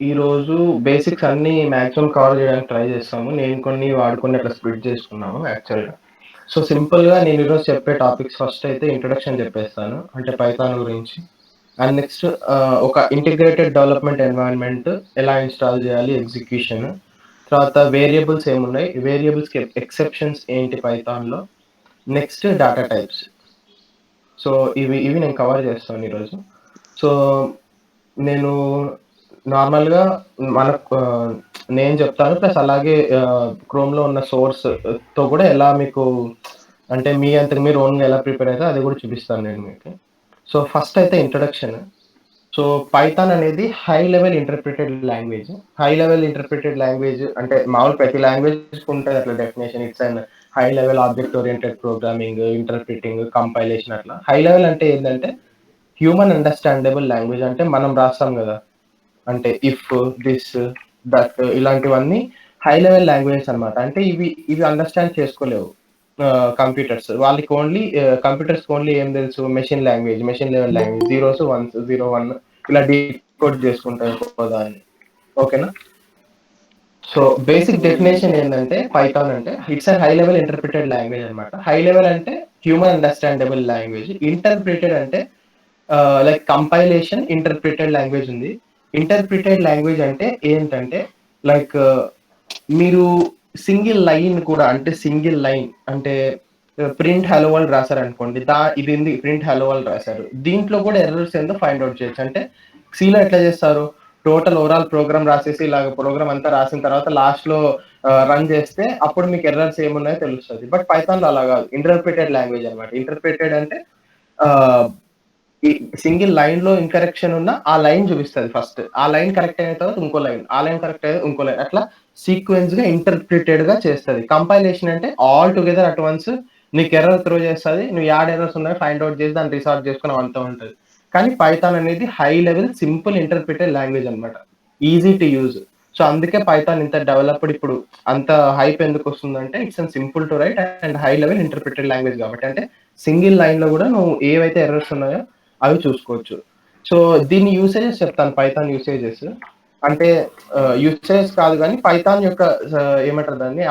ఈరోజు బేసిక్స్ అన్నీ maximum cover జేయడానికి ట్రై జేస్తాము. నేను కొన్ని, వాడు కొన్ని అట్లా స్ప్లిట్ జేసుకున్నాము యాక్చువల్‌గా. సో, సింపుల్‌గా నేను ఈరోజు చెప్పే టాపిక్స్ ఫస్ట్ అయితే ఇంట్రొడక్షన్ జెప్పేస్తాను. అంటే పైథాన్ గురించి. అండ్ నెక్స్ట్ ఒక ఇంటిగ్రేటెడ్ డెవలప్‌మెంట్ ఎన్వైర్న్‌మెంట్ ఎలా ఇన్‌స్టాల్ జేయాలి, ఎగ్జిక్యూషన్. తర్వాత వేరియబుల్స్ ఏమున్నాయి, వేరియబుల్స్‌కి ఎక్సెప్షన్స్ ఏంటి పైథాన్‌లో. Next data types. సో, ఇవి నేను కవర్ జేస్తాను ఈరోజు. సో, నేను నార్మల్‌గా మనకు నేను చెప్తాను. ప్లస్ అలాగే క్రోమ్‌లో ఉన్న సోర్స్‌తో కూడా ఎలా మీకు అంటే మీ అంతట మీరు ఓన్‌గా ఎలా ప్రిపేర్ అయితారో అది కూడా చూపిస్తాను నేను మీకు. సో, ఫస్ట్ అయితే ఇంట్రడక్షన్. సో, పైథాన్ అనేది high level interpreted language. High level interpreted language అంటే మామూలు ప్రతి లాంగ్వేజ్‌కి ఉంటది అట్లా definition. It's an high level object oriented programming, interpreting, compilation అట్లా. హై లెవెల్ అంటే ఏందంటే హ్యూమన్ అండర్‌స్టాండబుల్ లాంగ్వేజ్ అంటే మనం రాస్తాం గదా! అంటే ఇఫ్, థిస్, దట్ ఇలాంటివన్నీ హై లెవెల్ లాంగ్వేజెస్ అన్నమాట. అంటే ఇవి అండర్‌స్టాండ్ చేసుకోలేవు కంప్యూటర్స్. వాళ్ళకి ఓన్లీ కంప్యూటర్స్‌కి ఓన్లీ ఏం తెలుసు machine level language. Zeros, once, 0, 1 ఇలా డీకోడ్ చేసుకుంటాయి ఒక్కొక్క దాన్ని. ఓకేనా? సో, బేసిక్ డెఫినిషన్ ఏందంటే పైథాన్ అంటే it's a high level interpreted language అన్నమాట. హై లెవెల్ అంటే హ్యూమన్ అండర్‌స్టాండబుల్ లాంగ్వేజ్. ఇంటర్ప్రిటెడ్ అంటే లైక్ కంపైలేషన్, ఇంటర్ప్రిటెడ్ లాంగ్వేజ్ ఉంది. ఇంటర్ప్రిటెడ్ లాంగ్వేజ్ అంటే ఏంటంటే లైక్ మీరు సింగిల్ లైన్ కూడా అంటే సింగిల్ లైన్ అంటే ప్రింట్ హలో వరల్డ్ రాసారనుకోండి. ఇదేంది ప్రింట్ హలో వరల్డ్ రాసారు. దీంట్లో కూడా ఎర్రర్స్ ఏందో ఫైండ్ ఔట్ చేయొచ్చు. అంటే సీలో ఎట్లా చేస్తారు? టోటల్ ఓవరాల్ ప్రోగ్రామ్ రాసేసి ఇలాగ ప్రోగ్రామ్ అంతా రాసిన తర్వాత లాస్ట్‌లో రన్ చేస్తే అప్పుడు మీకు ఎర్రర్స్ ఏమున్నాయో తెలుస్తది. బట్ పైథాన్‌లో అలా కాదు. ఇంటర్ప్రిటెడ్ లాంగ్వేజ్ అన్నమాట. ఇంటర్ప్రిటెడ్ అంటే ఆహ్, ఈ సింగిల్ లైన్‌లో ఇన్‌కరెక్షన్ ఉన్నా ఆ లైన్ చూపిస్తది ఫస్ట్. ఆ లైన్ కరెక్ట్ అయిన తర్వాత ఇంకో లైన్. ఆ లైన్ కరెక్ట్ అయ్యాక ఇంకో లైన్. అట్లా సీక్వెన్స్‌గా ఇంటర్ప్రిటెడ్‌గా చేస్తది. కంపైలేషన్ అంటే ఆల్ టుగెదర్ అట్ వన్స్ నీకు ఎర్రర్ త్రో చేస్తది. నువ్వు యాడ్ ఎర్రర్స్ ఉన్నాయో ఫైండ్ ఔట్ చేసి దాన్ని రిసార్ట్ చేసుకొని అవంతా ఉంటది. కానీ పైథాన్ అనేది high level simple interpreted language అన్నమాట. Easy to use. సో, అందుకే పైథాన్ ఇంత డెవలప్డ్ ఇప్పుడు అంత హైప్ ఎందుకొస్తుందంటే it's simple to write and high level interpreted language కాబట్టి. అంటే సింగిల్ లైన్‌లో కూడా నువ్వు ఏవైతే ఎర్రర్స్ ఉన్నాయో అవి చూసుకోవచ్చు. సో, దీని యూసేజెస్ చెప్తాను పైథాన్ యూసేజెస్. అంటే యూసేజెస్ కాదు గానీ పైథాన్ యొక్క ఏమంటారు దాన్ని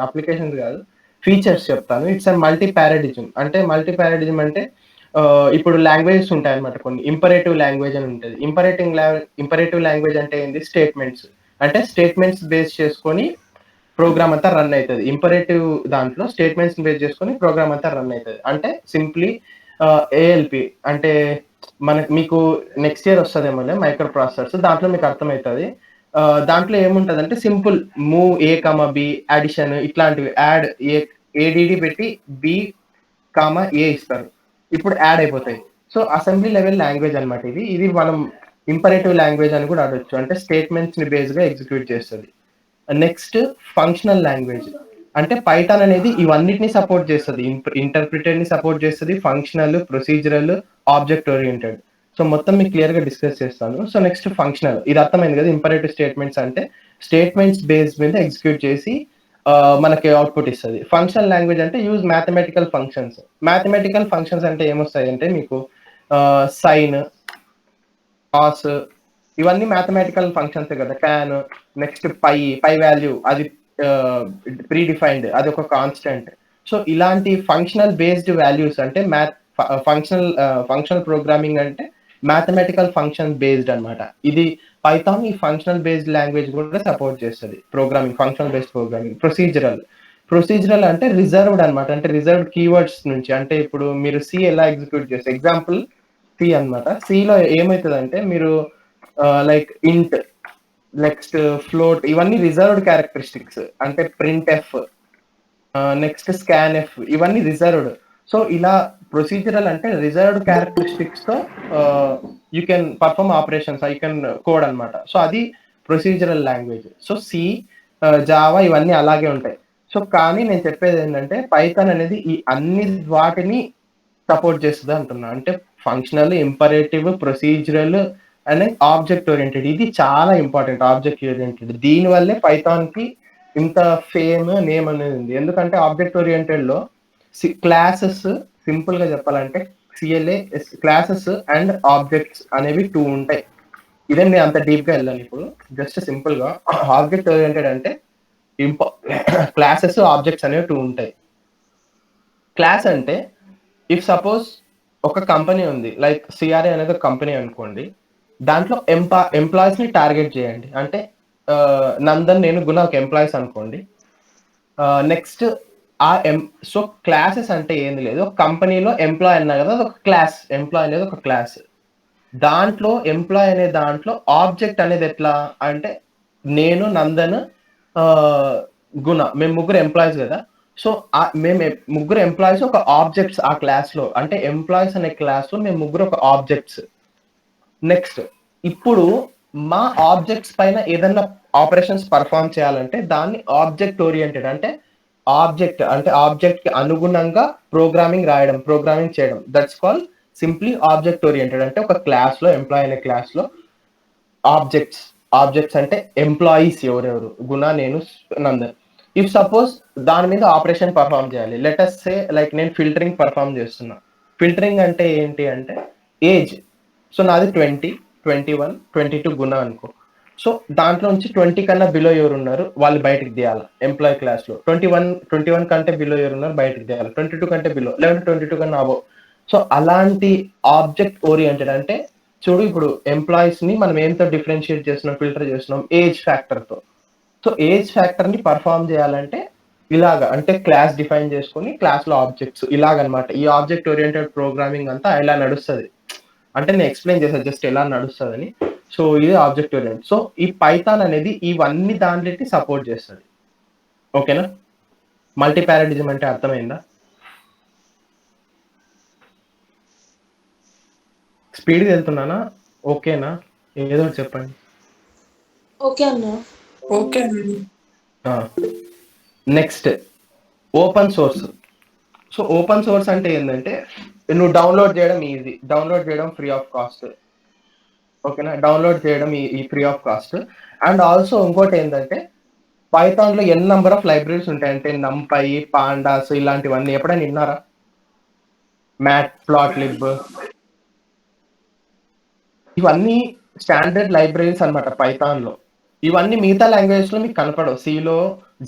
అప్లికేషన్స్ కాదు. ఫీచర్స్ చెప్తాను. It's a multi paradigm. అంటే మల్టీ పారాడిజం అంటే ఇప్పుడు లాంగ్వేజెస్ ఉంటాయన్నమాట కొన్ని. ఇంపరేటివ్ లాంగ్వేజ్ అని ఉంటది. ఇంపరేటివ్ లాంగ్వేజ్ అంటే ఏంది? స్టేట్మెంట్స్. అంటే స్టేట్మెంట్స్ బేస్ చేసుకొని ప్రోగ్రామ్ అంతా రన్ అయితది. ఇంపరేటివ్ దాంట్లో స్టేట్మెంట్స్‌ని బేస్ చేసుకొని ప్రోగ్రామ్ అంతా రన్ అయితది. అంటే సింప్లీ ఏఎల్‌పి అంటే మీకు నెక్స్ట్ ఇయర్ వస్తదేమోలే మైక్రో ప్రాసెసర్స్. దాంట్లో మీకు అర్థమైతది. దాంట్లో ఏముంటదంటే simple move A, B, addition ఇట్లాంటివి ఏ ఏడీడీ పెట్టి బి, ఏ ఇస్తారు. ఇప్పుడు యాడ్ అయిపోతాయి. సో, అసెంబ్లీ లెవెల్ లాంగ్వేజ్ అన్నమాట ఇది. ఇది మనం ఇంపరేటివ్ లాంగ్వేజ్ అని కూడా అనొచ్చు. అంటే స్టేట్మెంట్స్‌ని బేస్‌గా ఎగ్జిక్యూట్ చేస్తది. Next functional language. అంటే పైథాన్ అనేది ఇవన్నిటిని సపోర్ట్ చేస్తది. ఇంటర్ప్రిటెడ్‌ని సపోర్ట్ చేస్తది. Functional, procedural, object oriented. So, మొత్తం మీకు క్లియర్‌గా డిస్కస్ చేస్తాను. So, next functional. ఇది అర్థమైంది కదా! ఇంపరేటివ్ స్టేట్మెంట్స్ అంటే స్టేట్మెంట్స్ బేస్ మీద ఎగ్జిక్యూట్ చేసి మనకి అవుట్‌పుట్ ఇస్తది. ఫంక్షనల్ లాంగ్వేజ్ అంటే use mathematical functions. Mathematical functions అంటే ఏమొస్తాయంటే మీకు సైన్, కాస్ ఇవన్నీ మ్యాథమెటికల్ ఫంక్షన్సే కదా! టాన్, నెక్స్ట్ పై వాల్యూ అది ఆహ్, ప్రీ డిఫైన్డ్ అదొక కాన్స్టాంట్. సో, ఇలాంటి ఫంక్షనల్ బేస్డ్ వాల్యూస్ అంటే ఫంక్షనల్ ప్రోగ్రామింగ్ అంటే మ్యాథమెటికల్ ఫంక్షన్ బేస్డ్ అన్నమాట. ఇది పైథాన్ ఈ ఫంక్షనల్ బేస్డ్ లాంగ్వేజ్ కూడా సపోర్ట్ చేస్తది. Functional based programming. ప్రొసీజరల్ అంటే రిజర్వ్డ్ అన్నమాట. అంటే రిజర్వ్డ్ కీవర్డ్స్ నుంచి అంటే ఇప్పుడు మీరు సి ఎలా ఎగ్జిక్యూట్ చేస్తారు ఎగ్జాంపుల్ సి అన్నమాట. సిలో ఏమైతదంటే మీరు లైక్ ఇంట్, నెక్స్ట్ ఫ్లోట్ ఇవన్నీ రిజర్వ్డ్ క్యారెక్టరిస్టిక్స్. అంటే ప్రింట్ఎఫ్, నెక్స్ట్ స్కాన్ఎఫ్ ఇవన్నీ రిజర్వ్డ్. సో, ఇలా ప్రొసీజరల్ అంటే రిజర్వ్డ్ క్యారెక్టరిస్టిక్స్‌తో you can perform operations. You can code అన్నమాట. సో, అది procedural language. So, C, Java ఇవన్నీ అలాగే ఉంటాయి. సో, కానీ నేను చెప్పేదేంటంటే పైథాన్ అనేది ఈ అన్ని వాటిని సపోర్ట్ చేస్తది అంటున్నా. అంటే functional, imperative, procedural and object oriented. ఇది చాలా ఇంపార్టెంట్ ఆబ్జెక్ట్ ఓరియెంటెడ్. దీని వల్లే పైథాన్‌కి ఇంత నేమ్ అనేది ఉంది. ఎందుకంటే ఆబ్జెక్ట్ ఓరియెంటెడ్‌లో క్లాసెస్ సింపుల్‌గా చెప్పాలంటే క్లాసెస్ అండ్ ఆబ్జెక్ట్స్ అనేవి 2 ఉంటాయి. ఇదే నేను అంత డీప్‌గా ఎళ్ళను ఇప్పుడు. జస్ట్ సింపుల్‌గా ఆబ్జెక్ట్ ఓరియెంటెడ్ అంటే ఇంప క్లాసెస్, ఆబ్జెక్ట్స్ అనేవి 2 ఉంటాయి. క్లాస్ అంటే ఇఫ్ సపోజ్ ఒక కంపెనీ ఉంది. లైక్ సిఆర్ఏ అనేది ఒక కంపెనీ అనుకోండి. దాంట్లో ఎంప్లాయీస్‌ని టార్గెట్ చేయండి. అంటే నందన్, నేను, గుణ ఒక ఎంప్లాయీస్ అనుకోండి. నెక్స్ట్ ఆ ఎం సో, క్లాసెస్ అంటే ఏంది లేదు. ఒక కంపెనీలో ఎంప్లాయీ అన్నా కదా! అదొక క్లాస్. ఎంప్లాయీ అనేది ఒక క్లాస్. దాంట్లో ఎంప్లాయీ అనే దాంట్లో ఆబ్జెక్ట్ అనేది ఎట్లా అంటే, నేను, నందన్, ఆహ్, గుణ మేము ముగ్గురు ఎంప్లాయీస్ గదా! సో, మేము ముగ్గురు ఎంప్లాయీస్ ఒక ఆబ్జెక్ట్స్ ఆ క్లాస్‌లో. అంటే ఎంప్లాయీస్ అనే క్లాస్‌లో మేము ముగ్గురు ఒక ఆబ్జెక్ట్స్. నెక్స్ట్ ఇప్పుడు మా ఆబ్జెక్ట్స్ పైన ఏదన్నా ఆపరేషన్స్ పెర్ఫార్మ్ చేయాలంటే దాన్ని ఆబ్జెక్ట్ ఓరియెంటెడ్ అంటే ఆబ్జెక్ట్‌కి అనుగుణంగా ప్రోగ్రామింగ్ చేయడం. That's called simply object oriented. అంటే ఒక క్లాస్‌లో ఎంప్లాయీ అనే క్లాస్‌లో ఆబ్జెక్ట్స్. ఆబ్జెక్ట్స్ అంటే ఎంప్లాయీస్ ఎవరెవరు? గుణ, నేను, నందన్. ఇఫ్ సపోజ్ దాని మీద ఆపరేషన్ పెర్ఫార్మ్ చేయాలి. లెట్ అస్ సే లైక్ నేను ఫిల్టరింగ్ పెర్ఫార్మ్ చేస్తున్నా. ఫిల్టరింగ్ అంటే ఏంటి అంటే ఏజ్. సో నాది 20, 21, 22 గుణ అనుకో. సో దాంట్లో నుంచి 20 కన్నా బిలో ఎవరున్నారు? వాళ్ళు బయటికి తీయాల ఎంప్లాయీ క్లాస్‌లో. 21 కంటే బిలో ఎవరున్నారు? బయటికి తీయాలి. 22 కంటే బిలో. లేదంటే 22 కన్నా అబోవ్. సో అలాంటి ఆబ్జెక్ట్ ఓరియెంటెడ్ అంటే చూడు ఇప్పుడు ఎంప్లాయీస్‌ని మనం ఏంతో డిఫరెన్షియేట్ చేస్తున్నాం, ఫిల్టర్ చేస్తున్నాం ఏజ్ ఫ్యాక్టర్‌తో. సో ఏజ్ ఫ్యాక్టర్‌ని పెర్ఫార్మ్ చేయాలంటే ఇలాగ అంటే క్లాస్ డిఫైన్ చేసుకొని క్లాస్‌లో ఆబ్జెక్ట్స్ ఇలాగనమాట. ఈ ఆబ్జెక్ట్ ఓరియెంటెడ్ ప్రోగ్రామింగ్ అంతా ఇలా నడుస్తది. అంటే నేను ఎక్స్‌ప్లెయిన్ చేశా జస్ట్ ఎలా నడుస్తదని. సో ఇది ఆబ్జెక్ట్ ఓరియెంటెడ్. సో ఈ పైథాన్ అనేది ఇవన్నీ దాన్లిటిని సపోర్ట్ చేస్తది. ఓకేనా? మల్టీ పారాడిజం అంటే అర్థమైందా? స్పీడ్‌గా వెళ్తున్నానా? ఓకేనా? ఏదో ఒకటి చెప్పండి. ఓకే అన్న. ఓకే అండి. ఆ! Next open source. So open source అంటే ఏందంటే నువ్వు డౌన్‌లోడ్ చేయడం ఈజీ. డౌన్‌లోడ్ చేయడం ఫ్రీ ఆఫ్ కాస్ట్. ఓకేనా? డౌన్‌లోడ్ చేయడం ఈ free of cost. And also ఇంకోటేందంటే పైథాన్‌లో ఎన్ నంబర్ ఆఫ్ లైబ్రరీస్ ఉంటాయంటే నంపై, పాండాస్ ఇలాంటివన్నీ ఎప్పుడైనా ఇన్నారా? మ్యాట్‌ప్లాట్‌లిబ్ ఇవన్నీ స్టాండర్డ్ లైబ్రరీస్ అన్నమాట పైథాన్‌లో. ఇవన్నీ మిగతా లాంగ్వేజెస్‌లో మీకు కనపడవు. సీలో,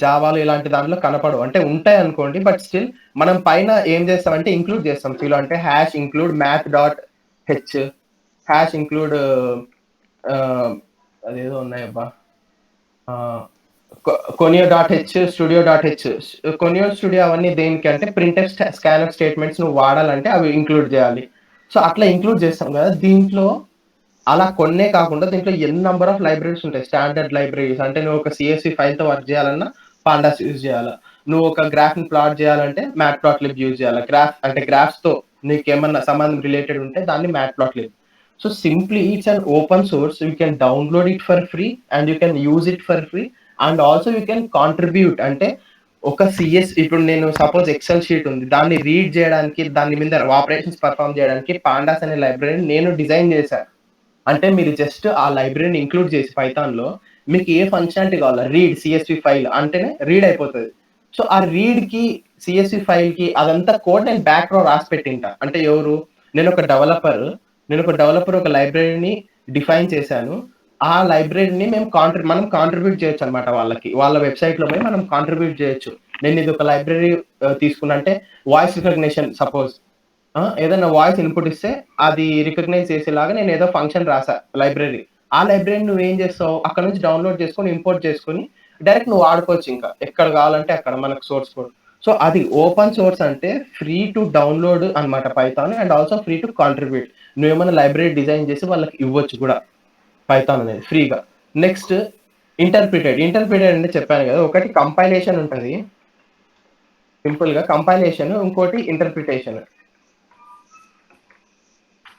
జావాలో ఇలాంటి దాంట్లో కనపడవు. అంటే ఉంటాయనుకోండి. బట్ స్టిల్ మనం పైన ఏం చేస్తామంటే ఇంక్లూడ్ చేస్తాం. సీలో అంటే hash include math dot h, hash include ఆహ్, అదేదో ఉన్నాయబ్బా! ఆహ్, conio dot h, studio dot h. Conio, studio అవన్నీ దేనికంటే ప్రింట్‌ఎఫ్, స్కాన్‌ఎఫ్ స్టేట్మెంట్స్ నువ్వు వాడాలంటే అవి ఇంక్లూడ్ చేయాలి. సో, అట్లా ఇంక్లూడ్ చేస్తాం కదా! దీంట్లో అలా కొన్నే కాకుండా దీంట్లో ఎన్ నంబర్ ఆఫ్ లైబ్రరీస్ ఉంటాయి. స్టాండర్డ్ లైబ్రరీస్ అంటే నువ్వు ఒక సీఎస్‌వి ఫైల్‌తో వర్క్ చేయాలన్నా పాండాస్ యూజ్ చేయాలా. నువ్వు ఒక గ్రాఫ్‌ని ప్లాట్ చేయాలంటే మ్యాట్‌ప్లాట్‌లిబ్ యూజ్ చేయాలా. గ్రాఫ్స్‌తో నీకేమన్నా సంబంధం రిలేటెడ్ ఉంటే దాన్ని matplotlib. So simply it's an open source. You can download it for free and you can use it for free and also you can contribute అంటే ఒక ఇప్పుడు నేను సపోజ్ ఎక్సెల్ షీట్ ఉంది. దాన్ని రీడ్ చేయడానికి దాని మీద ఆపరేషన్స్ పెర్ఫార్మ్ చేయడానికి పాండాస్ అనే లైబ్రరీని నేను డిజైన్ చేశా. అంటే మీరు జస్ట్ ఆ లైబ్రరీని ఇంక్లూడ్ చేసి పైథాన్‌లో మీకు ఏ ఫంక్షనాలిటీ కావాలా సీఎస్‌వి ఫైల్ అంటేనే రీడ్ అయిపోతది. సో, ఆ రీడ్‌కి, సీఎస్‌వి ఫైల్‌కి అదంతా కోడ్ నేను బ్యాక్‌లో రాసి పెట్టింటా. అంటే ఎవరు? నేనొక డెవలపర్ ఒక లైబ్రరీని డిఫైన్ చేశాను. ఆ లైబ్రరీని మనం కాంట్రిబ్యూట్ చేయొచ్చనమాట వాళ్ళకి. వాళ్ళ వెబ్‌సైట్‌లో పోయి మనం కాంట్రిబ్యూట్ చేయొచ్చు. నేనిదొక లైబ్రరీ తీసుకున్నా అంటే వాయిస్ రికగ్నిషన్ సపోజ్ ఏదైనా వాయిస్ ఇన్‌పుట్ ఇస్తే అది రికగ్నైజ్ చేసేలాగా నేనేదో ఫంక్షన్ రాసా లైబ్రరీ. ఆ లైబ్రరీని నువ్వేం చేస్తావు, అక్కడ నుంచి డౌన్‌లోడ్ చేసుకొని, ఇంపోర్ట్ చేసుకొని డైరెక్ట్ నువ్వు వాడుకోవచ్చింక. ఎక్కడ కావాలంటే అక్కడ మనకు సోర్స్ కోడ్. సో, అది ఓపెన్ సోర్స్ అంటే ఫ్రీ టు డౌన్‌లోడ్ అన్నమాట Python and also free to contribute. నువ్వేమన్నా లైబ్రరీ డిజైన్ చేసి వాళ్ళకి ఇవ్వచ్చు కూడా పైథాన్ అనేది ఫ్రీగా. నెక్స్ట్ ఇంటర్ప్రిటెడ్ అంటే చెప్పాను కదా! ఒకటి కంపైలేషన్ ఉంటది. సింపుల్‌గా కంపైలేషన్ ఇంకోటి ఇంటర్ప్రిటేషన్.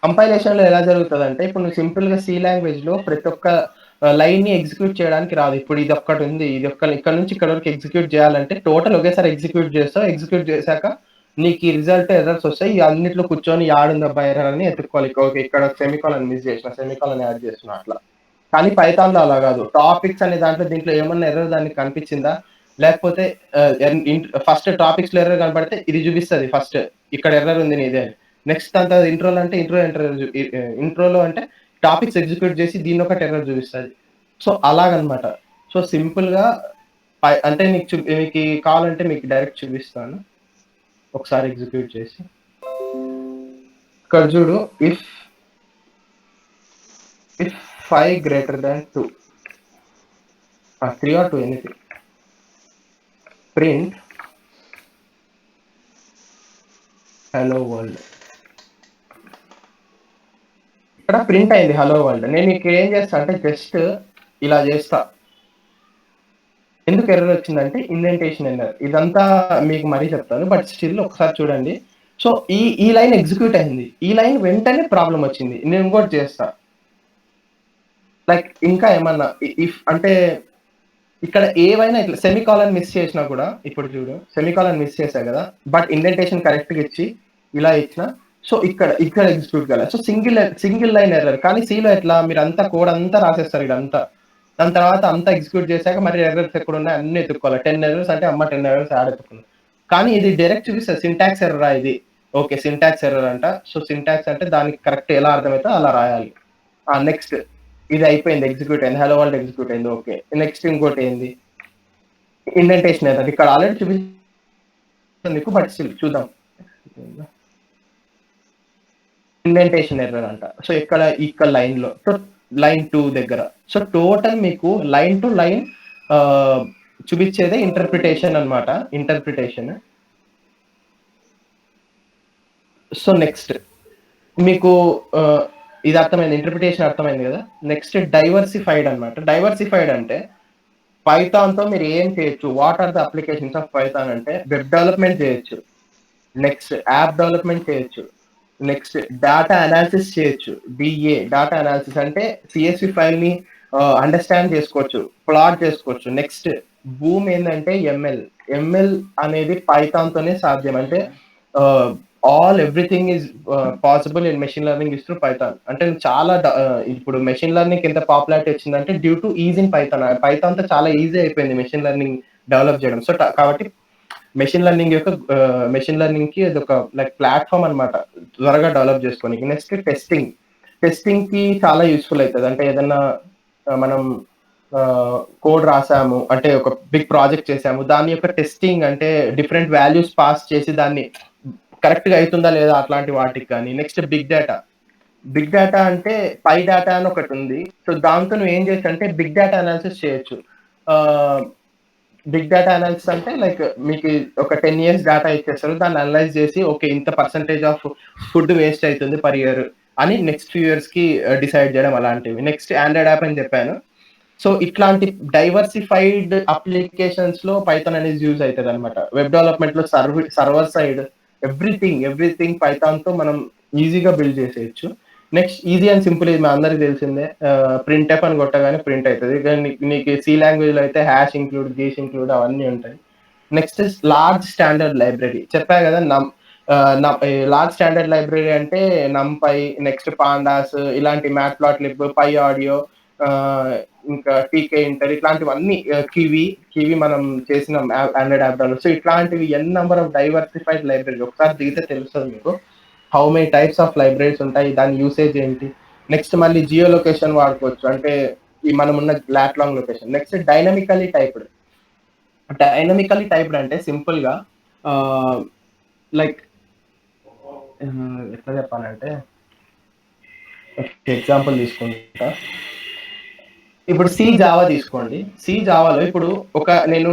కంపైలేషన్‌లో ఎలా జరుగుతదంటే, ఇప్పుడు నువ్వు సింపుల్‌గా సి లాంగ్వేజ్‌లో ప్రతి ఒక్క లైన్‌ని ఎగ్జిక్యూట్ చేయడానికి రాదు. ఇప్పుడు ఇదొక్కటుంది. ఇక్కడి నుంచి ఇక్కడి వరకు ఎగ్జిక్యూట్ చేయాలంటే టోటల్ ఒకేసారి ఎగ్జిక్యూట్ చేస్తావు. ఎగ్జిక్యూట్ చేశాక నీకు ఈ రిజల్ట్ ఎర్రర్స్ వస్తాయి. ఈ అన్నిట్లో కూర్చొని యాడుందబ్బా ఎర్రర్ అని ఎతుక్కోవాలి. ఓకే. ఇక్కడ సెమికోలన్ మిస్ చేసిన. సెమికోలన్ యాడ్ చేస్తున్నా అట్లా. కానీ పైథాన్‌లో అలా కాదు. టాపిక్స్ అనే దాంట్లో ఏమన్నా ఎర్రర్ దానికి కనిపించిందా? లేకపోతే ఫస్ట్ టాపిక్స్‌లో ఎర్రర్ కనపడితే ఇది చూపిస్తది ఫస్ట్. ఇక్కడ ఎర్రర్ ఉంది నీది అని. నెక్స్ట్ దాని తర్వాత ఇంట్రోలో అంటే ఇంట్రోలో అంటే టాపిక్స్ ఎగ్జిక్యూట్ చేసి దీన్ని ఒకటి ఎర్రర్ చూపిస్తుంది. సో అలాగనమాట. సో సింపుల్గా అంటే మీకు కావాలంటే మీకు డైరెక్ట్ చూపిస్తాను ఒకసారి ఎగ్జిక్యూట్ చేసి. ఇక్కడ చూడు, if 5 greater than 2, 3 or 2 anything, print hello world. ఇక్కడ ప్రింట్ అయింది హలో వరల్డ్. నేను ఇక్కడ ఏం చేస్తా అంటే జస్ట్ ఇలా చేస్తా. ఎందుకు ఎర్రర్ వచ్చిందంటే ఇండెంటేషన్ ఎర్రర్. ఇదంతా మీకు మరీ చెప్తాను, బట్ స్టిల్ ఒకసారి చూడండి. సో ఈ లైన్ ఎగ్జిక్యూట్ అయింది, ఈ లైన్ వెంటనే ప్రాబ్లం వచ్చింది. నేను ఇంకోటి చేస్తా, లైక్ ఇంకా ఏమన్నా ఇఫ్ అంటే ఇక్కడ ఏవైనా ఇట్లా సెమీకాలన్ మిస్ చేసినా కూడా, ఇప్పుడు చూడు సెమీకాలన్ మిస్ చేశా కదా, బట్ ఇండెంటేషన్ కరెక్ట్గా ఇచ్చి ఇలా ఇచ్చిన, సో ఇక్కడ ఎగ్జిక్యూట్ కాలేదు. So single line error. కానీ సిలో ఎట్లా మీరు అంతా కోడ్ అంతా రాసేస్తారు ఇదంతా, దాని తర్వాత అంతా ఎగ్జిక్యూట్ చేశాక మరి ఎర్రర్స్ ఎక్కడ ఉన్నాయి అన్ని ఎత్తుక్కోవాలి. 10 ఎర్రర్స్ అంటే 10 ఎర్రర్స్ యాడ్ ఎత్తుకున్నాం. కానీ ఇది డైరెక్ట్ చూపిస్తుంది సింటాక్స్ ఎర్రర్ ఇది. ఓకే, సింటాక్స్ ఎర్రర్ అంట. సో సింటాక్స్ అంటే దానికి కరెక్ట్ ఎలా అర్థమైతే అలా రాయాలి. నెక్స్ట్ ఇది అయిపోయింది, ఎగ్జిక్యూట్ అయింది, హలో వరల్డ్ ఎగ్జిక్యూట్ అయింది. ఓకే, నెక్స్ట్ ఇంకోటి ఏంది, ఇండెంటేషన్ ఎర్రర్. ఇక్కడ ఆల్రెడీ చూపిస్తుంది మీకు, బట్ స్టిల్ చూద్దాం. ఇండెంటేషన్ ఎర్రర్ అంట. సో ఇక్కడ లైన్ లో, సో లైన్ 2 దగ్గర. సో టోటల్ మీకు లైన్ టు లైన్ చూపించేదే ఇంటర్ప్రిటేషన్ అన్నమాట, ఇంటర్ప్రిటేషన్. సో నెక్స్ట్ మీకు ఇది అర్థమైంది, ఇంటర్ప్రిటేషన్ అర్థమైంది కదా. నెక్స్ట్ డైవర్సిఫైడ్ అన్నమాట. డైవర్సిఫైడ్ అంటే పైథాన్తో మీరు ఏం చేయొచ్చు, what are the applications of Python అంటే వెబ్ డెవలప్మెంట్ చేయొచ్చు, నెక్స్ట్ యాప్ డెవలప్మెంట్ చేయొచ్చు, నెక్స్ట్ డేటా అనాలిసిస్ చేయొచ్చు. డిఏ డేటా అనాలిసిస్ అంటే సిఎస్వి ఫైల్ ని అండర్స్టాండ్ చేసుకోవచ్చు, ప్లాట్ చేసుకోవచ్చు. నెక్స్ట్ బూమ్ ఏంటంటే ఎంఎల్ అనేది పైథాన్ తోనే సాధ్యం. అంటే everything is possible in machine learning is through Python. అంటే చాలా ఇప్పుడు మెషిన్ లెర్నింగ్ ఎంత పాపులారిటీ వచ్చిందంటే due to easy in Python. Python తో చాలా ఈజీ అయిపోయింది మెషిన్ లెర్నింగ్ డెవలప్ చేయడం. సో కాబట్టి మెషిన్ లెర్నింగ్ కి అది ఒక లైక్ ప్లాట్ఫామ్ అన్నమాట, త్వరగా డెవలప్ చేసుకోనికి. నెక్స్ట్ టెస్టింగ్ కి చాలా యూస్ఫుల్ అవుతుంది. అంటే ఏదన్నా మనం కోడ్ రాసాము అంటే ఒక బిగ్ ప్రాజెక్ట్ చేసాము, దాని యొక్క టెస్టింగ్ అంటే డిఫరెంట్ వాల్యూస్ పాస్ చేసి దాన్ని కరెక్ట్ గా అవుతుందా లేదా అట్లాంటి వాటికి కానీ. నెక్స్ట్ బిగ్ డేటా అంటే పై డేటా అని ఒకటి ఉంది. సో దాంతో నువ్వు ఏం చేయొచ్చు అంటే బిగ్ డేటా అనాలిసిస్ చేయొచ్చు. బిగ్ డేటా అనాలిసిస్ అంటే లైక్ మీకు ఒక 10 years డేటా ఇచ్చేస్తారు, దాన్ని అనలైజ్ చేసి ఓకే ఇంత పర్సంటేజ్ ఆఫ్ ఫుడ్ వేస్ట్ అవుతుంది పర్ ఇయర్ అని నెక్స్ట్ ఫ్యూ ఇయర్స్ కి డిసైడ్ చేయడం అలాంటివి. నెక్స్ట్ ఆండ్రాయిడ్ యాప్ అని చెప్పాను. సో ఇట్లాంటి డైవర్సిఫైడ్ అప్లికేషన్స్ లో పైథాన్ అనేది యూజ్ అవుతుంది అనమాట. వెబ్ డెవలప్మెంట్ లో సర్వర్ సైడ్ ఎవ్రీథింగ్ పైథాన్ తో మనం ఈజీగా బిల్డ్ చేసేయచ్చు. నెక్స్ట్ ఈజీ అండ్ సింపుల్, ఇది మా అందరికి తెలిసిందే. ప్రింట్ ఎఫ్ అని కొట్టగానే ప్రింట్ అవుతుంది. కానీ నీకు సి లాంగ్వేజ్ లో అయితే హ్యాష్ ఇంక్లూడ్, గేష్ ఇంక్లూడ్ అవన్నీ ఉంటాయి. నెక్స్ట్ లార్జ్ స్టాండర్డ్ లైబ్రరీ చెప్పా కదా. లార్జ్ స్టాండర్డ్ లైబ్రరీ అంటే నంపై, నెక్స్ట్ పాండాస్, ఇలాంటి మ్యాట్ ప్లాట్ లిబ్, పై ఆడియో, ఇంకా టీకే ఇంటర్, ఇట్లాంటివన్నీ కివి మనం చేసిన ఆండ్రాయిడ్ యాప్ డెవలప్. సో ఇట్లాంటివి ఎన్ నెంబర్ ఆఫ్ డైవర్సిఫైడ్ లైబ్రరీ ఒకసారి దిగితే తెలుస్తుంది మీకు how many types of libraries ఉంటాయి, దాని యూసేజ్ ఏంటి. నెక్స్ట్ మళ్ళీ జియో లొకేషన్ వాడుకోవచ్చు, అంటే ఈ మనం ఉన్న lot long location. Next dynamically typed అంటే సింపుల్ గా లైక్ ఎట్లా చెప్పాలంటే ఎగ్జాంపుల్ తీసుకుంటా. ఇప్పుడు సి జావా తీసుకోండి. సి జావాలో ఇప్పుడు నేను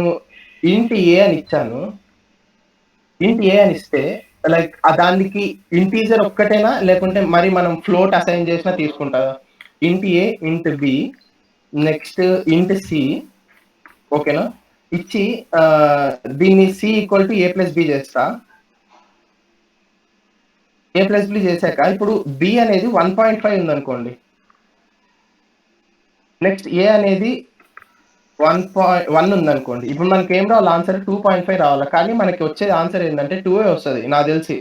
ఇంట్ ఏ అని ఇచ్చాను. ఇంట్ ఏ అని ఇస్తే లైక్ దానికి ఇంటీజర్ ఒక్కటేనా లేకుంటే మరి మనం ఫ్లోట్ అసైన్ చేసినా తీసుకుంటుందా? ఇంట్ ఏ, ఇంట్ బి, నెక్స్ట్ ఇంట్ సి, ఓకేనా, ఇచ్చి దీన్ని సి ఈక్వల్ టు a+b చేస్తా. a+b చేశాక ఇప్పుడు బి అనేది 1.5 ఉందనుకోండి, నెక్స్ట్ ఏ అనేది 1 ఉందనుకోండి. ఇప్పుడు మనకి ఏం రావాలి ఆన్సర్ 2.5 రావాలి. కానీ మనకి వచ్చే ఆన్సర్ ఏంటంటే 2 వస్తుంది నాకు తెలిసి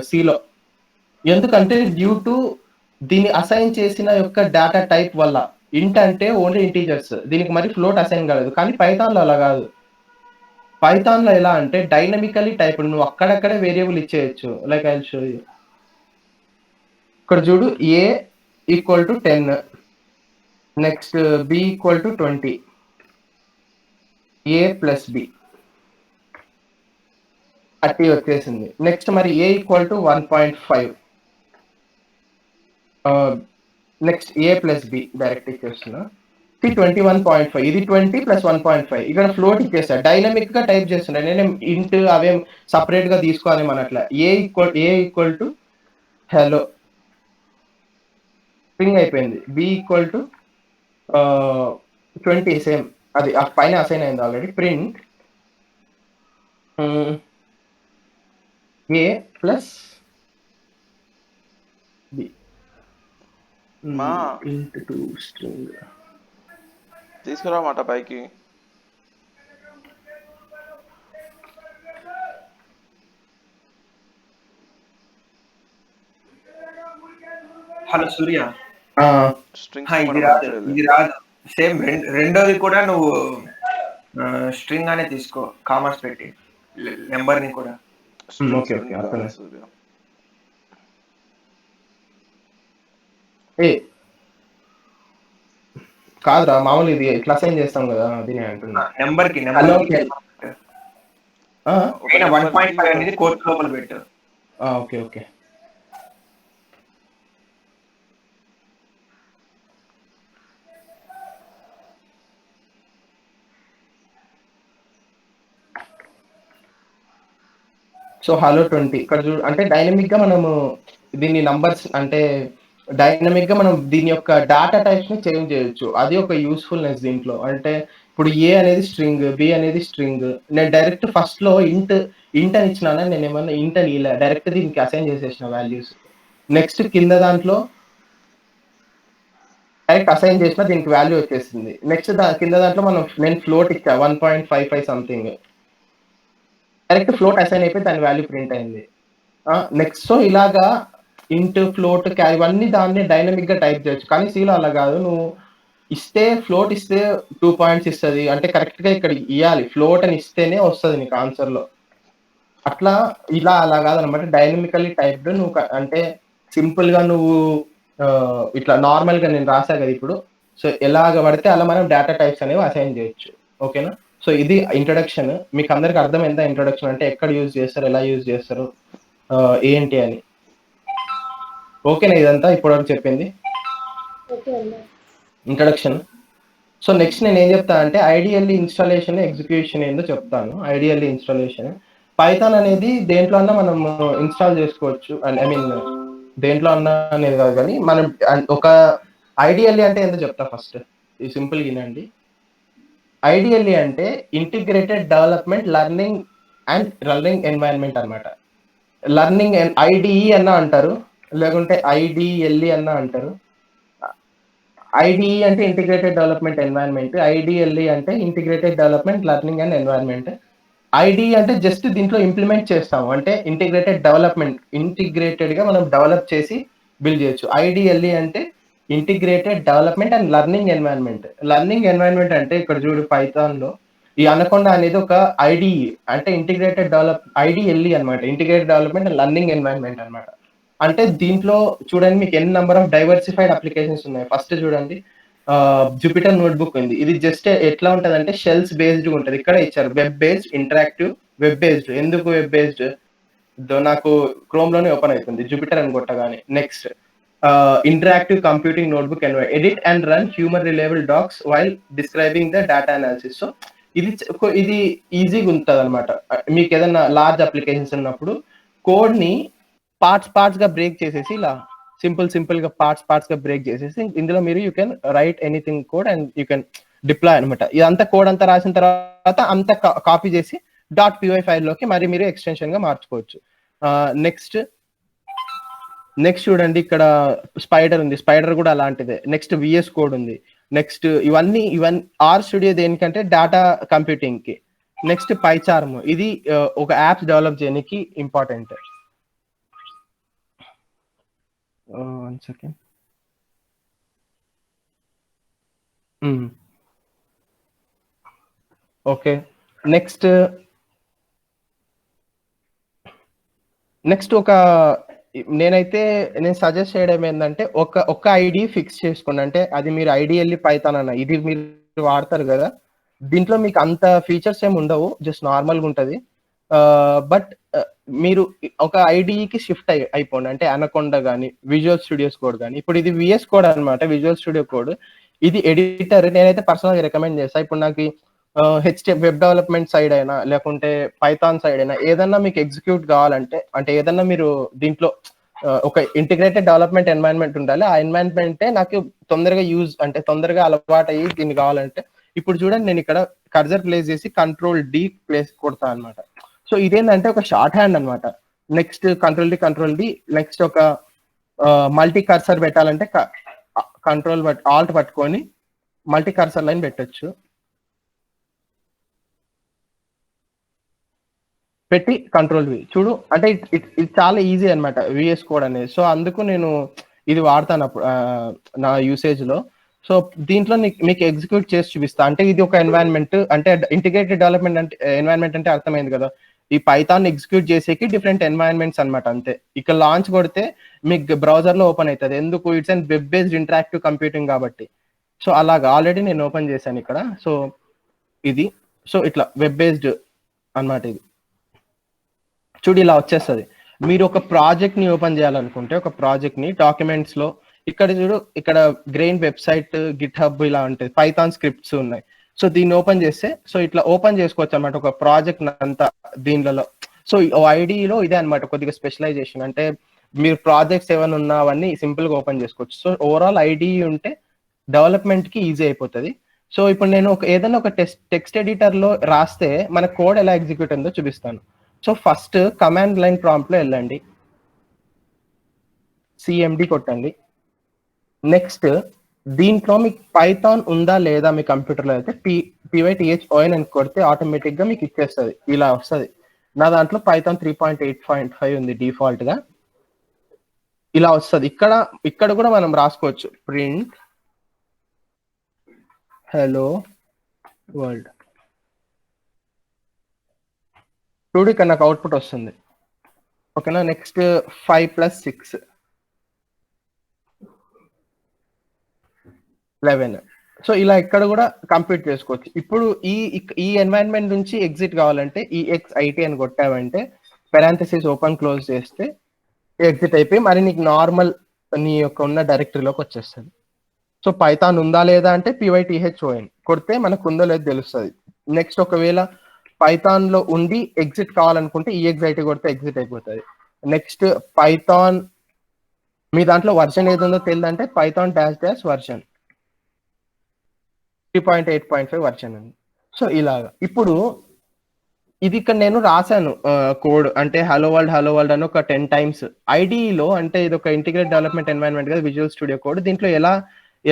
సిలో. ఎందుకంటే డ్యూ టు దీన్ని అసైన్ చేసిన యొక్క డేటా టైప్ వల్ల. ఇంట్ అంటే ఓన్లీ ఇంటీజర్స్, దీనికి మరి ఫ్లోట్ అసైన్ కాలేదు. కానీ పైథాన్లో అలా కాదు. పైథాన్లో ఎలా అంటే డైనమికలీ టైప్, నువ్వు అక్కడక్కడే వేరియబుల్ ఇచ్చేయచ్చు. Like I will show you. ఇక్కడ చూడు, a equal to 10, next b equal to 20, a plus b 30 వచ్చేసింది. నెక్స్ట్ మరి a equal to 1.5, next a plus b direct ఇచ్చేస్తున్నా 21.5, ఇది 20 ప్లస్ 1.5, ఇక్కడ ఫ్లోట్ ఇచ్చేస్తా, డైనమిక్ గా టైప్ చేస్తున్నా, నేను ఇంట్ అవేం సపరేట్ గా తీసుకోవాలి మన అట్లా. ఏ ఈక్వల్ టు హలో స్ట్రింగ్ అయిపోయింది. బి ఈక్వల్ టు 20 సేమ్, అది ఆ పైన అసైన్ అయింది ఆల్రెడీ. ప్రింట్ ఏ ప్లస్ బి మా ఇంట్ టు స్ట్రింగ్. తీసుకురామాట పైకి. హలో సూర్య, స్ట్రింగ్స్ ఇది రాదు. సేమ్ రెండోది కూడా నువ్వు స్ట్రింగ్ అనే తీసుకో, కామర్స్ పెట్టి నెంబర్ ని కూడా. ఓకే ఓకే అర్థం. సూర్య ఏ కాదురా, మామూలు ఇది ఇట్లా అసైన్ చేస్తాం కదా, అది నేను అంటున్నా. నెంబర్ కి హలో 1.5 అనేది కోర్స్ లోపల పెట్టు. Okay okay. సో హలో 20 ఇక్కడ చూడు, అంటే డైనమిక్ గా మనము దీన్ని నంబర్స్, అంటే డైనమిక్ గా మనం దీని యొక్క డాటా టైప్స్ ని చేంజ్ చేయొచ్చు. అది ఒక యూస్ఫుల్నెస్ దీంట్లో. అంటే ఇప్పుడు ఏ అనేది స్ట్రింగ్, బి అనేది స్ట్రింగ్, నేను డైరెక్ట్ ఫస్ట్ లో ఇంట్ అని ఇచ్చినానా, నేను ఏమన్నా ఇంట్ అని ఇలా డైరెక్ట్ దీనికి అసైన్ చేసేసిన వాల్యూస్. నెక్స్ట్ కింద దాంట్లో డైరెక్ట్ అసైన్ చేసిన దీనికి వాల్యూ వచ్చేసింది. నెక్స్ట్ కింద దాంట్లో నేను ఫ్లోట్ ఇచ్చా 1.55 సంథింగ్, డైరెక్ట్ ఫ్లోట్ అసైన్ అయిపోయి దాని వాల్యూ ప్రింట్ అయింది. నెక్స్ట్ సో ఇలాగా ఇంట్, ఫ్లోట్, క్యారీ ఇవన్నీ దాన్ని డైనమిక్ గా టైప్ చేయొచ్చు. కానీ సీలో అలా కాదు, నువ్వు ఇస్తే ఫ్లోట్ ఇస్తే 2 పాయింట్స్ ఇస్తుంది, అంటే కరెక్ట్ గా ఇక్కడ ఇవ్వాలి, ఫ్లోట్ అని ఇస్తేనే వస్తుంది నీకు ఆన్సర్ లో. అట్లా ఇలా అలా కాదనమాట, డైనమికల్లీ టైప్డ్. నువ్వు అంటే సింపుల్ గా నువ్వు ఇట్లా నార్మల్ గా నేను రాసా కదా ఇప్పుడు, సో ఎలాగ పడితే అలా మనం డేటా టైప్స్ అనేవి అసైన్ చేయొచ్చు. ఓకేనా? సో ఇది ఇంట్రొడక్షన్. మీకు అందరికి అర్థమైందా ఇంట్రొడక్షన్ అంటే ఎక్కడ యూజ్ చేస్తారు, ఎలా యూజ్ చేస్తారు, ఏంటి అని? ఓకేనా ఇదంతా ఇప్పటివరకు చెప్పింది ఇంట్రొడక్షన్. సో నెక్స్ట్ నేను ఏం చెప్తా అంటే ఐడియల్లీ ఇన్స్టాలేషన్, ఎగ్జిక్యూషన్ ఏందో చెప్తాను. ఐడియల్లీ ఇన్స్టాలేషన్ పైథాన్ అనేది దేంట్లో అన్నా మనం ఇన్స్టాల్ చేసుకోవచ్చు. ఐ మీన్ దేంట్లో అన్నా అనేది కాదు, కానీ మనం ఒక ఐడియల్లీ అంటే ఏందో చెప్తా ఫస్ట్. ఇది సింపుల్ వినండి. ఐడియల్లీ అంటే integrated development learning and running environment అనమాట. లర్నింగ్ ఐడిఈ అన్న అంటారు, లేకుంటే ఐడిఎల్ఈ అన్న అంటారు. ఐడిఈ అంటే ఇంటిగ్రేటెడ్ డెవలప్మెంట్ ఎన్వైరన్మెంట్, ఐడిఎల్ఈ అంటే integrated development learning and environment. IDE అంటే జస్ట్ దీంట్లో ఇంప్లిమెంట్ చేస్తాము, అంటే ఇంటిగ్రేటెడ్ డెవలప్మెంట్, ఇంటిగ్రేటెడ్ గా మనం డెవలప్ చేసి బిల్డ్ చేయొచ్చు. ఐడిఎల్ఈ అంటే integrated development and learning environment. Learning environment అంటే ఇక్కడ చూడు పైథాన్ లో ఈ అనకొండ అనేది ఒక ఐడిఈ, అంటే ఇంటిగ్రేటెడ్ ఐడిఎల్ఈ అనమాట, integrated development and learning environment అనమాట. అంటే దీంట్లో చూడండి మీకు ఎన్ని నెంబర్ ఆఫ్ డైవర్సిఫైడ్ అప్లికేషన్స్ ఉన్నాయి. ఫస్ట్ చూడండి జూపిటర్ నోట్బుక్ ఉంది. ఇది జస్ట్ ఎట్లా ఉంటుంది అంటే షెల్స్ బేస్డ్ ఉంటుంది. ఇక్కడ ఇచ్చారు web based, interactive, web based. ఎందుకు వెబ్ బేస్డ్? నాకు క్రోమ్ లోనే ఓపెన్ అవుతుంది జూపిటర్ అని కొట్టగానే. Next interactive computing notebook edit and run human reliable docs while describing the data analysis. So ఇది ఈజీగా ఉంటుంది అనమాట. మీకు ఏదైనా లార్జ్ అప్లికేషన్స్ ఉన్నప్పుడు కోడ్ ని పార్ట్స్ గా బ్రేక్ చేసేసి, ఇలా సింపుల్ గా పార్ట్స్ గా బ్రేక్ చేసేసి ఇందులో మీరు you can write anything code and you can deploy అనమాట. ఇదంతా కోడ్ అంతా రాసిన తర్వాత అంతా కాపీ చేసి .py ఫైల్ లోకి మరి మీరు ఎక్స్టెన్షన్ గా మార్చుకోవచ్చు. నెక్స్ట్ చూడండి ఇక్కడ స్పైడర్ ఉంది, స్పైడర్ కూడా అలాంటిదే. నెక్స్ట్ విఎస్ కోడ్ ఉంది. నెక్స్ట్ ఇవన్నీ ఆర్ స్టూడియో దేనికంటే డేటా కంప్యూటింగ్ కి. నెక్స్ట్ పైచార్మ్, ఇది ఒక యాప్స్ డెవలప్ చేయడానికి important. One second. Okay, next ఒక నేనైతే నేను సజెస్ట్ చేయడం ఏందంటే ఒక ఐడీ ఫిక్స్ చేసుకోండి. అంటే అది మీరు ఐడియల్లీ పైథాన్ అన్న ఇది మీరు వాడతారు గదా! దీంట్లో మీకు అంత ఫీచర్స్ ఏమి ఉండవు. జస్ట్ నార్మల్‌గా ఉంటది. బట్ మీరు ఒక ఐడీకి షిఫ్ట్ అయిపోండి. అంటే అనకొండ గాని, విజువల్ స్టూడియోస్ కోడ్ గాని. ఇప్పుడు ఇది వీఎస్ కోడ్ అన్నమాట. Visual studio code. ఇది ఎడిటర్ నేనైతే పర్సనల్‌గా రికమెండ్ చేస్తా. ఇప్పుడు నాకి వెబ్ డెవలప్‌మెంట్ సైడ్ అయినా, లేకుంటే పైథాన్ సైడ్ అయినా ఏదన్నా మీకు ఎగ్జిక్యూట్ కావాలంటే, అంటే ఏదన్నా మీరు దీంట్లో ఒక ఇంటిగ్రేటెడ్ డెవలప్‌మెంట్ ఎన్వైరన్మెంట్ ఉండాలి. ఆ ఎన్వైరన్మెంటే నాకు తొందరగా తొందరగా అలవాటయ్యి దీన్ని కావాలంటే ఇప్పుడు చూడండి నేను ఇక్కడ కర్సర్ ప్లేస్ చేసి కంట్రోల్ డి ప్లేస్ కొడతా అన్నమాట. సో ఇదేంటంటే ఒక షార్ట్ హ్యాండ్ అన్నమాట. నెక్స్ట్ కంట్రోల్ డి నెక్స్ట్ ఒక మల్టీ కర్సర్ పెట్టాలంటే కంట్రోల్ ఆల్ట్ పట్టుకొని మల్టీ కర్సర్ లైన్ పెట్టొచ్చు. పెట్టి కంట్రోల్ వి చూడు అంటే ఇది చాలా ఈజీ అన్నమాట విఎస్ కోడ్ అనేది. సో అందుకు నేను ఇది వాడతాను అప్పుడు నా యూసేజ్ లో. సో దీంట్లో మీకు ఎగ్జిక్యూట్ చేసి చూపిస్తా. అంటే ఇది ఒక ఎన్వైరన్మెంట్, అంటే ఇంటిగ్రేటెడ్ డెవలప్మెంట్ అంటే ఎన్వైరన్మెంట్ అంటే అర్థమైంది కదా. ఈ పైథాన్ ఎగ్జిక్యూట్ చేసేకి డిఫరెంట్ ఎన్వైరన్మెంట్స్ అన్నమాట అంతే. ఇక్కడ లాంచ్ కొడితే మీకు బ్రౌజర్ లో ఓపెన్ అవుతుంది. ఎందుకు? It's and web based interactive computing కాబట్టి. సో అలాగా ఆల్రెడీ నేను ఓపెన్ చేశాను ఇక్కడ. సో ఇది సో ఇట్లా వెబ్ బేస్డ్ అన్నమాట ఇది. చూడు ఇలా వచ్చేస్తుంది. మీరు ఒక ప్రాజెక్ట్ ని ఓపెన్ చేయాలనుకుంటే ఒక ప్రాజెక్ట్ ని డాక్యుమెంట్స్ లో ఇక్కడ చూడు, ఇక్కడ గ్రెయిన్ వెబ్సైట్, గిట్ హబ్ ఇలా ఉంటుంది. పైథాన్ స్క్రిప్ట్స్ ఉన్నాయి. సో దీన్ని ఓపెన్ చేస్తే సో ఇట్లా ఓపెన్ చేసుకోవచ్చు అనమాట ఒక ప్రాజెక్ట్ అంతా దీనిలో. సో ఐడిలో ఇదే అనమాట కొద్దిగా స్పెషలైజేషన్. అంటే మీరు ప్రాజెక్ట్స్ ఏమైనా ఉన్నావన్నీ సింపుల్ గా ఓపెన్ చేసుకోవచ్చు. సో ఓవరాల్ ఐడి ఉంటే డెవలప్మెంట్ కి ఈజీ అయిపోతుంది. సో ఇప్పుడు నేను ఏదైనా ఒక టెక్స్ట్ ఎడిటర్ లో రాస్తే మన కోడ్ ఎలా ఎగ్జిక్యూట్ అయిందో చూపిస్తాను. So first command line prompt లో వెళ్ళండి, సిఎండి కొట్టండి. నెక్స్ట్ దీంట్లో మీకు పైథాన్ ఉందా లేదా మీ కంప్యూటర్లో అయితే python అని కొడితే ఆటోమేటిక్ గా మీకు ఇచ్చేస్తుంది. ఇలా వస్తుంది. నా దాంట్లో పైథాన్ 3.8.5 ఉంది డిఫాల్ట్ గా. ఇలా వస్తుంది. ఇక్కడ కూడా మనం రాసుకోవచ్చు ప్రింట్ హలో వరల్డ్. చూడు ఇక్కడ నాకు అవుట్పుట్ వస్తుంది. ఓకేనా. నెక్స్ట్ 5 + 6 11. సో ఇలా ఇక్కడ కూడా కంప్లీట్ చేసుకోవచ్చు. ఇప్పుడు ఈ ఎన్వైరన్మెంట్ నుంచి ఎగ్జిట్ కావాలంటే EXIT అని కొట్టావంటే పెరాంథసిస్ ఓపెన్ క్లోజ్ చేస్తే ఎగ్జిట్ అయిపోయి మరి నీకు నార్మల్ నీ యొక్క ఉన్న డైరెక్టరీలోకి వచ్చేస్తుంది. సో పైథాన్ ఉందా లేదా అంటే python కొడితే మనకు ఉందో లేదో తెలుస్తుంది. నెక్స్ట్ ఒకవేళ పైథాన్ లో ఉండి ఎగ్జిట్ కావాలనుకుంటే EXIT కొడితే ఎగ్జిట్ అయిపోతుంది. నెక్స్ట్ పైథాన్ మీ దాంట్లో వర్షన్ ఏది ఉందో తెలియదంటే పైథాన్ డాష్ వర్షన్ 3.8.5 వర్షన్ ఉంది. సో ఇలాగా ఇప్పుడు ఇది ఇక్కడ నేను రాశాను కోడ్. అంటే హలో వరల్డ్ అని ఒక 10 టైమ్స్ ఐడిలో. అంటే ఇది ఒక ఇంటిగ్రేటెడ్ డెవలప్మెంట్ ఎన్వైరన్మెంట్ కదా విజువల్ స్టూడియో కోడ్. దీంట్లో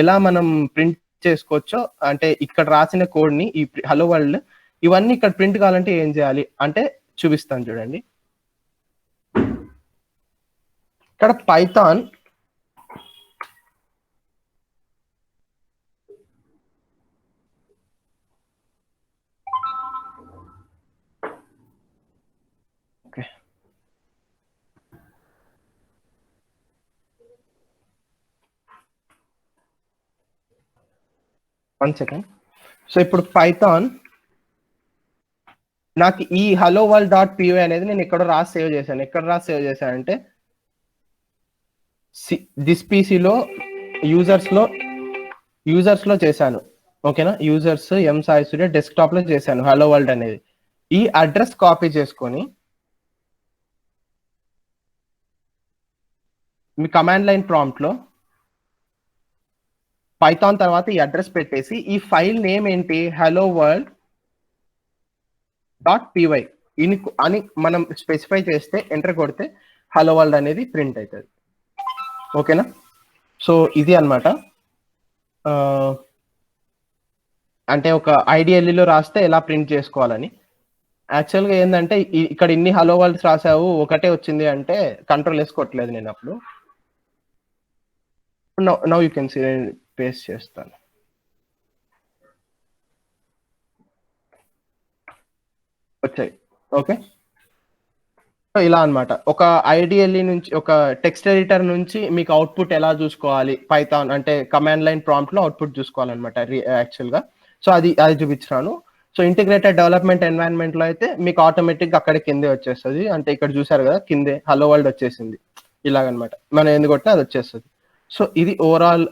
ఎలా మనం ప్రింట్ చేసుకోవచ్చో, అంటే ఇక్కడ రాసిన కోడ్ ని ఈ హలో వరల్డ్ ఇవన్నీ ఇక్కడ ప్రింట్ కావాలంటే ఏం చేయాలి అంటే చూపిస్తాను చూడండి. ఇక్కడ పైథాన్ ఓకే 1 సెకండ్. సో ఇప్పుడు పైథాన్ నాకు ఈ హలో వరల్డ్ .py అనేది నేను ఇక్కడ రాసి సేవ్ చేశాను. ఎక్కడ రాసి సేవ్ చేశానంటే దిస్ పీసీలో యూజర్స్ లో చేశాను. ఓకేనా. యూజర్స్ సాయి సూర్య డెస్క్టాప్ లో చేశాను హలో వరల్డ్ అనేది. ఈ అడ్రస్ కాపీ చేసుకొని మీ కమాండ్ లైన్ ప్రాంప్ట్ లో పైథాన్ తర్వాత ఈ అడ్రస్ పెట్టేసి ఈ ఫైల్ నేమ్ ఏంటి హలో వరల్డ్ .py అని మనం స్పెసిఫై చేస్తే ఎంటర్ కొడితే హలో వరల్డ్ అనేది ప్రింట్ అవుతుంది. ఓకేనా. సో ఇది అన్నమాట. అంటే ఒక ఐడిఎల్ఈలో రాస్తే ఎలా ప్రింట్ చేసుకోవాలని. యాక్చువల్గా ఏంటంటే ఇక్కడ ఇన్ని హలో వరల్డ్స్ రాసావు ఒకటే వచ్చింది అంటే కంట్రోల్ S కొట్టలేదు నేను అప్పుడు. Now you can see paste చేస్తాను. వచ్చాయి. ఓకే. సో ఇలా అన్నమాట. ఒక ఐడిఎల్ఈ నుంచి ఒక టెక్స్ట్ ఎడిటర్ నుంచి మీకు అవుట్పుట్ ఎలా చూసుకోవాలి పైథాన్ అంటే కమాండ్ లైన్ ప్రాంప్ట్ లో అవుట్పుట్ చూసుకోవాలన్నమాట యాక్చువల్ గా. సో అది చూపించాను. సో ఇంటిగ్రేటెడ్ డెవలప్మెంట్ ఎన్వైరన్మెంట్ లో అయితే మీకు ఆటోమేటిక్ అక్కడ కిందే వచ్చేస్తుంది. అంటే ఇక్కడ చూసారు కదా కిందే హలో వరల్డ్ వచ్చేసింది ఇలాగనమాట. మనం ఎందుకు కొట్టినా అది వచ్చేస్తుంది. సో ఇది ఓవరాల్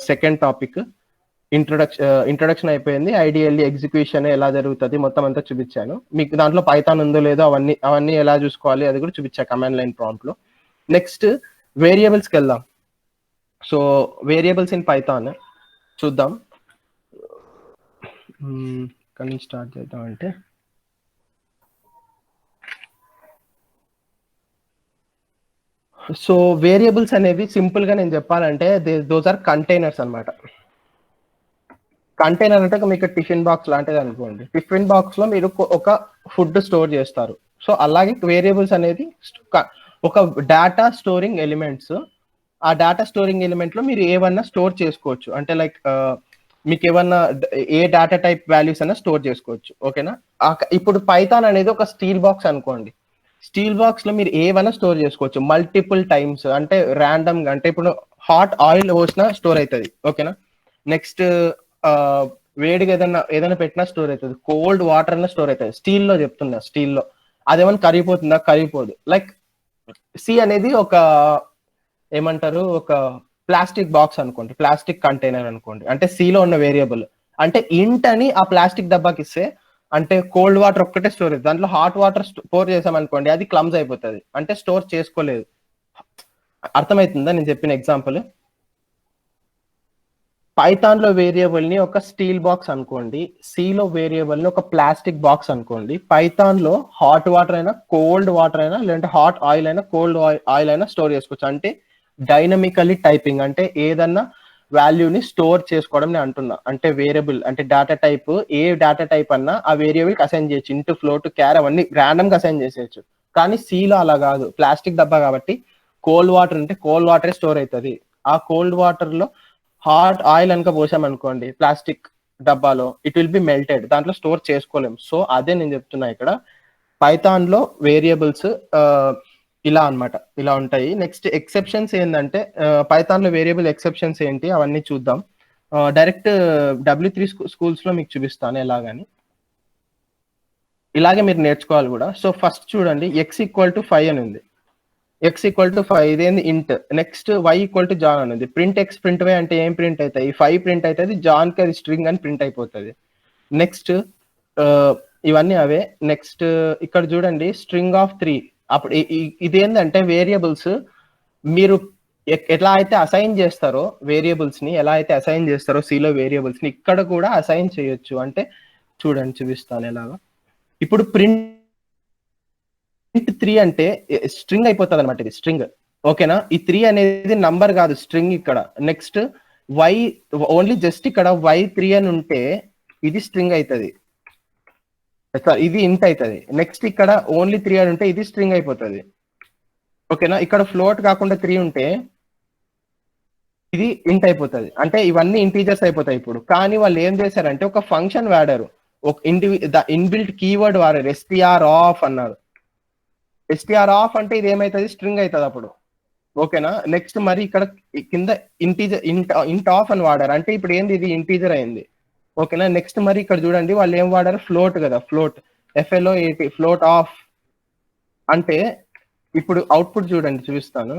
సెకండ్ టాపిక్. ఇంట్రొడక్షన్ అయిపోయింది. ఐడియల్లీ ఎగ్జిక్యూషన్ ఎలా జరుగుతుంది మొత్తం అంతా చూపించాను మీకు. దాంట్లో పైథాన్ ఉందో లేదో అవన్నీ ఎలా చూసుకోవాలి అది కూడా చూపించా కమాండ్ లైన్ ప్రాంప్ట్ లో. నెక్స్ట్ వేరియబుల్స్కి వెళ్దాం. సో వేరియబుల్స్ ఇన్ పైథాన్ చూద్దాం. ఇక్కడ నుంచి స్టార్ట్ చేద్దాం. అంటే సో వేరియబుల్స్ అనేవి సింపుల్ గా నేను చెప్పాలంటే దోస్ ఆర్ కంటైనర్స్ అన్నమాట. కంటైనర్ అంటే మీకు టిఫిన్ బాక్స్ లాంటిది అనుకోండి. టిఫిన్ బాక్స్ లో మీరు ఒక ఫుడ్ స్టోర్ చేస్తారు. సో అలాగే వేరియబుల్స్ అనేది ఒక డేటా స్టోరింగ్ ఎలిమెంట్స్. ఆ డేటా స్టోరింగ్ ఎలిమెంట్ లో మీరు ఏమన్నా స్టోర్ చేసుకోవచ్చు. అంటే లైక్ మీకు ఏమన్నా ఏ డేటా టైప్ వాల్యూస్ అయినా స్టోర్ చేసుకోవచ్చు. ఓకేనా. ఇప్పుడు పైథాన్ అనేది ఒక స్టీల్ బాక్స్ అనుకోండి. స్టీల్ బాక్స్ లో మీరు ఏమైనా స్టోర్ చేసుకోవచ్చు మల్టిపుల్ టైమ్స్. అంటే ర్యాండమ్ గా, అంటే ఇప్పుడు హాట్ ఆయిల్ పోసినా స్టోర్ అవుతుంది. ఓకేనా. నెక్స్ట్ వేడిగా ఏదైనా పెట్టినా స్టోర్ అవుతుంది. కోల్డ్ వాటర్ అన్నా స్టోర్ అవుతుంది. స్టీల్లో చెప్తున్నా, స్టీల్లో అదేమన్నా కరిగిపోతుందా? కరిగిపోదు. లైక్ సి అనేది ఒక ఏమంటారు ఒక ప్లాస్టిక్ బాక్స్ అనుకోండి, ప్లాస్టిక్ కంటైనర్ అనుకోండి. అంటే సిలో ఉన్న వేరియబుల్ అంటే ఇంట్ అని ఆ ప్లాస్టిక్ డబ్బాకి ఇస్తే అంటే కోల్డ్ వాటర్ ఒక్కటే స్టోర్ అవుతుంది. దాంట్లో హాట్ వాటర్ స్టోర్ చేసామనుకోండి అది క్లమ్స్ అయిపోతుంది. అంటే స్టోర్ చేసుకోలేదు. అర్థమవుతుందా నేను చెప్పిన ఎగ్జాంపుల్? పైథాన్ లో వేరియబుల్ ని ఒక స్టీల్ బాక్స్ అనుకోండి, సిలో వేరియబుల్ ని ఒక ప్లాస్టిక్ బాక్స్ అనుకోండి. పైథాన్ లో హాట్ వాటర్ అయినా కోల్డ్ వాటర్ అయినా లేదంటే హాట్ ఆయిల్ అయినా కోల్డ్ ఆయిల్ అయినా స్టోర్ చేసుకోవచ్చు. అంటే డైనమికల్లీ టైపింగ్ అంటే ఏదన్నా వాల్యూని స్టోర్ చేసుకోవడం నేను అంటున్నా. అంటే వేరియబుల్ అంటే డేటా టైప్, ఏ డేటా టైప్ అన్నా ఆ వేరియబుల్ కి అసైన్ చేయొచ్చు. ఇంటూ, ఫ్లోట్, క్యార్ అవన్నీ ర్యాండమ్ గా అసైన్ చేసేయచ్చు. కానీ సిలో అలా కాదు, ప్లాస్టిక్ డబ్బా కాబట్టి కోల్డ్ వాటర్ అంటే కోల్డ్ వాటరే స్టోర్ అవుతుంది. ఆ కోల్డ్ వాటర్ లో హాట్ ఆయిల్ అనుక పోసామనుకోండి ప్లాస్టిక్ డబ్బాలో, ఇట్ విల్ బి మెల్టెడ్. దాంట్లో స్టోర్ చేసుకోలేం. సో అదే నేను చెప్తున్నా ఇక్కడ పైథాన్ లో వేరియబుల్స్ ఇలా అన్నమాట, ఇలా ఉంటాయి. నెక్స్ట్ ఎక్సెప్షన్స్ ఏంటంటే పైథాన్ లో వేరియబుల్ ఎక్సెప్షన్స్ ఏంటి అవన్నీ చూద్దాం. డైరెక్ట్ W3 స్కూల్స్ లో మీకు చూపిస్తాను ఎలాగని. ఇలాగే మీరు నేర్చుకోవాలి కూడా. సో ఫస్ట్ చూడండి x=5 అని ఉంది. x=5 ఇదేంది ఇంట్. నెక్స్ట్ y=జాన్ అనేది. ప్రింట్ x ప్రింట్ y అంటే ఏం ప్రింట్ అవుతాయి? 5 ప్రింట్ అవుతుంది. జాన్ కి అది స్ట్రింగ్ అని ప్రింట్ అయిపోతుంది. నెక్స్ట్ ఇవన్నీ అవే. నెక్స్ట్ ఇక్కడ చూడండి స్ట్రింగ్ ఆఫ్ 3. అప్పుడు ఇదేంటంటే వేరియబుల్స్ మీరు ఎలా అయితే అసైన్ చేస్తారో వేరియబుల్స్ ని, ఎలా అయితే అసైన్ చేస్తారో సిలో వేరియబుల్స్ ని ఇక్కడ కూడా అసైన్ చేయొచ్చు. అంటే చూడండి చూపిస్తాను ఎలాగా. ఇప్పుడు ప్రింట్ 3 అంటే స్ట్రింగ్ అయిపోతుంది అనమాట. ఇది స్ట్రింగ్. ఓకేనా. ఈ 3 అనేది నంబర్ కాదు, స్ట్రింగ్ ఇక్కడ. నెక్స్ట్ y ఓన్లీ జస్ట్ ఇక్కడ y3 అని ఉంటే ఇది స్ట్రింగ్ అవుతుంది, ఇది ఇంట్ అవుతుంది. నెక్స్ట్ ఇక్కడ ఓన్లీ 3 అని ఉంటే ఇది స్ట్రింగ్ అయిపోతుంది. ఓకేనా. ఇక్కడ ఫ్లోట్ కాకుండా 3 ఉంటే ఇది ఇంట్ అయిపోతుంది. అంటే ఇవన్నీ ఇంటీజర్స్ అయిపోతాయి ఇప్పుడు. కానీ వాళ్ళు ఏం చేశారంటే ఒక ఫంక్షన్ వాడారు, ఒక ఇన్బిల్ట్ కీవర్డ్ వాడారు, str ఆఫ్ అన్నారు. str ఆఫ్ అంటే ఇది ఏమైతుంది? స్ట్రింగ్ అవుతుంది అప్పుడు. ఓకేనా. నెక్స్ట్ మరి ఇక్కడ కింద ఇంటీజర్ ఇంట్ ఆఫ్ అని వాడారు. అంటే ఇప్పుడు ఏంది? ఇది ఇంటీజర్ అయింది. ఓకేనా. నెక్స్ట్ మరి ఇక్కడ చూడండి వాళ్ళు ఏం వాడారు? ఫ్లోట్ కదా, ఫ్లోట్, FLOAT, ఫ్లోట్ ఆఫ్. అంటే ఇప్పుడు అవుట్పుట్ చూడండి చూపిస్తాను.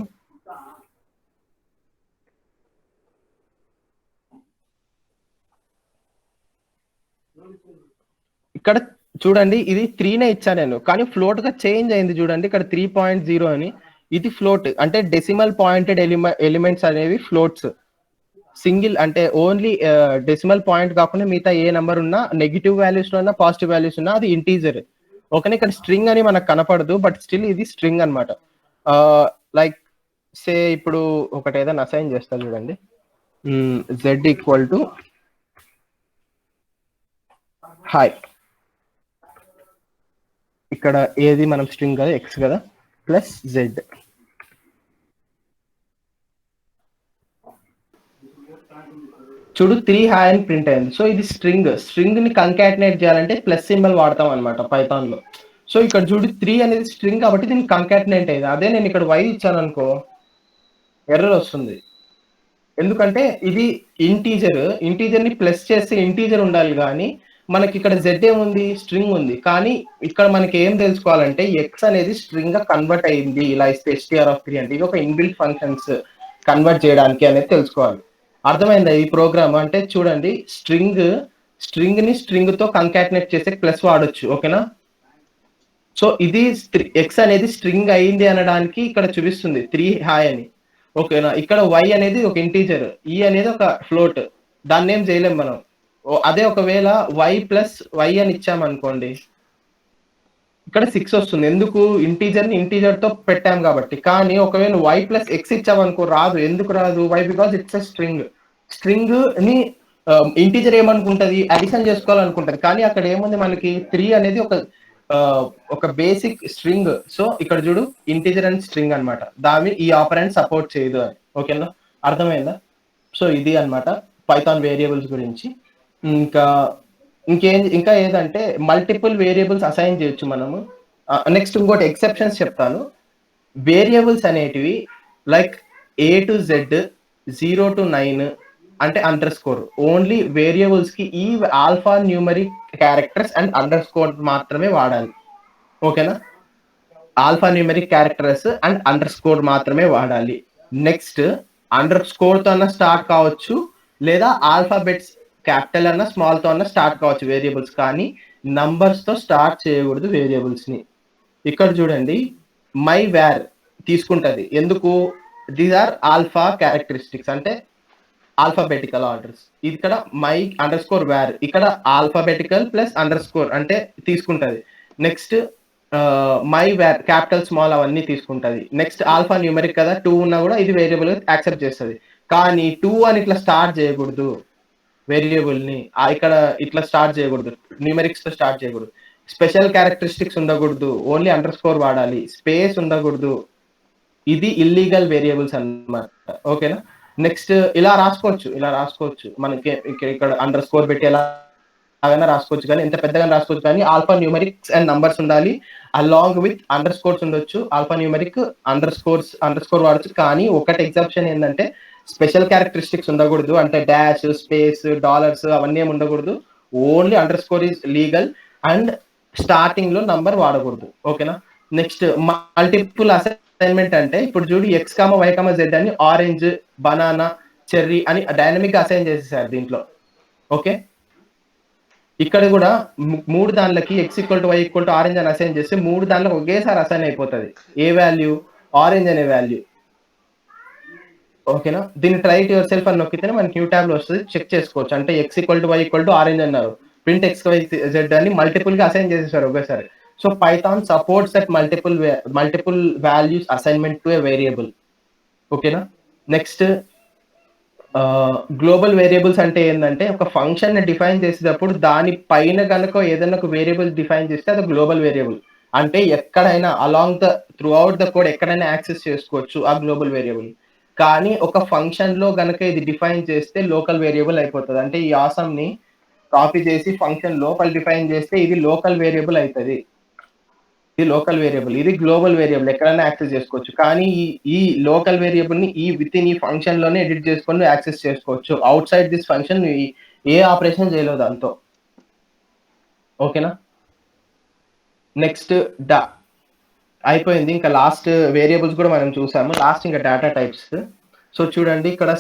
ఇక్కడ చూడండి ఇది 3నే ఇచ్చా నేను, కానీ ఫ్లోట్ గా చేంజ్ అయింది. చూడండి ఇక్కడ 3.0 అని. ఇది ఫ్లోట్ అంటే డెసిమల్ పాయింటెడ్ ఎలిమెంట్స్ అనేవి ఫ్లోట్స్. సింగిల్ అంటే ఓన్లీ డెసిమల్ పాయింట్ కాకుండా మిగతా ఏ నెంబర్ ఉన్నా, నెగిటివ్ వాల్యూస్ లో ఉన్నా పాజిటివ్ వాల్యూస్ ఉన్నా అది ఇంటీజర్. ఓకేనా. ఇక్కడ స్ట్రింగ్ అని మనకు కనపడదు, బట్ స్టిల్ ఇది స్ట్రింగ్ అనమాట. లైక్ సే ఇప్పుడు ఒకటి ఏదైనా అసైన్ చేస్తా చూడండి. z hi. ఇక్కడ ఏది మనం స్ట్రింగ్ కదా, x కదా, ప్లస్ z. చూడు 3 హాయ్ అని ప్రింట్ అయింది. సో ఇది స్ట్రింగ్. స్ట్రింగ్ ని కంకాటినేట్ చేయాలంటే ప్లస్ సింబల్ వాడతాం అనమాట పైథాన్ లో. సో ఇక్కడ చూడు 3 అనేది స్ట్రింగ్ కాబట్టి దీనికి కంకాటినేట్ అయ్యింది. అదే నేను ఇక్కడ y ఇచ్చాను అనుకో ఎర్రర్ వస్తుంది. ఎందుకంటే ఇది ఇంటీజర్ ని ప్లస్ చేస్తే ఇంటీజర్ ఉండాలి కానీ మనకి ఇక్కడ z ఏముంది స్ట్రింగ్ ఉంది. కానీ ఇక్కడ మనకి ఏం తెలుసుకోవాలంటే x అనేది స్ట్రింగ్ గా కన్వర్ట్ అయింది ఇలా ఇస్తే str(3) అంటే ఇది ఒక ఇన్బిల్ట్ ఫంక్షన్స్ కన్వర్ట్ చేయడానికి అనేది తెలుసుకోవాలి. అర్థమైందా ఈ ప్రోగ్రామ్? అంటే చూడండి స్ట్రింగ్ ని స్ట్రింగ్ తో కంకాటినేట్ చేసే ప్లస్ వాడొచ్చు. ఓకేనా? సో ఇది x అనేది స్ట్రింగ్ అయింది అనడానికి ఇక్కడ చూపిస్తుంది 3 హాయ్ అని. ఓకేనా? ఇక్కడ y అనేది ఒక ఇంటీజర్, e అనేది ఒక ఫ్లోట్, దాన్ని ఏం చేయలేం మనం. అదే ఒకవేళ y ప్లస్ y అని ఇచ్చామనుకోండి ఇక్కడ 6 వస్తుంది. ఎందుకు? ఇంటీజర్ తో పెట్టాం కాబట్టి. కానీ ఒకవేళ y ప్లస్ x ఇచ్చామనుకో రాదు. ఎందుకు రాదు? y because it's a string ని ఇంటీజర్ ఏమనుకుంటది అడిషన్ చేసుకోవాలనుకుంటది. కానీ అక్కడ ఏముంది మనకి 3 అనేది ఒక బేసిక్ స్ట్రింగ్. సో ఇక్కడ చూడు ఇంటీజర్ అండ్ స్ట్రింగ్ అన్నమాట. దాన్ని ఈ ఆపరెంట్ సపోర్ట్ చేయదు అని. ఓకేనా? అర్థమైందా? సో ఇది అన్నమాట పైథాన్ వేరియబుల్స్ గురించి. ఇంకా ఏదంటే మల్టిపుల్ వేరియబుల్స్ అసైన్ చేయొచ్చు మనము. నెక్స్ట్ ఇంకోటి ఎక్సెప్షన్స్ చెప్తాను. వేరియబుల్స్ అనేటివి like A to Z 0 to 9 అంటే అండర్ స్కోర్ ఓన్లీ వేరియబుల్స్ కి ఈ alpha numeric characters and under score మాత్రమే వాడాలి. ఓకేనా? Alpha numeric characters and under score మాత్రమే వాడాలి. నెక్స్ట్ అండర్ స్కోర్ తో అన్న స్టార్ట్ కావచ్చు లేదా ఆల్ఫాబెట్స్ క్యాపిటల్ అన్న స్మాల్ తో అన్న స్టార్ట్ కావచ్చు వేరియబుల్స్. కానీ నంబర్స్ తో స్టార్ట్ చేయకూడదు వేరియబుల్స్ ని. ఇక్కడ చూడండి మై వేర్ తీసుకుంటది. ఎందుకు? దీస్ ఆర్ ఆల్ఫా క్యారెక్టరిస్టిక్స్ అంటే ఆల్ఫాబెటికల్ ఆర్డర్స్. ఇక్కడ మై అండర్ స్కోర్ వేర్ ఇక్కడ ఆల్ఫాబెటికల్ ప్లస్ అండర్ స్కోర్ అంటే తీసుకుంటది. Next my where capital small అవన్నీ తీసుకుంటది. నెక్స్ట్ ఆల్ఫా న్యూమరిక్ కదా 2 ఉన్నా కూడా ఇది వేరియబుల్ యాక్సెప్ట్ చేస్తుంది. కానీ 2 అని ఇట్లా స్టార్ట్ చేయకూడదు వేరియబుల్ ని. ఇక్కడ ఇట్లా స్టార్ట్ చేయకూడదు, న్యూమరిక్స్ తో స్టార్ట్ చేయకూడదు. స్పెషల్ క్యారెక్టరిస్టిక్స్ ఉండకూడదు, ఓన్లీ అండర్ స్కోర్ వాడాలి, స్పేస్ ఉండకూడదు. ఇది ఇల్లీగల్ వేరియబుల్స్ అన్నమాట. ఓకేనా? నెక్స్ట్ ఇలా రాసుకోవచ్చు మనకి ఇక్కడ అండర్ స్కోర్ పెట్టి ఎలాగైనా రాసుకోవచ్చు. కానీ ఎంత పెద్దగా రాసుకోవచ్చు. కానీ ఆల్ఫా న్యూమరిక్స్ అండ్ నంబర్స్ ఉండాలి, అలాంగ్ విత్ అండర్ స్కోర్స్ ఉండొచ్చు. ఆల్ఫా న్యూమరిక్ అండర్ స్కోర్ వాడచ్చు. కానీ ఒకటి ఎగ్జాప్షన్ ఏంటంటే స్పెషల్ క్యారెక్టరిస్టిక్స్ ఉండకూడదు. అంటే డాష్, స్పేస్, డాలర్స్ అవన్నీ ఏమి ఉండకూడదు. Only under score is legal and starting లో నంబర్ వాడకూడదు. ఓకేనా? నెక్స్ట్ మల్టిపుల్ అసైన్మెంట్ అంటే ఇప్పుడు చూడు x, y, z అని ఆరెంజ్, బనానా, చెర్రీ అని డైనమిక్ గా అసైన్ చేసేసారు దీంట్లో. ఓకే? ఇక్కడ కూడా 3 దానిలకి x = y = ఆరెంజ్ అని అసైన్ చేస్తే 3 దానిలో ఒకేసారి అసైన్ అయిపోతుంది. ఏ వాల్యూ? ఆరెంజ్ అనే వాల్యూ. ఓకేనా? దీన్ని ట్రై టు యువర్ సెల్ఫ్ అని నొక్కితేనే మనకి న్యూ ట్యాబ్ లో వస్తుంది, చెక్ చేసుకోవచ్చు. అంటే x = y = ఆరెంజ్ అన్నారు, ప్రింట్ x, y, z అని మల్టిపుల్ గా అసైన్ చేసేసారు ఒకేసారి. So Python supports that multiple values assignment to A variable. ఓకేనా? నెక్స్ట్ గ్లోబల్ వేరియబుల్స్ అంటే ఏంటంటే ఒక ఫంక్షన్ ని డిఫైన్ చేసేటప్పుడు దాని పైన కనుక ఏదైనా ఒక వేరియబుల్ డిఫైన్ చేస్తే అది గ్లోబల్ వేరియబుల్. అంటే ఎక్కడైనా along the through out the code ఎక్కడైనా యాక్సెస్ చేసుకోవచ్చు ఆ గ్లోబల్ వేరియబుల్. కానీ ఒక ఫంక్షన్ లో గనక ఇది డిఫైన్ చేస్తే లోకల్ వేరియబుల్ అయిపోతుంది. అంటే ఈ ఆసమ్ ని కాపీ చేసి ఫంక్షన్ లోపల డిఫైన్ చేస్తే ఇది లోకల్ వేరియబుల్ అవుతుంది. ఇది లోకల్ వేరియబుల్, ఇది గ్లోబల్ వేరియబుల్, ఎక్కడైనా యాక్సెస్ చేసుకోవచ్చు. కానీ ఈ లోకల్ వేరియబుల్ ని విత్ ఇన్ ఈ ఫంక్షన్ లోనే ఎడిట్ చేసుకొని యాక్సెస్ చేసుకోవచ్చు. Out side this function A operation చేయలేదు దాంతో. ఓకేనా? నెక్స్ట్ అయిపోయింది. ఇంకా లాస్ట్ వేరియబుల్స్ కూడా మనం చూసాము. లాస్ట్ ఇంకా డేటా టైప్స్. సో చూడండి ఇక్కడ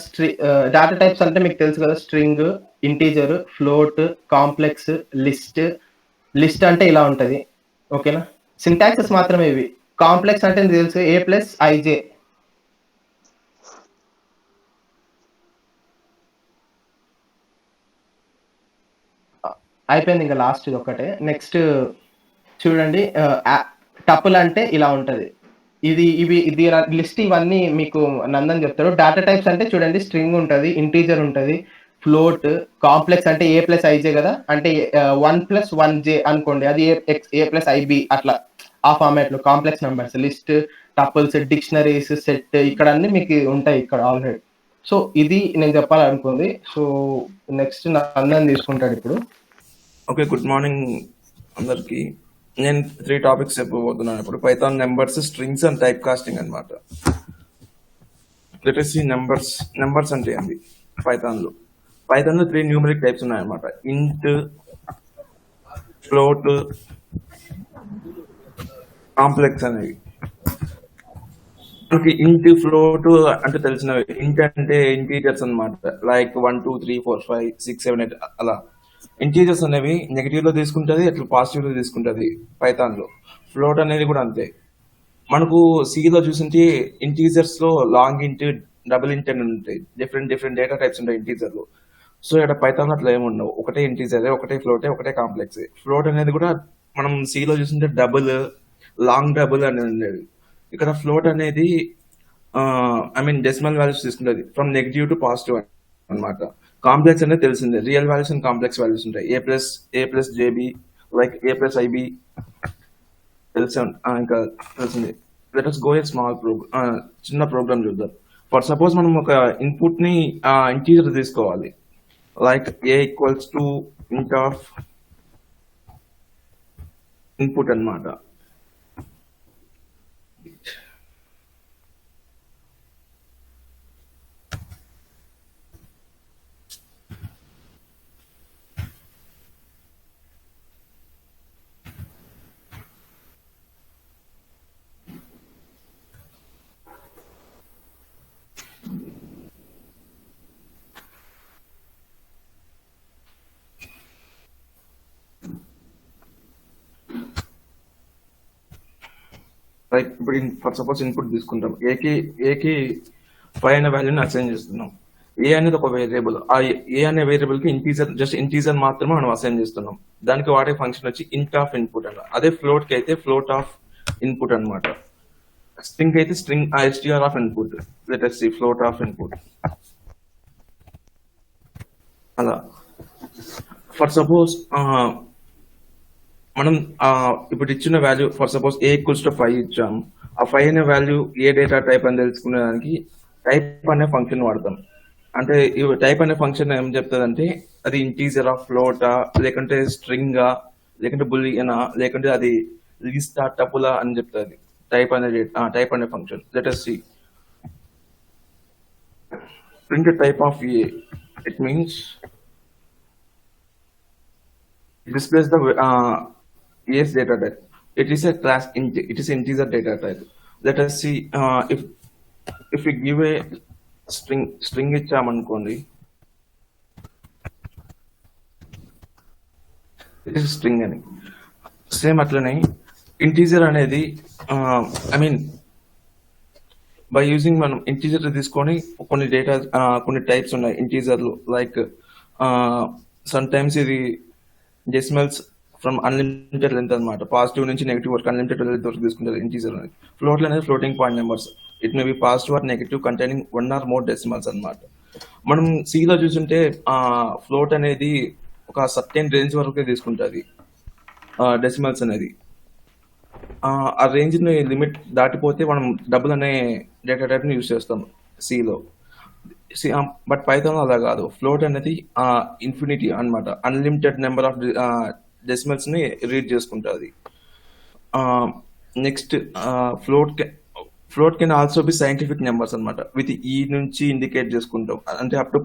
డేటా టైప్స్ అంటే మీకు తెలుసు కదా, string, integer, float, complex, list అంటే ఇలా ఉంటది. ఓకేనా? సింటాక్సెస్ మాత్రమే ఇవి. కాంప్లెక్స్ అంటే తెలుసు A+ij. అయిపోయింది, ఇంకా లాస్ట్ ఇది ఒకటే. నెక్స్ట్ చూడండి టపుల్ అంటే ఇలా ఉంటది. ఇది లిస్ట్ ఇవన్నీ మీకు నందన్ చెప్తారు. డేటా టైప్స్ అంటే చూడండి స్ట్రింగ్ ఉంటది, ఇంటీజర్ ఉంటది, ఫ్లోట్, కాంప్లెక్స్ అంటే A+ij కదా, అంటే 1+1j అనుకోండి, అది A+ib అట్లా ఆ ఫార్మాట్ లో complex numbers. List, tuples, dictionaries, set ఇక్కడ అన్ని మీకు ఉంటాయి ఇక్కడ ఆల్రెడీ. సో ఇది నేను చెప్పాలనుకుంది. సో నెక్స్ట్ నందన్ తీసుకుంటాడు ఇప్పుడు. ఓకే, గుడ్ మార్నింగ్ అందరికి. నేను 3 టాపిక్స్ చెప్పబోతున్నాను ఇప్పుడు. Python numbers, strings and type casting అనమాట. లెటెస్ట్ నెంబర్స్ అంటే ఏంది పైథాన్లో 3 న్యూమరిక్ టైప్స్ ఉన్నాయన్నమాట. ఇంట్, ఫ్లోట్, కాంప్లెక్స్ అనేవి. మనకి ఇంట్, ఫ్లోట్ అంటే తెలిసినవి. ఇంట్ అంటే ఇంటీజర్స్ అనమాట, లైక్ 1 2 3 4 5 6 7 8 అలా. ఇంటీజర్స్ అనేవి నెగిటివ్ లో తీసుకుంటది, అట్లా పాజిటివ్ లో తీసుకుంటది పైథాన్ లో. ఫ్లోట్ అనేది కూడా అంతే. మనకు C లో చూసింటే ఇంటీజర్స్ లో లాంగ్ ఇంట్, డబుల్ ఇంట్ అని ఉంటాయి. డిఫరెంట్ డేటా టైప్స్ ఉంటాయి ఇంటీజర్ లో. సో ఇక్కడ పైథాన్ అట్లా ఏమి ఉండవు, ఒకటే ఇంటీజర్, ఒకటే ఫ్లోట్, ఒకటే కాంప్లెక్స్. ఫ్లోట్ అనేది కూడా మనం C లో చూసింటే డబుల్, లాంగ్ డబుల్ అని ఉండేది. ఇక్కడ ఫ్లోట్ అనేది డెసిమల్ వాల్యూస్ తీసుకుంటుంది, ఫ్రమ్ నెగిటివ్ టు పాజిటివ్ అనమాట. కాంప్లెక్స్ అనేది తెలిసిందే, real values and complex values ఉంటాయి. A plus jb, like a plus ib ఇంకా తెలిసిందే. Let us go a small చిన్న ప్రోగ్రామ్ చూద్దాం. ఫర్ సపోజ్ మనం ఒక ఇన్పుట్ ని ఇంటీజర్ తీసుకోవాలి, like a equals to int of input అన్నమాట. లైక్ ఇప్పుడు ఫర్ సపోజ్ ఇన్పుట్ తీసుకుంటాం, ఏకి 5 అనే వాల్యూని అసైన్ చేస్తున్నాం. ఏ అనేది ఒక వేరియబుల్, ఆ ఏ అనే వేరియబుల్ కి ఇంటీజర్ మాత్రమే మనం అసైన్ చేస్తున్నాం. దానికి వాడే ఫంక్షన్ వచ్చి ఇంట్ ఆఫ్ ఇన్పుట్ అన్న. అదే ఫ్లోట్ కి అయితే ఫ్లోట్ ఆఫ్ ఇన్పుట్ అనమాట. స్ట్రింగ్ అయితే string str of input. Let us see float of input. అలా ఫర్ సపోజ్ మనం ఇప్పుడు ఇచ్చిన value, for suppose A equals to 5 ఇచ్చాం. ఆ 5 అనే వాల్యూ ఏ డేటా టైప్ అని తెలుసుకునేదానికి టైప్ అనే ఫంక్షన్ వాడతాం. అంటే ఈ టైప్ అనే ఫంక్షన్ ఏం చెప్తుందంటే అది ఇంటీజరా, ఫ్లోటా, లేకుంటే స్ట్రింగా, లేకుంటే బులియనా, లేకుంటే అది లిస్టా, టపులా అని చెప్తుంది టైప్ అనే function. Let us see print type of a. It means it displays the A's data type. It is a class int. It is integer data type. Let us see if we give a string ఇచ్చామనుకోండి, it is string అని. Same అట్లనే integer అనేది by using మనం integer తీసుకొని కొన్ని data, కొన్ని types ఉన్నాయి ఇంటీజర్లు. Like some times ఇది decimals from unlimited length అనమాట, పాజిటివ్ నుంచి నెగిటివ్ వరకు అన్లిమిటెడ్ లెంత్ వరకు తీసుకుంటారు ఇంటీజర్ అనేది. ఫ్లోట్లు అనేది floating point numbers. It may B positive or negative containing 1 or more decimals అనమాట. మనం సిలో చూసుంటే ఫ్లోట్ అనేది ఒక సర్టెన్ రేంజ్ వరకే తీసుకుంటుంది డెసిమల్స్ అనేది. ఆ రేంజ్ ని లిమిట్ దాటిపోతే మనం డబుల్ అనే డేటా టైప్ ని యూజ్ చేస్తాం సిలో. బట్ పైథాన్ అలా కాదు. ఫ్లోట్ అనేది ఇన్ఫినిటీ అన్నమాట, అన్లిమిటెడ్ నెంబర్ ఆఫ్ డెసిమల్స్ ని రీడ్ చేసుకుంటుంది. Next float can also be scientific numbers అనమాట, విత్ ఈ నుంచి ఇండికేట్ చేసుకుంటాం. అంటే అప్ టు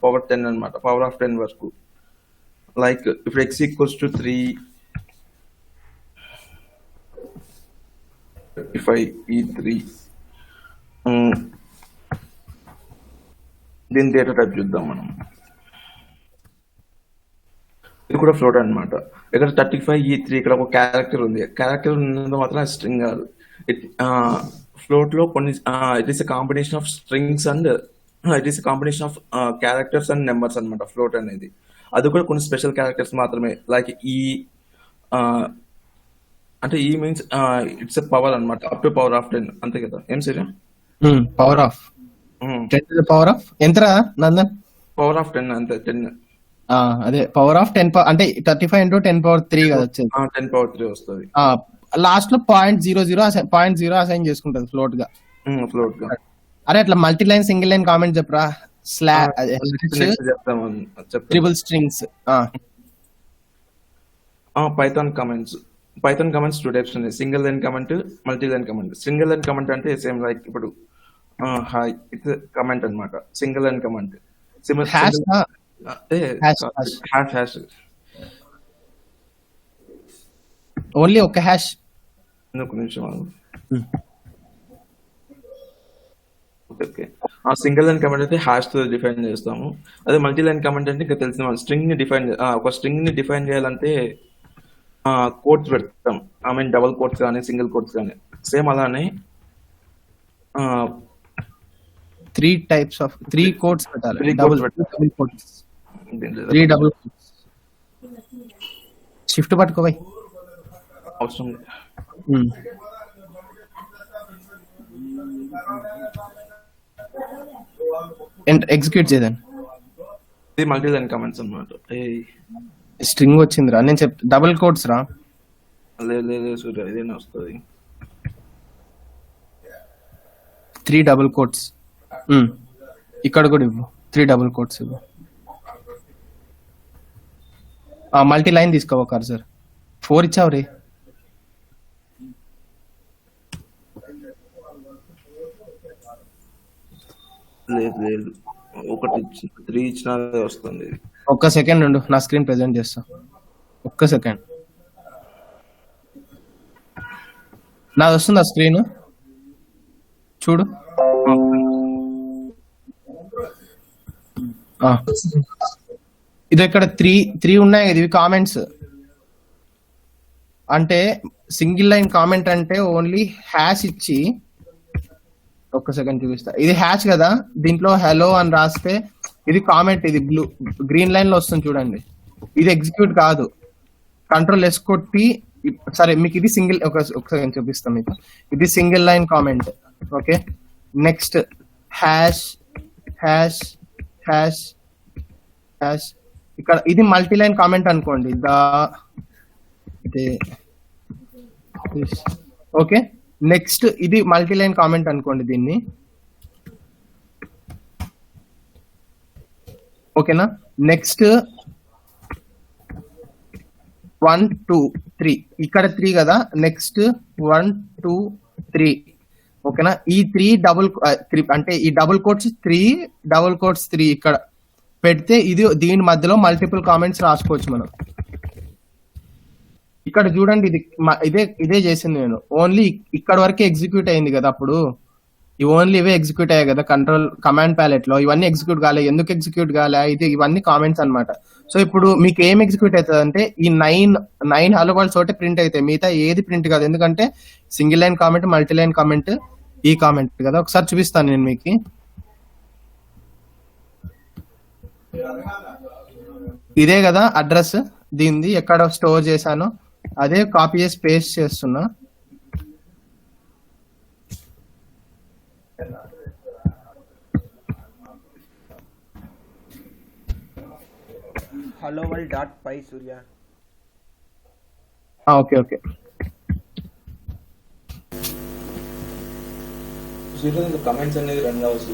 పవర్ 10 అనమాట, పవర్ ఆఫ్ 10 వరకు. లైక్ ఇప్పుడు x equals to 3, if I E3 దీని డేటా టైప్ చూద్దాం మనం. ఇది కూడా ఫ్లోట్ అనమాట. ఇక్కడ 35E3 ఇక్కడ ఒక క్యారెక్టర్ ఉంది. క్యారెక్టర్ ఉన్నది మాత్రం స్ట్రింగ్ కాదు. ఫ్లోట్ లో కొన్ని it is a combination of strings and it is a combination of characters and numbers అనమాట ఫ్లోట్ అనేది. అది కూడా కొన్ని స్పెషల్ క్యారెక్టర్స్ మాత్రమే. లైక్ ఈ అంటే ఈ మీన్స్ ఇట్స్ ఎ పవర్ అనమాట, అప్ టు పవర్ ఆఫ్ 10 అంతే కదా. ఏం సరే పవర్ ఆఫ్ 10 పవర్ ఆఫ్ ఎంతరా నందన్? పవర్ ఆఫ్ 10 అంతే, 10. అదే పవర్ ఆఫ్ 10 అంటే 35 into 10 power 3 కదా వచ్చేది. 10 power 3 వస్తుంది. లాస్ట్ లో 0.00 అసైన్ చేసుకుంటది ఫ్లోట్ గా. అరే అట్లా multi line single line comment చెప్పరా. Triple strings Python comments Python comments 2 types ఉన్నాయి, single line comment, multi line comment. Single line comment అంటే సేమ్ లైక్ ఇప్పుడు హాయ్ ఇట్స్ కమెంట్ అన్నమాట, single line comment. Hash hash only ఒక hash. ఒక నిమిషం ఆగు. Okay, ఆ సింగిల్ లైన్ కమెంట్ అయితే హ్యాష్ తో డిఫైన్ చేస్తాము. అదే మల్టీ లైన్ కమెంట్ అంటే ఇంకా తెలిసిన స్ట్రింగ్ ని డిఫైన్ ఒక స్ట్రింగ్ ని డిఫైన్ చేయాలంటే కోట్స్ పెడతాం, ఐ మీన్ డబుల్ కోట్స్ కానీ సింగిల్ కోట్స్ కానీ. సేమ్ అలానే 3 టైప్స్ ఆఫ్ 3 కోడ్స్ పెట్టాలి. 3 double quotes double quotes, 3 double quotes. Shift పట్టుకోవై. అవసరం లేదు. ఎగ్జిక్యూట్ చేద్దాం. ఇది మల్టీ లైన్ కమెంట్స్ అన్నమాట. స్ట్రింగ్ వచ్చిందిరా, నేను డబుల్ కోడ్స్ రా. లేదు సూర్య, ఇదేనా వస్తుంది. 3 డబుల్ కోట్స్ ఇక్కడ కూడా ఇవ్వు. 3 డబుల్ కోట్స్ ఇవ్వు. మల్టీ లైన్ తీసుకో కర్సర్. 4 ఇచ్చావు రే. లేదు ఒకటి 3 ఇచ్చినా వస్తుంది. ఒక్క సెకండ్ ఉండు, నా స్క్రీన్ ప్రెజెంట్ చేస్తా. ఒక్క సెకండ్. నాది వస్తుందా స్క్రీన్? చూడు. ఇది ఇక్కడ 3 ఉన్నాయి కదా, ఇవి కామెంట్స్. అంటే సింగిల్ లైన్ కామెంట్ అంటే ఓన్లీ హ్యాష్ ఇచ్చి, ఒక్క సెకండ్ చూపిస్తా. ఇది హ్యాష్ కదా, దీంట్లో హలో అని రాస్తే ఇది కామెంట్, ఇది బ్లూ గ్రీన్ లైన్ లో వస్తుంది చూడండి. ఇది ఎగ్జిక్యూట్ కాదు. కంట్రోల్ ఎస్ కొట్టి, సరే మీకు ఇది సింగిల్, ఒక సెకండ్ చూపిస్తాం మీకు. ఇది single line comment. Okay, next hash hash hash hash. ఇక్కడ ఇది మల్టీ లైన్ కామెంట్ అనుకోండి. ఓకే, నెక్స్ట్ ఇది మల్టీ లైన్ కామెంట్ అనుకోండి దీన్ని. ఓకేనా, నెక్స్ట్ 1 2 3 ఇక్కడ 3 కదా, నెక్స్ట్ 1 2 3. ఓకేనా, ఈ 3 డబుల్ 3 అంటే ఈ డబుల్ కోట్స్ 3 డబుల్ కోట్స్ 3 ఇక్కడ పెడితే ఇది దీని మధ్యలో మల్టిపుల్ కామెంట్స్ రాసుకోవచ్చు మనం. ఇక్కడ చూడండి, ఇదే చేసింది నేను. ఓన్లీ ఇక్కడ వరకే ఎగ్జిక్యూట్ అయింది కదా, అప్పుడు ఇవి ఓన్లీ ఇవే ఎగ్జిక్యూట్ అయ్యాయి కదా కమాండ్ ప్యాలెట్ లో. ఇవన్నీ ఎగ్జిక్యూట్ కాలే. ఎందుకు ఎగ్జిక్యూట్ కాలే? ఇవన్నీ కామెంట్స్ అన్నమాట. సో ఇప్పుడు మీకు ఏం ఎగ్జిక్యూట్ అవుతుంది అంటే ఈ 9 హలో వర్డ్స్ ఒకటి ప్రింట్ అవుతాయి, మిగతా ఏది ప్రింట్ కాదు. ఎందుకంటే single line comment, multi line comment, ఈ కామెంట్ కదా. ఒకసారి చూపిస్తాను నేను మీకు. ఇదే కదా అడ్రస్, దీనిది ఎక్కడ స్టోర్ చేశాను అదే కాపీ చేసి పేస్ట్ చేస్తున్నా. hello world.py సూర్య. ఓకే కమెంట్స్ అనేది రన్ అవ్వచ్చు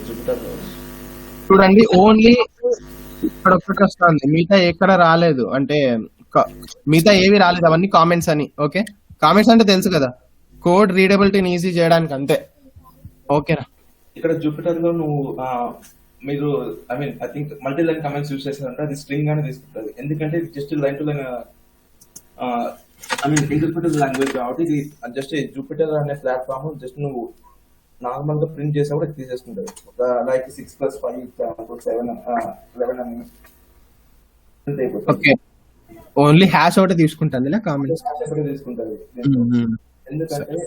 జూపిటర్ లో. చూడండి, ఓన్లీ ఇక్కడ ఒక్కటి వస్తుంది, మిగతా ఎక్కడ రాలేదు. అంటే మిగతా ఏవి రాలేదు, అవన్నీ కామెంట్స్ అని. ఓకే, కామెంట్స్ అంటే తెలుసు కదా, కోడ్ రీడబిలిటీని ఈజీ చేయడానికి అంతే. ఓకేనా, ఇక్కడ జూపిటర్ లో నువ్వు మీరు I think multi line comments use చేస్తారంటే అది స్ట్రింగ్ గానే తీసుకుంటుంది. ఎందుకంటే just line to line interpreter language కాబట్టి ఇది జస్ట్ జూపిటర్ అనే ప్లాట్ఫామ్ జస్ట్ నువ్వు నార్మల్ గా ప్రింట్ చేసా కూడా తీసేసుకుంటుంది. లైక్ 6+5 7 11 అని ప్రింట్ అయిపోతుంది. ఓకే, ఓన్లీ హ్యాష్ ఒకటి తీసుకుంటుంది కామెంట్స్ తీసుకుంటుంది. ఎందుకంటే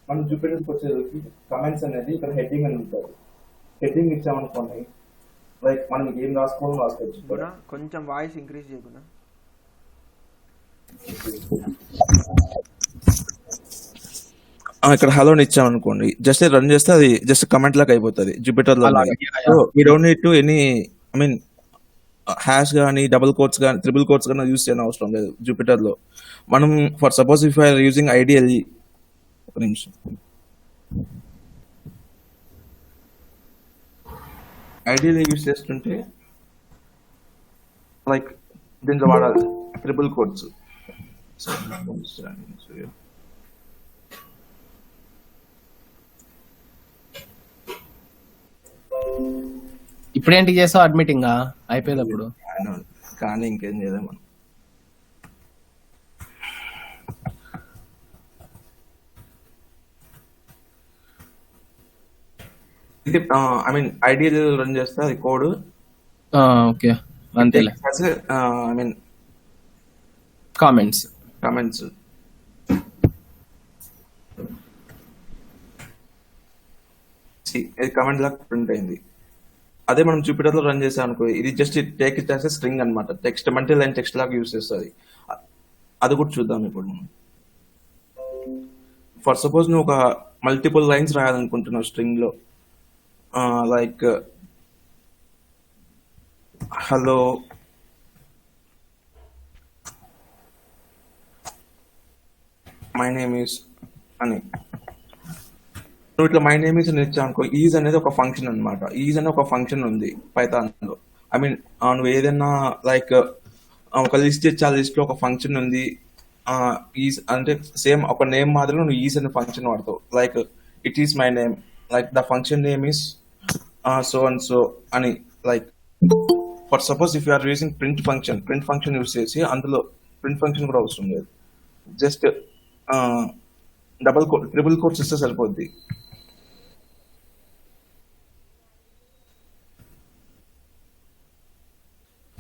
మనం జూపిటర్కి వచ్చేసరికి కమెంట్స్ అనేది ఇక్కడ హెడ్డింగ్ అని ఉంటుంది. హెడ్డింగ్ ఇచ్చామనుకోండి, లైక్ మనం ఏం రాసుకోవచ్చు. కొంచెం వాయిస్ ఇంక్రీజ్ చేయకుండా. ఇక్కడ హలో ఇచ్చామనుకోండి, జస్ట్ రన్ చేస్తే అది జస్ట్ కమెంట్ లాగా అయిపోతుంది జూపిటర్ లో. You don't need to any hash కానీ డబుల్ కోట్స్ కానీ ట్రిపుల్ కోట్స్ కానీ యూజ్ చేయడం అవసరం లేదు జూపిటర్ లో. మనం for suppose if IR using ideally, ఒక నిమిషం, ఐడియల్లీ యూజ్ చేస్తుంటే లైక్ దీంట్లో వాడాలి ట్రిపుల్ కోట్స్. ఇప్పుడేంటి చేస్తావు అడ్మిటింగ్ అయిపోయేటప్పుడు? కానీ ఇంకేం చేయలేం మనం. ఇది ఐ మీన్ ఐడియల్ రన్ చేస్తే అది కోడ్ ఓకే అంతేలే. ఐ మీన్ కామెంట్స్ కమెంట్స్ ఇది కమెంట్ లాగా ప్రింట్ అయింది. అదే మనం జూపిటర్ లో రన్ చేసాం అనుకో, ఇది just take it as string అనమాట. టెక్స్ట్ మల్టీ లైన్ టెక్స్ట్ లాగా యూస్ చేస్తుంది. అది కూడా చూద్దాం ఇప్పుడు మనం. ఫర్ సపోజ్ నువ్వు ఒక మల్టిపుల్ లైన్స్ రాయాలనుకుంటున్నావు స్ట్రింగ్ లో, like hello my name is అని నువ్వు ఇట్లా మై నేమ్ ఈస్ అని ఇచ్చా అనుకో, ఈజ్ అనేది ఒక ఫంక్షన్ అనమాట. ఈజ్ అనే ఒక ఫంక్షన్ ఉంది పైథాన్ లో. ఐ మీన్ నువ్వు ఏదైనా లైక్ ఒక లిస్ట్ ఇచ్చి ఆ లిస్ట్ లో ఒక ఫంక్షన్ ఉంది, ఈజ్ అంటే సేమ్ ఒక నేమ్ మాదిరిగా నువ్వు ఈజ్ అనే ఫంక్షన్ వాడతావు. Like it is my name, like the function name is so and so అని. Like for suppose if you are using print function use చేసి అందులో ప్రింట్ ఫంక్షన్ కూడా అవసరం లేదు, జస్ట్ ట్రిపుల్ కోట్స్ ఇస్తే సరిపోద్ది.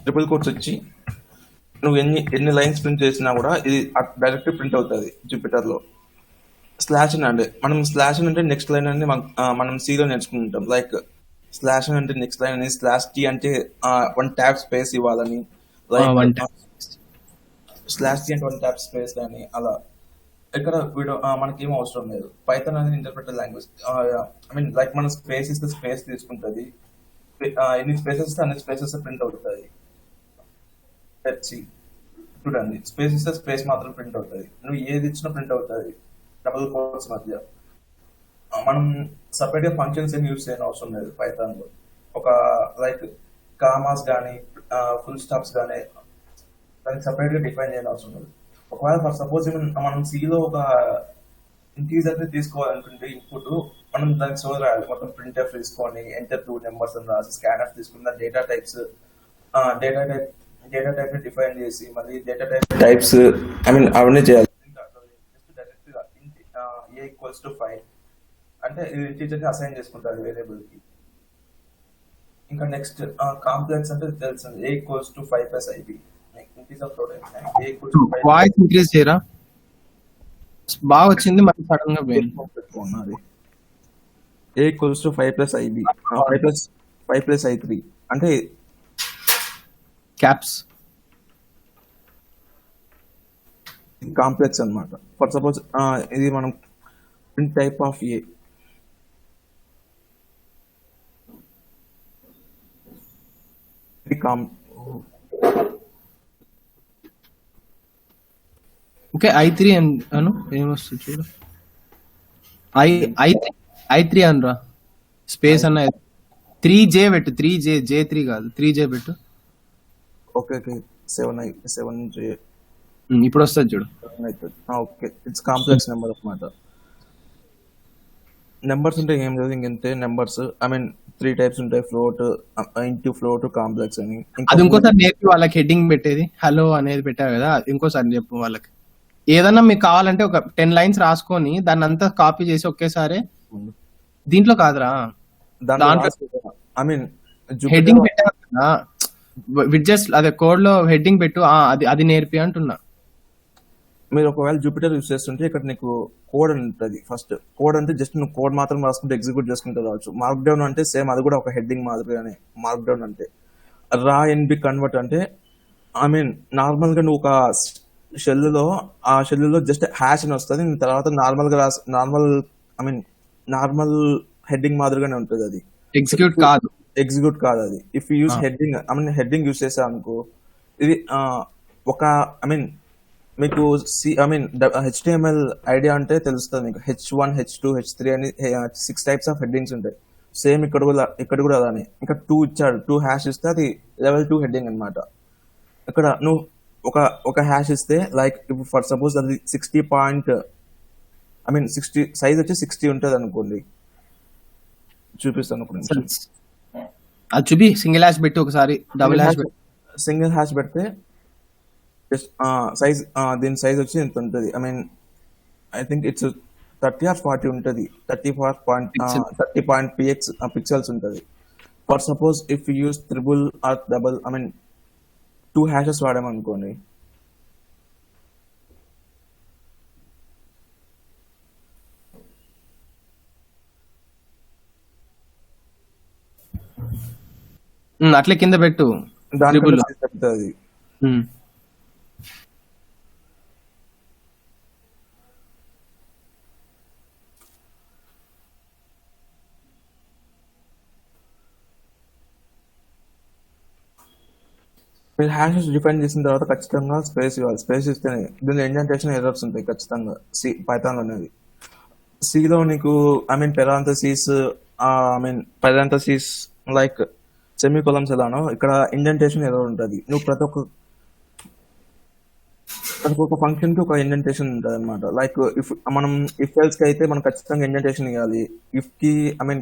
ట్రిపుల్ కోట్స్ వచ్చి నువ్వు ఎన్ని లైన్స్ ప్రింట్ చేసినా కూడా ఇది డైరెక్ట్ ప్రింట్ అవుతుంది జూపిటర్ లో. స్లాష్ అంటే మనం స్లాష్ అంటే నెక్స్ట్ లైన్ అని మనం సీలో నేర్చుకుంటాం. లైక్ స్లాష్ అంటే నెక్స్ట్ లైన్ అని, స్లాష్ టీ అంటే 1 ట్యాబ్ స్పేస్ ఇవ్వాలని, లైక్ స్లాష్ టీ అంటే 1 ట్యాబ్ స్పేస్ అని. అలా ఇక్కడ వీడియో మనకేం అవసరం లేదు. పైథాన్ అనేది interpreter language. I mean like మనం స్పేస్ ఇస్తే స్పేస్ తీసుకుంటుంది, ఎన్ని స్పేసెస్ ఇస్తే అన్ని స్పేసెస్ ప్రింట్ అవుతుంది. చూడండి, స్పేస్ ఇస్తే స్పేస్ మాత్రం ప్రింట్ అవుతుంది, నువ్వు ఏది ఇచ్చినా ప్రింట్ అవుతుంది డబుల్ కోట్స్ మధ్య. మనం సపరేట్ గా ఫంక్షన్స్ ఏం యూజ్ చేయని అవసరం లేదు పైథాన్ లో. ఒక లైక్ కామాస్ కానీ ఫుల్ స్టాప్స్ కానీ దానికి సపరేట్ గా డిఫైన్ చేయని అవసరం లేదు. ఒకవేళ ఫర్ సపోజ్ మనం సిలో ఒక ఇంటీజర్ ని తీసుకోవాలనుకుంటే ఇన్పుట్, మనం దానికి సో రాయాలి మొత్తం ప్రింట్ ఎఫ్ తీసుకొని ఎంటర్ 2 నెంబర్స్ అని రాసి స్కానర్ తీసుకున్న డేటా టైప్స్ డేటా టైప్ ని డిఫైన్ చేసి మళ్ళీ డేటా టైప్స్ ఐ మీన్ అవన్నీ చేయాలి. ఏ ఈక్వల్స్ టు 5 అంటే ఇది ఇంటీజర్ ని అసైన్ చేసుకుంటారు వేరియబుల్ కి. ఇంకా నెక్స్ట్ కాంప్లెక్స్ అంటే తెలుసు, a equals to 5 plus ib. Voice increase చేయరా, బాగా వచ్చింది మరి సడన్ గా పోయింది. A equals to 5 plus ib, 5 plus ఐ3 అంటే క్యాప్స్ కాంప్లెక్స్ అన్నమాట. ఫర్ సపోజ్ ఇది మనం print type of a, okay I3 అను ఏమొస్తుంది చూడు, I3 అనురా స్పేస్ అన్న 3J పెట్టు, 3J J3 కాదు 3J పెట్టు. ఓకే 7J ఇప్పుడు వస్తుంది చూడు. ఓకే, ఇట్స్ కాంప్లెక్స్ నెంబర్ అన్నమాట. నెంబర్స్ అంటే ఏం లేదు ఇంకంతే నెంబర్స్. ఐ మీన్ 3 టైప్స్ ఉంటాయి, ఫ్లోట్, ఇంటూ ఫ్లోట్, కాంప్లెక్స్ అని. అది ఇంకోసారి నేర్పి వాళ్ళకి హెడ్డింగ్ పెట్టేది హలో అనేది పెట్టారు కదా, ఇంకోసారి చెప్పు వాళ్ళకి. ఏదన్నా మీకు కావాలంటే ఒక 10 లైన్స్ రాసుకొని దాన్ని అంతా కాపీ చేసి ఒకేసారి దీంట్లో కాదురా ఐ మీన్ హెడ్డింగ్ పెట్టారు కదా, జస్ట్ అదే కోడ్ లో హెడ్డింగ్ పెట్టు, అది నేర్పి అంటున్నా. మీరు ఒకవేళ జూపిటర్ యూస్ చేస్తుంటే ఇక్కడ నీకు కోడ్ అని ఉంటుంది. ఫస్ట్ కోడ్ అంటే జస్ట్ నువ్వు కోడ్ మాత్రం రాసుకుంటే ఎగ్జిక్యూట్ చేసుకుంటే రావచ్చు. మార్క్ డౌన్ అంటే సేమ్ అది కూడా ఒక హెడ్డింగ్ మాదిరిగానే. మార్క్ డౌన్ అంటే రా ఎన్బి కన్వర్ట్ అంటే ఐ మీన్ నార్మల్ గా నువ్వు ఒక ఆ షెల్లో జస్ట్ హ్యాష్ అని వస్తుంది, తర్వాత నార్మల్ గా నార్మల్ హెడ్డింగ్ మాదిరిగానే ఉంటుంది. అది ఎగ్జిక్యూట్ కాదు అది. If you use heading, I mean heading use చేసా అనుకో, ఇది ఒక ఐ మీన్ మీకు HTML ఐడియా అంటే తెలుస్తుంది మీకు. H1, H2, H3 అని 6 టైప్స్ ఆఫ్ హెడ్డింగ్స్ ఉంటాయి. సేమ్ ఇక్కడ కూడా అలానే. ఇంకా 2 ఇచ్చాడు, 2 హ్యాష్ ఇస్తే అది లెవెల్ 2 హెడ్డింగ్ అనమాట. ఇక్కడ నువ్వు ఒక హ్యాష్ ఇస్తే లైక్ ఇప్పుడు ఫర్ సపోజ్ అది 60 సైజ్ వచ్చి 60 ఉంటుంది అనుకోండి. చూపిస్తాను ఒక నిమిషం. అది చూపి సింగిల్ హ్యాష్ పెట్టి ఒకసారి డబుల్ హ్యాష్ పెట్టి సింగిల్ హ్యాష్ పెడితే సైజ్ దీని సైజ్ వచ్చి ఎంత ఉంటుంది. ఐ థింక్ ఇట్స్ 30 or 40 ఉంటుంది. 30 పిక్సెల్స్ ఉంటుంది. For suppose if uses triple or double 2 hashes వాడామనుకోండి, అట్లే కింద పెట్టు. దాని Triple. చెప్తుంది. ఉమ్. మీరు హ్యాషెస్ డిఫైన్ చేసిన తర్వాత ఖచ్చితంగా స్పేస్ ఇవ్వాలి. స్పేస్ ఇస్తేనే దీనిలో ఇండెంటేషన్ ఎర్రర్స్ ఉంటాయి ఖచ్చితంగా. పైథాన్ అనేది సిలో నీకు పెరాంథసిస్ లైక్ సెమీకోలన్స్ ఎలానో ఇక్కడ ఇండెంటేషన్ ఎర్రర్ ఉంటుంది. నువ్వు ప్రతి ఒక్క ఫంక్షన్ కి ఒక ఇండెంటేషన్ ఉంటుంది అనమాట. లైక్ ఇఫ్ ఎల్స్ కి అయితే మనం ఖచ్చితంగా ఇండెంటేషన్ ఇవ్వాలి. ఇఫ్ కి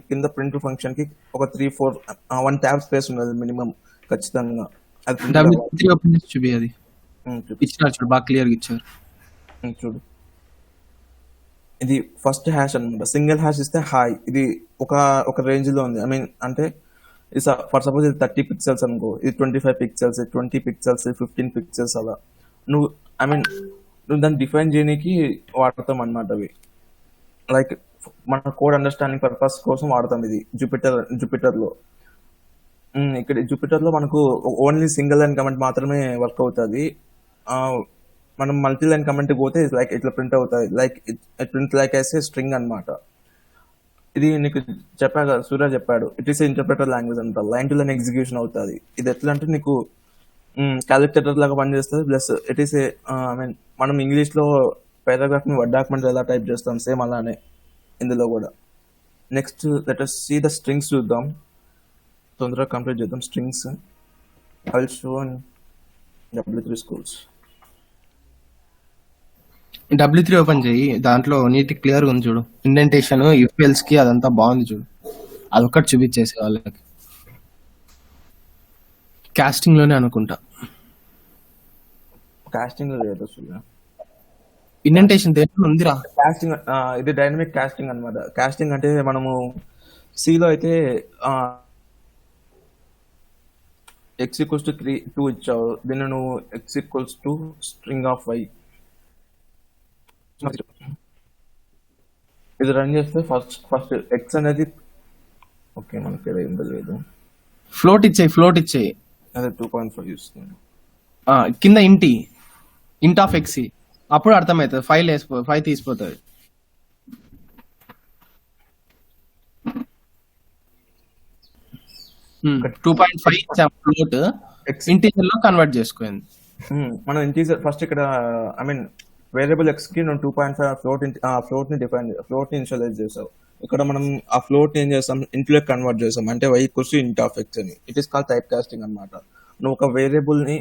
కింద ప్రింట్ ఫంక్షన్ కి ఒక 3-4 1 ట్యాబ్ స్పేస్ ఉండాలి మినిమం ఖచ్చితంగా. అది print W3 అవ్వాలి. ఓపెన్ చేసి చూపి. అది ఇచ్చినారు చూడు, బాగా క్లియర్ గా ఇచ్చారు. చూడు, ఇది ఫస్ట్ హ్యాష్ అనమాట. సింగిల్ హ్యాష్ ఇస్తే హాయ్, ఇది ఒక రేంజ్ లో ఉంది. అంటే ఫర్ సపోజ్ ఇది 30 పిక్సెల్స్ అనుకో, ఇది 25 పిక్సెల్స్, 20 పిక్సెల్స్, 15 పిక్సెల్స్ అలా. నువ్వు దాన్ని డిఫైన్ చేయడానికి వాడతాం అనమాట అవి. లైక్ మన కోడ్ అండర్స్టాండింగ్ పర్పస్ కోసం వాడతాం ఇది జూపిటర్ లో. ఇక్కడ జూపిటర్ లో మనకు ఓన్లీ సింగిల్ లైన్ కమెంట్ మాత్రమే వర్క్ అవుతుంది. మనం మల్టీ లైన్ కమెంట్ పోతే లైక్ ఇట్లా ప్రింట్ అవుతుంది. లైక్ ప్రింట్ లైక్ అయితే స్ట్రింగ్ అనమాట. ఇది నీకు చెప్పాక సూర్య చెప్పాడు, ఇట్ ఈస్ ఇంటర్ప్రెటర్ లాంగ్వేజ్ అంట. లైన్ టు లైన్ ఎగ్జిక్యూషన్ అవుతుంది. ఇది ఎట్లా అంటే నీకు క్యాలిక్యులేటర్ లాగా పనిచేస్తుంది. ప్లస్ ఇట్ ఈస్ మనం ఇంగ్లీష్ లో పారాగ్రాఫ్ ని వర్డ్ డాక్యుమెంట్ ఎలా టైప్ చేస్తాం సేమ్ అలానే ఇందులో కూడా. Next let us see the strings చూద్దాం. తొందరగా కంప్లీట్ చేద్దాం strings. I will show in W3 schools. W3 open చేయి. దాంట్లో నీట్ క్లియర్ ఉంది చూడు. ఇండెంటేషన్ ఇఫ్ ఎల్స్ కి అదంతా బాగుంది చూడు. అదొక్కటి చూపించేసే వాళ్ళకి. కాస్టింగ్ లోనే అనుకుంటా. కాస్టింగ్ లేదు సూర్య. ఇండెంటేషన్ దేంట్లో ఉందిరా? కాస్టింగ్ ఇది డైనమిక్ కాస్టింగ్ అన్నమాట. కాస్టింగ్ అంటే మనము సిలో అయితే x equals to 2 ఇచ్చావు. దీన్ని నువ్వు x equals to string of y ఇది రన్ చేస్తే ఫస్ట్ x అనేది ఓకే మనకి ఏం లేదు. ఫ్లోట్ ఇచ్చేయి. అదే 2.5 ఇస్తుంది. కింద ఇంట్ ఆఫ్ ఎక్స్. అప్పుడు అర్థమవుతుంది. 5 తీసిపోతుంది. Hmm. 2.5 ఇచ్చాం ఫ్లోట్. ఇంటీజర్ లో కన్వర్ట్ చేసుకోండి. మనం ఇంటీజర్ ఫస్ట్ ఇక్కడ వేరియబుల్ ఎక్స్ కి నువ్వు 2.5 ఫ్లోట్ ని ఇనిషియలైజ్ చేసావు. ఇక్కడ మనం ఆ ఫ్లోట్ ఏం చేస్తాం, ఇంట్లో కన్వర్ట్ చేస్తాం. అంటే y equals to int of x అని. It is call type casting అనమాట. నువ్వు ఒక వేరియబుల్ ని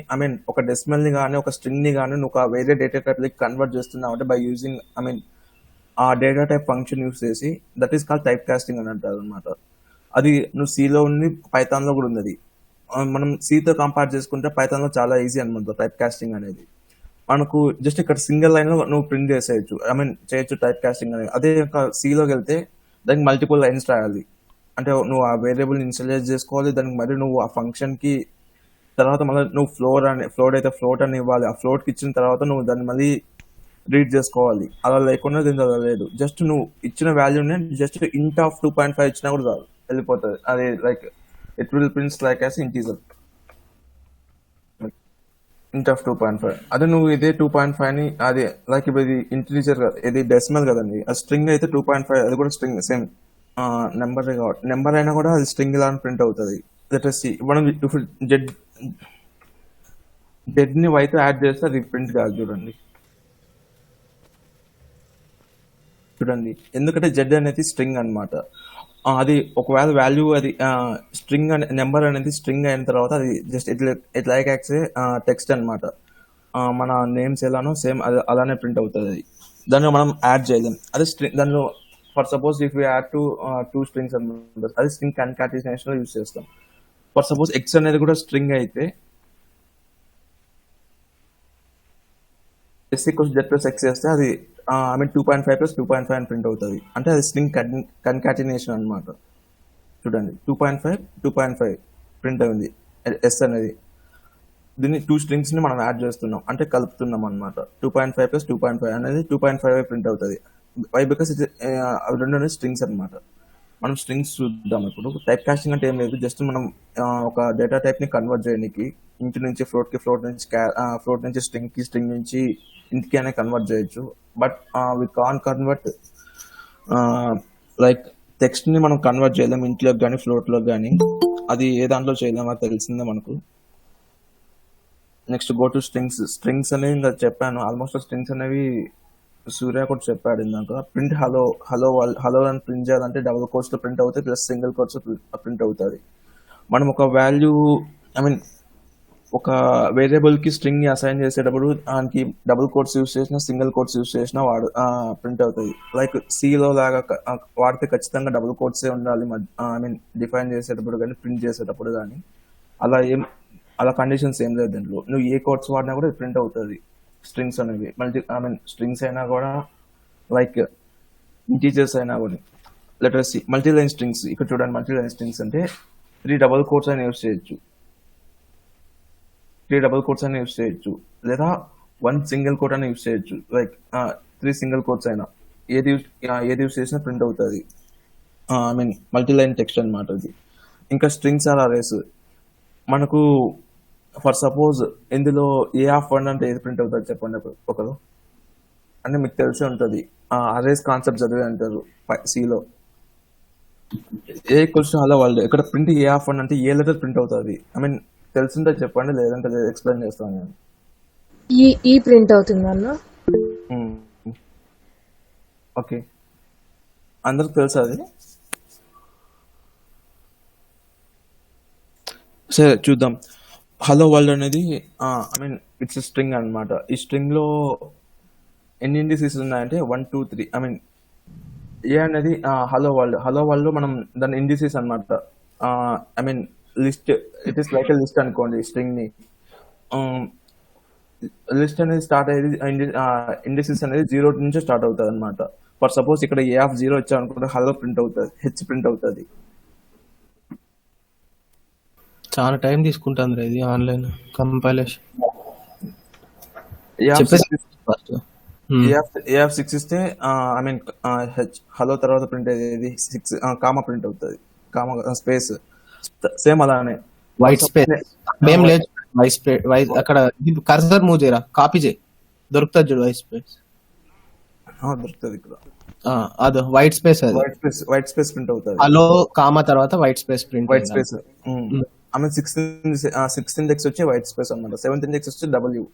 ఒక డెసిమల్ ని కానీ ఒక స్ట్రింగ్ ని కానీ నువ్వు ఒక వేరే డేటా టైప్ లకి కన్వర్ట్ చేస్తున్నావు అంటే బై యూజింగ్ ఆ డేటా టైప్ ఫంక్షన్ యూస్ చేసి, that is call type casting అని అంటారు అనమాట. అది నువ్వు సిలో ఉంది, పైథాన్ లో కూడా ఉంది. మనం సితో కంపేర్ చేసుకుంటే పైథాన్ లో చాలా ఈజీ అనమాట టైప్ కాస్టింగ్ అనేది. మనకు జస్ట్ ఇక్కడ సింగిల్ లైన్ లో నువ్వు ప్రింట్ చేసేయచ్చు, చేయొచ్చు టైప్ కాస్టింగ్ అనేది. అదే సిలోకి వెళ్తే దానికి మల్టిపుల్ లైన్స్ రాయాలి. అంటే నువ్వు ఆ వేరియబుల్ ఇన్స్టాలేట్ చేసుకోవాలి, దానికి మరి నువ్వు ఆ ఫంక్షన్ కి తర్వాత మళ్ళీ నువ్వు ఫ్లోట్ అయితే ఫ్లోట్ అని ఇవ్వాలి. ఆ ఫ్లోట్ కి ఇచ్చిన తర్వాత నువ్వు దాన్ని మళ్ళీ రీడ్ చేసుకోవాలి. అలా లేకుండా దీంట్లో అలా లేదు. జస్ట్ నువ్వు ఇచ్చిన వాల్యూని జస్ట్ ఇంట్ ఆఫ్ 2.5 ఇచ్చినా కూడా చాలు, వెళ్ళిపోతుంది. అది like it will prints like as integer int of 2.5. అదే నువ్వు ఇదే 2.5 ని అది లైక్ ఇప్పుడు ఇది ఇంటీజర్ కదా, ఇది డెసిమల్ కదండి. ఆ స్ట్రింగ్ అయితే 2.5 అది కూడా స్ట్రింగ్ సేమ్ నెంబర్ అయినా కూడా అది స్ట్రింగ్ ఇలా ప్రింట్ అవుతుంది. మనం జెడ్ ని వైతో యాడ్ చేస్తే అది ప్రింట్ కాదు. చూడండి ఎందుకంటే జెడ్ అనేది స్ట్రింగ్ అనమాట. అది ఒకవేళ వాల్యూ అది స్ట్రింగ్ నెంబర్ అనేది స్ట్రింగ్ అయిన తర్వాత అది just it like as text అనమాట. మన నేమ్స్ ఎలానో సేమ్ అలానే ప్రింట్ అవుతుంది. అది దాన్ని మనం యాడ్ చేయలేం. అదే స్ట్రింగ్ దానిలో for suppose if you add two strings అనుకుంటాం, అది స్ట్రింగ్ కన్కాటినేషన్ లో యూజ్ చేస్తాం. ఫర్ సపోజ్ ఎక్స్ అనేది కూడా స్ట్రింగ్ అయితే S equals Z plus X చేస్తే అది 2.5 ప్లస్ 2.5 అని ప్రింట్ అవుతుంది. అంటే అది స్ట్రింగ్ కన్కాటినేషన్ అనమాట. చూడండి 2.5 ప్రింట్ అయింది ఎస్ అనేది. దీన్ని 2 స్ట్రింగ్స్ ని మనం యాడ్ చేస్తున్నాం అంటే కలుపుతున్నాం అనమాట. 2.5 ప్లస్ 2.5 అనేది 2.5 ప్రింట్ అవుతుంది. వై బికాస్ ఇది అవి రెండు స్ట్రింగ్స్ అనమాట. మనం స్ట్రింగ్స్ చూద్దాం. ఇప్పుడు టైప్ కాస్టింగ్ అంటే ఏం లేదు, జస్ట్ మనం ఒక డేటా టైప్ ని కన్వర్ట్ చేయడానికి ఇంటి నుంచి ఫ్లోట్ కి, ఫ్లోట్ నుంచి స్ట్రింగ్ కి, స్ట్రింగ్ నుంచి ఇంటికి అనే కన్వర్ట్ చేయొచ్చు. But we can convert like text ని మనం కన్వర్ట్ చేయలేం ఇంట్లోకి కానీ ఫ్లోట్ లోకి కానీ. అది ఏ దాంట్లో చేయలేమో తెలిసిందే మనకు. నెక్స్ట్ గో టు స్ట్రింగ్స్ అనేవి ఇంకా చెప్పాను. ఆల్మోస్ట్ స్ట్రింగ్స్ అనేవి సూర్య కూడా చెప్పాడు ఇందాక. ప్రింట్ హలో అని ప్రింట్ చేయాలంటే డబుల్ కోట్స్ లో ప్రింట్ అవుతాయి, ప్లస్ సింగిల్ కోట్స్ ప్రింట్ అవుతుంది. మనం ఒక వాల్యూ ఒక వేరియబుల్ కి స్ట్రింగ్ ని అసైన్ చేసేటప్పుడు దానికి డబుల్ కోట్స్ యూస్ చేసినా, సింగిల్ కోట్స్ యూస్ చేసినా ప్రింట్ అవుతుంది. లైక్ సిలో లాగా వాడితే ఖచ్చితంగా డబుల్ కోట్సే ఉండాలి డిఫైన్ చేసేటప్పుడు కానీ, ప్రింట్ చేసేటప్పుడు కానీ. అలా కండిషన్స్ ఏం లేదు దీంట్లో. నువ్వు ఏ కోడ్స్ వాడినా కూడా ప్రింట్ అవుతుంది. స్ట్రింగ్స్ అనేవి స్ట్రింగ్స్ అయినా కూడా, లైక్ ఇంటీజర్స్ అయినా కూడా. Letter C multi line strings. ఇక్కడ చూడండి, మల్టీ లైన్ స్ట్రింగ్స్ అంటే 3 డబుల్ కోట్స్ అని యూస్ చేయొచ్చు, 3 డబుల్ కోట్స్ అని యూస్ చేయొచ్చు, లేదా 1 సింగిల్ కోట్ అని యూస్ చేయొచ్చు. లైక్ 3 సింగిల్ కోట్స్ అయినా ఏది యూస్ చేసినా ప్రింట్ అవుతుంది. మల్టీ లైన్ టెక్స్ట్ అనమాట అది. ఇంకా స్ట్రింగ్స్ ఆర్ అరేస్. మనకు ఫర్ సపోజ్ ఇందులో A(1) అంటే ఏది ప్రింట్ అవుతుంది చెప్పండి ఒకరు. అంటే మీకు తెలిసే ఉంటుంది, అరేస్ కాన్సెప్ట్ చదివే అంటారు సిలో. A హలో వాళ్ళు ఇక్కడ ప్రింట్ A(1) అంటే ఏ లెటర్ ప్రింట్ అవుతుంది. తెలిసిందే చెప్పండి, లేదంటే ఎక్స్ప్లెయిన్ చేస్తాను నేను. ఈ ప్రింట్ అవుతుంది అన్న. ఓకే, అందరికి తెలుసా అది? సరే చూద్దాం. హలో వరల్డ్ అనేది ఇట్స్ స్ట్రింగ్ అనమాట. ఈ స్ట్రింగ్ లో ఎన్ని ఇండిసెస్ ఉన్నాయంటే 1 2 3. ఏ అనేది హలో వరల్డ్ లో మనం దాని ఇండిసెస్ అనమాట. List, it is like list అనుకోండి. స్ట్రింగ్ ని లిస్ట్ అనేది స్టార్ట్ అయ్యేది, ఇండిసెస్ అనేది 0 నుంచి స్టార్ట్ అవుతుంది అనమాట. ఫర్ సపోజ్ ఇక్కడ A(0) వచ్చా అనుకుంటే హలో ప్రింట్ అవుతుంది, హెచ్ ప్రింట్ అవుతుంది. చాలా టైం తీసుకుంటుంది ఇది ఆన్లైన్ కంపైలేషన్. A(6) ఇస్తే హలో తర్వాత ప్రింట్ అయ్యేది 6 కామా ప్రింట్ అవుతుంది, కామా స్పేస్. సేమ్ అలానే వైట్ స్పేస్ ఏం లేదు. వైట్ అక్కడ కర్సర్ మూవ్ చేయరా, కాపీ చేయి, దొరుకుతుంది చూడు వైట్ స్పేస్. దొరుకుతుంది ఇక్కడ. అదే వైట్ స్పేస్, అది వైట్ స్పేస్ ప్రింట్ అవుతుంది. హలో కామా తర్వాత white space print. White space 6th index వచ్చి వైట్ స్పేస్ అనమాట. 7th ఇండెక్స్ వచ్చి W,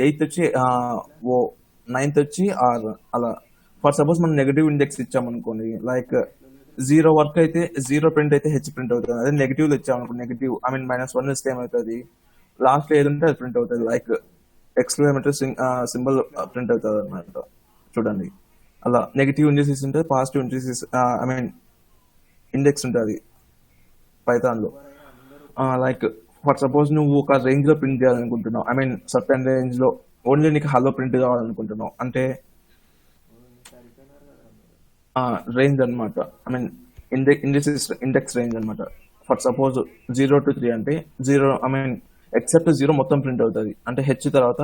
8th వచ్చి O, 9th వచ్చి R. అలా ఫర్ సపోజ్ మనం నెగటివ్ ఇండెక్స్ ఇచ్చామనుకోండి, లైక్ 0 వరకు అయితే 0 ప్రింట్ అయితే హెచ్ ప్రింట్ అవుతుంది. అదే నెగిటివ్ ఇచ్చామనుకోండి, నెగిటివ్ -1 ఇస్తే ఏమవుతుంది, లాస్ట్ ఏది ఉంటే అది ప్రింట్ అవుతుంది. లైక్ ఎక్స్క్లమేటరీ సింబల్ ప్రింట్ అవుతుంది అనమాట. చూడండి, అలా నెగిటివ్ ఇండిసెస్ ఉంటుంది, పాజిటివ్ ఇండిసెస్ ఇండెక్స్ ఉంటుంది పైథాన్ లో. లైక్ ఫర్ సపోజ్ నువ్వు ఒక రేంజ్ లో ప్రింట్ చేయాలనుకుంటున్నావు, సర్టెన్ రేంజ్ లో ఓన్లీ నీకు హలో ప్రింట్ కావాలనుకుంటున్నావు అంటే రేంజ్ అనమాట. ఇండెక్స్ రేంజ్ అనమాట. ఫర్ సపోజ్ 0 to 3 అంటే 0 ఎక్సెప్ట్ 0 మొత్తం ప్రింట్ అవుతుంది. అంటే హెచ్ తర్వాత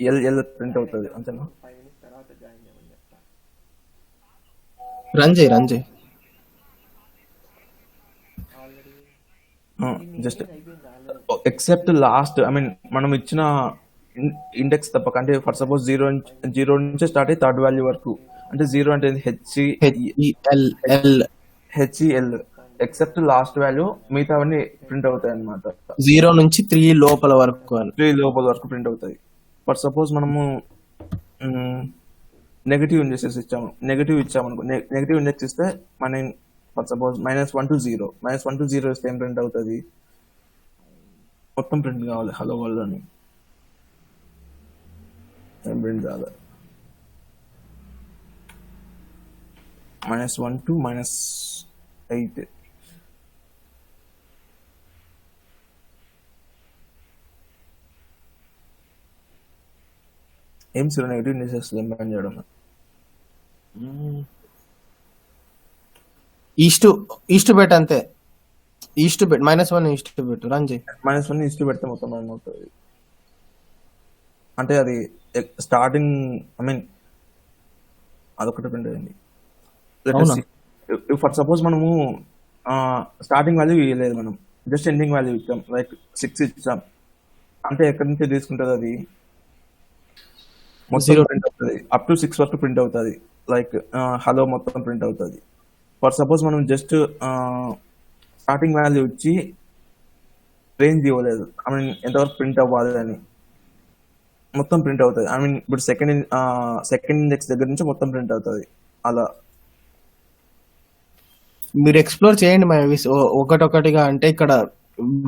ELL ప్రింట్ అవుతుంది. అంతేనా? రన్ చేయి జస్ట్ ఎక్సెప్ట్ లాస్ట్ మనం ఇచ్చిన ఇండెక్స్ తప్పక. అంటే ఫర్ సపోజ్ 0 నుంచి స్టార్ట్ అయ్యి 3rd వాల్యూ వరకు. అంటే 0 అంటే HEL ఎక్సెప్ట్ లాస్ట్ వాల్యూ, మిగతావన్నీ ప్రింట్ అవుతాయి అనమాట. 0 నుంచి 3 లోపల వరకు 3 లోపల వరకు ప్రింట్ అవుతాయి. ఫర్ సపోజ్ మనము నెగిటివ్ ఇండెక్సెస్ ఇచ్చాము, నెగిటివ్ ఇండెక్స్ ఇస్తే మనం ఫర్ సపోజ్ -1 to 0, -1 to 0 ఇస్తే ఏం ప్రింట్ అవుతుంది, మొత్తం ప్రింట్ కావాలి హలో వరల్డ్ అని. ఏం ప్రింట్ కాదు. -1 to -8. ఏం సార్ నెగిటివ్ ఇండిసెస్ ఏం పని చేయడం? ఈస్ట్ బెట్ అంతే. ఈస్ట్ బెట్ -1 ఈస్ట్ బెట్ రన్ చేయి. -1 ఇష్ట పెడితే మొత్తం ఏమవుతుంది అంటే అది స్టార్టింగ్ అదొకటి ప్రింట్ అయింది. అవునా? ఫర్ సపోజ్ మనము స్టార్టింగ్ వాల్యూ ఇవ్వలేదు, మనం జస్ట్ ఎండింగ్ వాల్యూ ఇచ్చాం, లైక్ 6 ఇచ్చాం అంటే ఎక్కడి నుంచి తీసుకుంటుంది అది మొత్తం Zero. ప్రింట్ అవుతుంది. అప్ టు 6 వరకు ప్రింట్ అవుతుంది. లైక్ హలో మొత్తం ప్రింట్ అవుతుంది. ఫర్ సపోజ్ మనం జస్ట్ స్టార్టింగ్ వాల్యూ ఇచ్చి రేంజ్ ఇవ్వలేదు, ఎంతవరకు ప్రింట్ అవ్వాలి అని, మొత్తం ప్రింట్ అవుతుంది. ఇప్పుడు సెకండ్ ఇండెక్స్ దగ్గర నుంచి మొత్తం ప్రింట్ అవుతుంది. అలా మీరు ఎక్స్ప్లోర్ చేయండి ఒకటొకటిగా. అంటే ఇక్కడ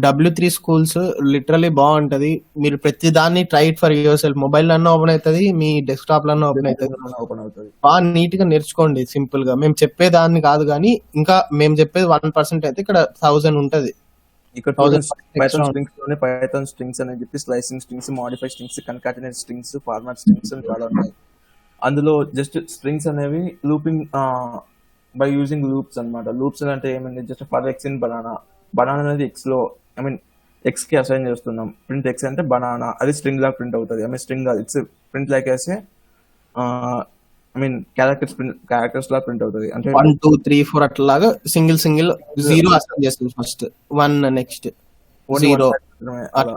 W3 స్కూల్స్ లిటరలీ బాగుంటది. మీరు ప్రతి దాన్ని try it for your self. Mobile అన్న ఓపెన్ అవుతుంది, మీ డెస్క్టాప్ లన్నా ఓపెన్ అవుతుంది. ఓపెన్ అవుతుంది. బాగా నీట్ గా నేర్చుకోండి. సింపుల్ గా మేము చెప్పేదాన్ని కాదు, కానీ ఇంకా మేము చెప్పేది 1% అయితే ఇక్కడ 1000 ఉంటది. ఇక్కడ Thousands పైథాన్ extra. స్ట్రింగ్స్ లోనే పైథాన్ స్ట్రింగ్స్ అని చెప్పి slicing strings, modify strings, concatenate strings, format strings అని చాలా ఉన్నాయి. అందులో జస్ట్ స్ట్రింగ్స్ అనేవి లూపింగ్ బై యూజింగ్ లూప్స్ అన్నమాట. లూప్స్ అంటే ఏమైంది, just for X in banana. Banana అనేది ఎక్స్ లో ఎక్స్ కి అసైన్ చేస్తున్నాం. ప్రింట్ ఎక్స్ అంటే బనానా, అది స్ట్రింగ్ లాగా ప్రింట్ అవుతుంది. స్ట్రింగ్ కాదు, ఇట్స్ ప్రింట్ లైక్ వేసే క్యారెక్టర్స్ లా ప్రింట్ అవుతుంది. అంటే 1 2 3 4 అట్లాగా సింగిల్ 0 అసైన్ చేస్తుంది. ఫస్ట్ 1 నెక్స్ట్ 0 అలా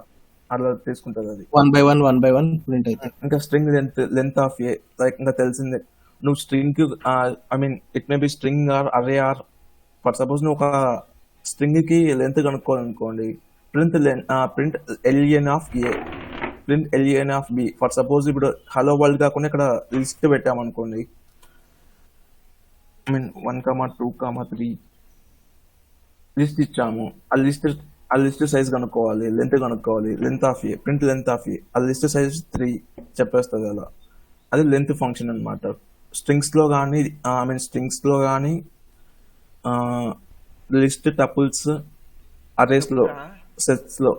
అలా తీసుకుంటుంది అది. 1 by 1 ప్రింట్ అయితే. ఇంకా string length of a, like ఇంకా తెలిసిందే. నువ్వు string it may be string or array or. For suppose నువ్వు ఒక స్ట్రింగ్ కి లెంత్ కనుక్కోవాలనుకోండి, print LN of a, print LN of b. For suppose ఇప్పుడు హలో వరల్డ్ కాకుండా ఇక్కడ లిస్ట్ పెట్టామనుకోండి, 1, 2, 3 లిస్ట్ ఇచ్చాము. ఆ లిస్ట్ సైజ్ కనుక్కోవాలి, లెంత్ కనుక్కోవాలి. Length of a, print length of a, ఆ లిస్ట్ సైజ్ 3 చెప్పేస్తుంది అలా. అది లెంత్ ఫంక్షన్ అనమాట. స్ట్రింగ్స్ లో కానీ లిస్ట్, టపుల్స్, అరేస్ లో, సెట్స్ లో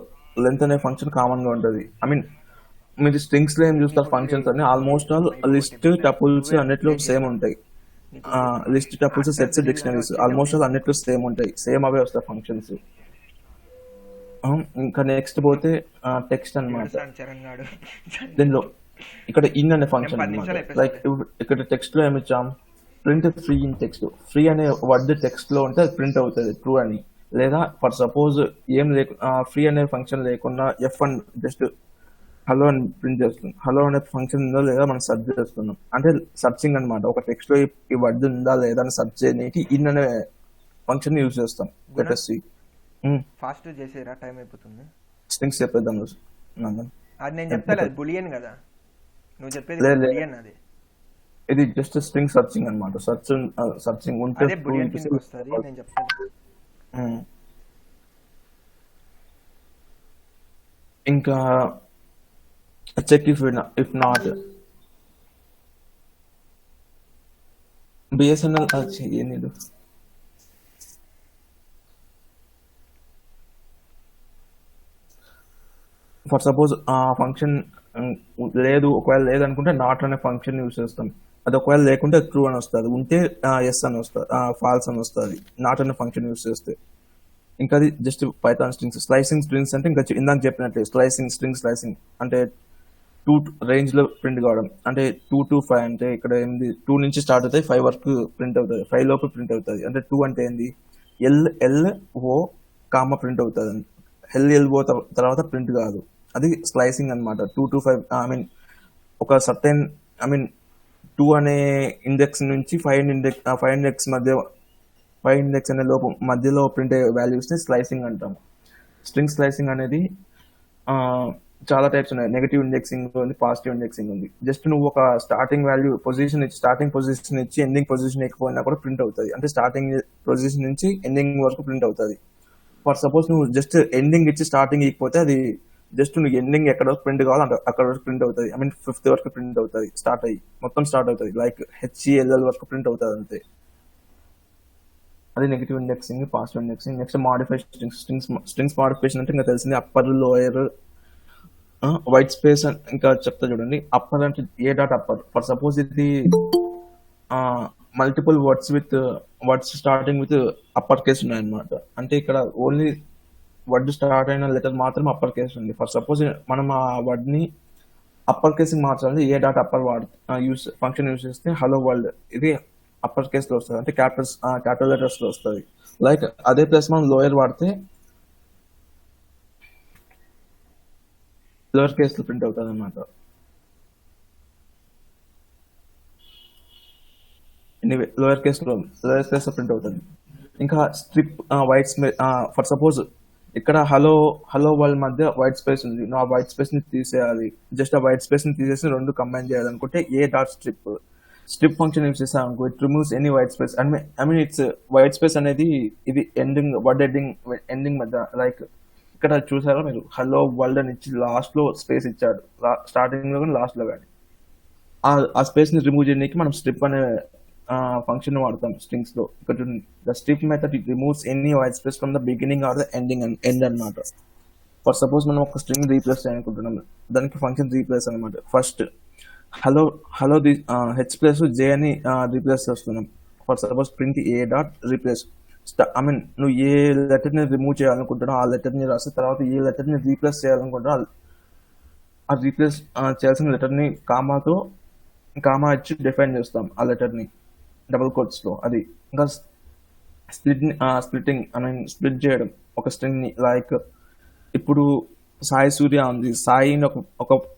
లెంత్ అనే ఫంక్షన్ కామన్ గా ఉంటుంది. మీరు స్ట్రింగ్స్ లో ఏం చూస్తారు ఫంక్షన్స్ అన్ని ఆల్మోస్ట్ ఆల్ లిస్ట్, టపుల్స్ అన్నిట్లో సేమ్ ఉంటాయి. List, tuples, sets, dictionaries almost all అన్నిట్లో సేమ్ ఉంటాయి. సేమ్ అవే వస్తాయి ఫంక్షన్స్. ఇంకా నెక్స్ట్ పోతే టెక్స్ట్ అన్నమాట. దీనిలో ఇక్కడ ఇన్ అనే ఫంక్షన్ అన్నమాట. లైక్ ఇక్కడ టెక్స్ట్ లో ఏమి ఇచ్చాం, print free in text. Free అనే వర్డ్ టెక్స్ట్ లో ఉంటే అది ప్రింట్ అవుతుంది ట్రూ అని. లేదా ఫర్ సపోజ్ ఏం ఫ్రీ అనే ఫంక్షన్ లేకుండా F1 జస్ట్ హలో అని ప్రింట్ చేస్తుంది. హలో అనే ఫంక్షన్ ఉందా లేదా మనం సెర్చ్ చేస్తున్నాం అంటే సర్చింగ్ అనమాట. ఒక టెక్స్ట్ లో ఈ వర్డ్ ఉందా లేదా అని సెర్చ్ చేయడానికి ఇన్ అనే ఫంక్షన్ యూజ్ చేస్తాం. ఫాస్ట్ చేసేరా, టైం అయిపోతుంది. స్ట్రింగ్స్ చెప్పేద్దాం. అది నేను చెప్తాను, బులియన్ కదా నువ్వు చెప్పేది, బులియన్ అది. ఇది జస్ట్ స్ట్రింగ్ సర్చింగ్ అనమాట. సర్చింగ్ ఉంటే అదే బులియన్ కిందకి వస్తుంది, నేను చెప్తాను. ఇంకా చెక్ ఇఫ్ నాట్. బిఎస్ఎన్ఎల్ ఏంది ఫర్ సపోజ్ ఫంక్షన్ లేదు, ఒకవేళ లేదనుకుంటే నాట్ అనే ఫంక్షన్ యూజ్ చేస్తాం. అది ఒకవేళ లేకుంటే ట్రూ అని వస్తుంది, ఉంటే ఎస్ అని వస్తుంది, ఫాల్స్ అని వస్తుంది నాట్ అనే ఫంక్షన్ యూజ్ చేస్తే. ఇంకా అది just Python strings. Slicing strings అంటే ఇంకా ఇందాక చెప్పినట్లే స్లైసింగ్ అంటే 2 రేంజ్ లో ప్రింట్ కావడం. అంటే 2 to 5 అంటే ఇక్కడ ఏంది 2 నుంచి స్టార్ట్ అవుతాయి, 5 వరకు ప్రింట్ అవుతుంది, 5 లోపు ప్రింట్ అవుతుంది. అంటే 2 అంటే ఏంది LLO కామ ప్రింట్ అవుతుంది. LLO తర్వాత ప్రింట్ కాదు, అది స్లైసింగ్ అనమాట. 2 to 5 ఒక సర్టెన్ 2 అనే ఇండెక్స్ నుంచి 5 ఇండెక్స్ అనే లోపు మధ్యలో ప్రింట్ అయ్యే వాల్యూస్ ని స్లైసింగ్ అంటాం. స్ట్రింగ్ స్లైసింగ్ అనేది చాలా టైప్స్ ఉన్నాయి. నెగటివ్ ఇండెక్సింగ్ ఉంది, పాజిటివ్ ఇండెక్సింగ్ ఉంది. జస్ట్ నువ్వు ఒక స్టార్టింగ్ పొజిషన్ ఇచ్చి ఎండింగ్ పొజిషన్ ఎక్కిపోయినా కూడా ప్రింట్ అవుతుంది. అంటే స్టార్టింగ్ పొజిషన్ నుంచి ఎండింగ్ వరకు ప్రింట్ అవుతుంది. ఫర్ సపోజ్ నువ్వు జస్ట్ ఎండింగ్ ఇచ్చి స్టార్టింగ్ ఇకపోతే అది జస్ట్ నువ్వు ఎండింగ్ ఎక్కడ వరకు ప్రింట్ కావాలో అక్కడ వరకు ప్రింట్ అవుతుంది. ఐ మీన్ 5th వరకు ప్రింట్ అవుతుంది, స్టార్ట్ అయ్యి మొత్తం స్టార్ట్ అవుతుంది. లైక్ HCLL వరకు ప్రింట్ అవుతుంది అంతే. అది negative indexing, positive indexing. Next modify strings modification అంటే ఇంకా తెలిసింది అప్పర్, లోయర్, వైట్ స్పేస్. ఇంకా చెప్తా చూడండి. అప్పర్ అంటే A dot upper. For suppose ఇది multiple words starting with upper case ఉన్నాయన్నమాట. అంటే ఇక్కడ ఓన్లీ వర్డ్ స్టార్ట్ అయిన లెటర్ మాత్రం అప్పర్ కేస్ ఉంది. ఫర్ సపోజ్ మనం ఆ వర్డ్ ని అప్పర్ కేస్ మార్చాలి, A dot upper function use చేస్తే హలో వరల్డ్ ఇది అప్పర్ కేస్ లో వస్తుంది, అంటే క్యాపిటల్ లెటర్స్ లో వస్తుంది. లైక్ అదే ప్లస్ మనం లోయర్ వాడితే లోయర్ కేస్ లో ప్రింట్ అవుతుంది అన్నమాట. ఎనీవే లోయర్ కేస్ లో ప్రింట్ అవుతుంది. ఇంకా స్ట్రిప్ వైట్ ఫర్ సపోజ్ ఇక్కడ హలో వరల్డ్ మధ్య వైట్ స్పేస్ ఉంది, నువ్వు ఆ వైట్ స్పేస్ ని తీసేయాలి. జస్ట్ ఆ వైట్ స్పేస్ ని తీసేసి రెండు కంబైన్ చేయాలనుకుంటే A dot strip function use చేసాం అనుకో, it removes any white space. I mean it's white space అనేది ఇది వర్డ్ ఎండింగ్ మధ్య. లైక్ ఇక్కడ చూసారా మీరు, హలో వరల్డ్ అని ఇచ్చి లాస్ట్ లో స్పేస్ ఇచ్చాడు, స్టార్టింగ్ లో కానీ లాస్ట్ లో కానీ. ఆ స్పేస్ ని రిమూవ్ చేయడానికి మనం స్ట్రిప్ అనే ఫంక్షన్ వాడతాం స్ట్రింగ్స్ లో. ఇక్కడ the strip method it removes any white space from the beginning are the end అన్నమాట. ఫర్ సపోజ్ మనం ఒక స్ట్రింగ్ రీప్లేస్ చేయాలనుకుంటున్నాం, దానికి ఫంక్షన్ రీప్లేస్ అనమాట. ఫస్ట్ హలో హెచ్ ప్లస్ జే అని రీప్లేస్ చేస్తున్నాం. For suppose print A dot replace. I mean నువ్వు ఏ letter ని రిమూవ్ చేయాలనుకుంటున్నావు ఆ లెటర్ ని రాసి, తర్వాత ఏ లెటర్ ని రీప్లేస్ చేయాలనుకుంటున్నావు ఆ రీప్లేస్ చేయాల్సిన లెటర్ ని కామా ఇచ్చి డిఫైన్ చేస్తాం ఆ లెటర్ ని డబుల్ కోట్స్ లో. అది ఇంకా స్ప్లిట్టింగ్ ఐ మీన్ స్ప్లిట్ చేయడం ఒక స్ట్రింగ్ ని. లైక్ ఇప్పుడు సాయి సూర్య ఉంది, సాయిని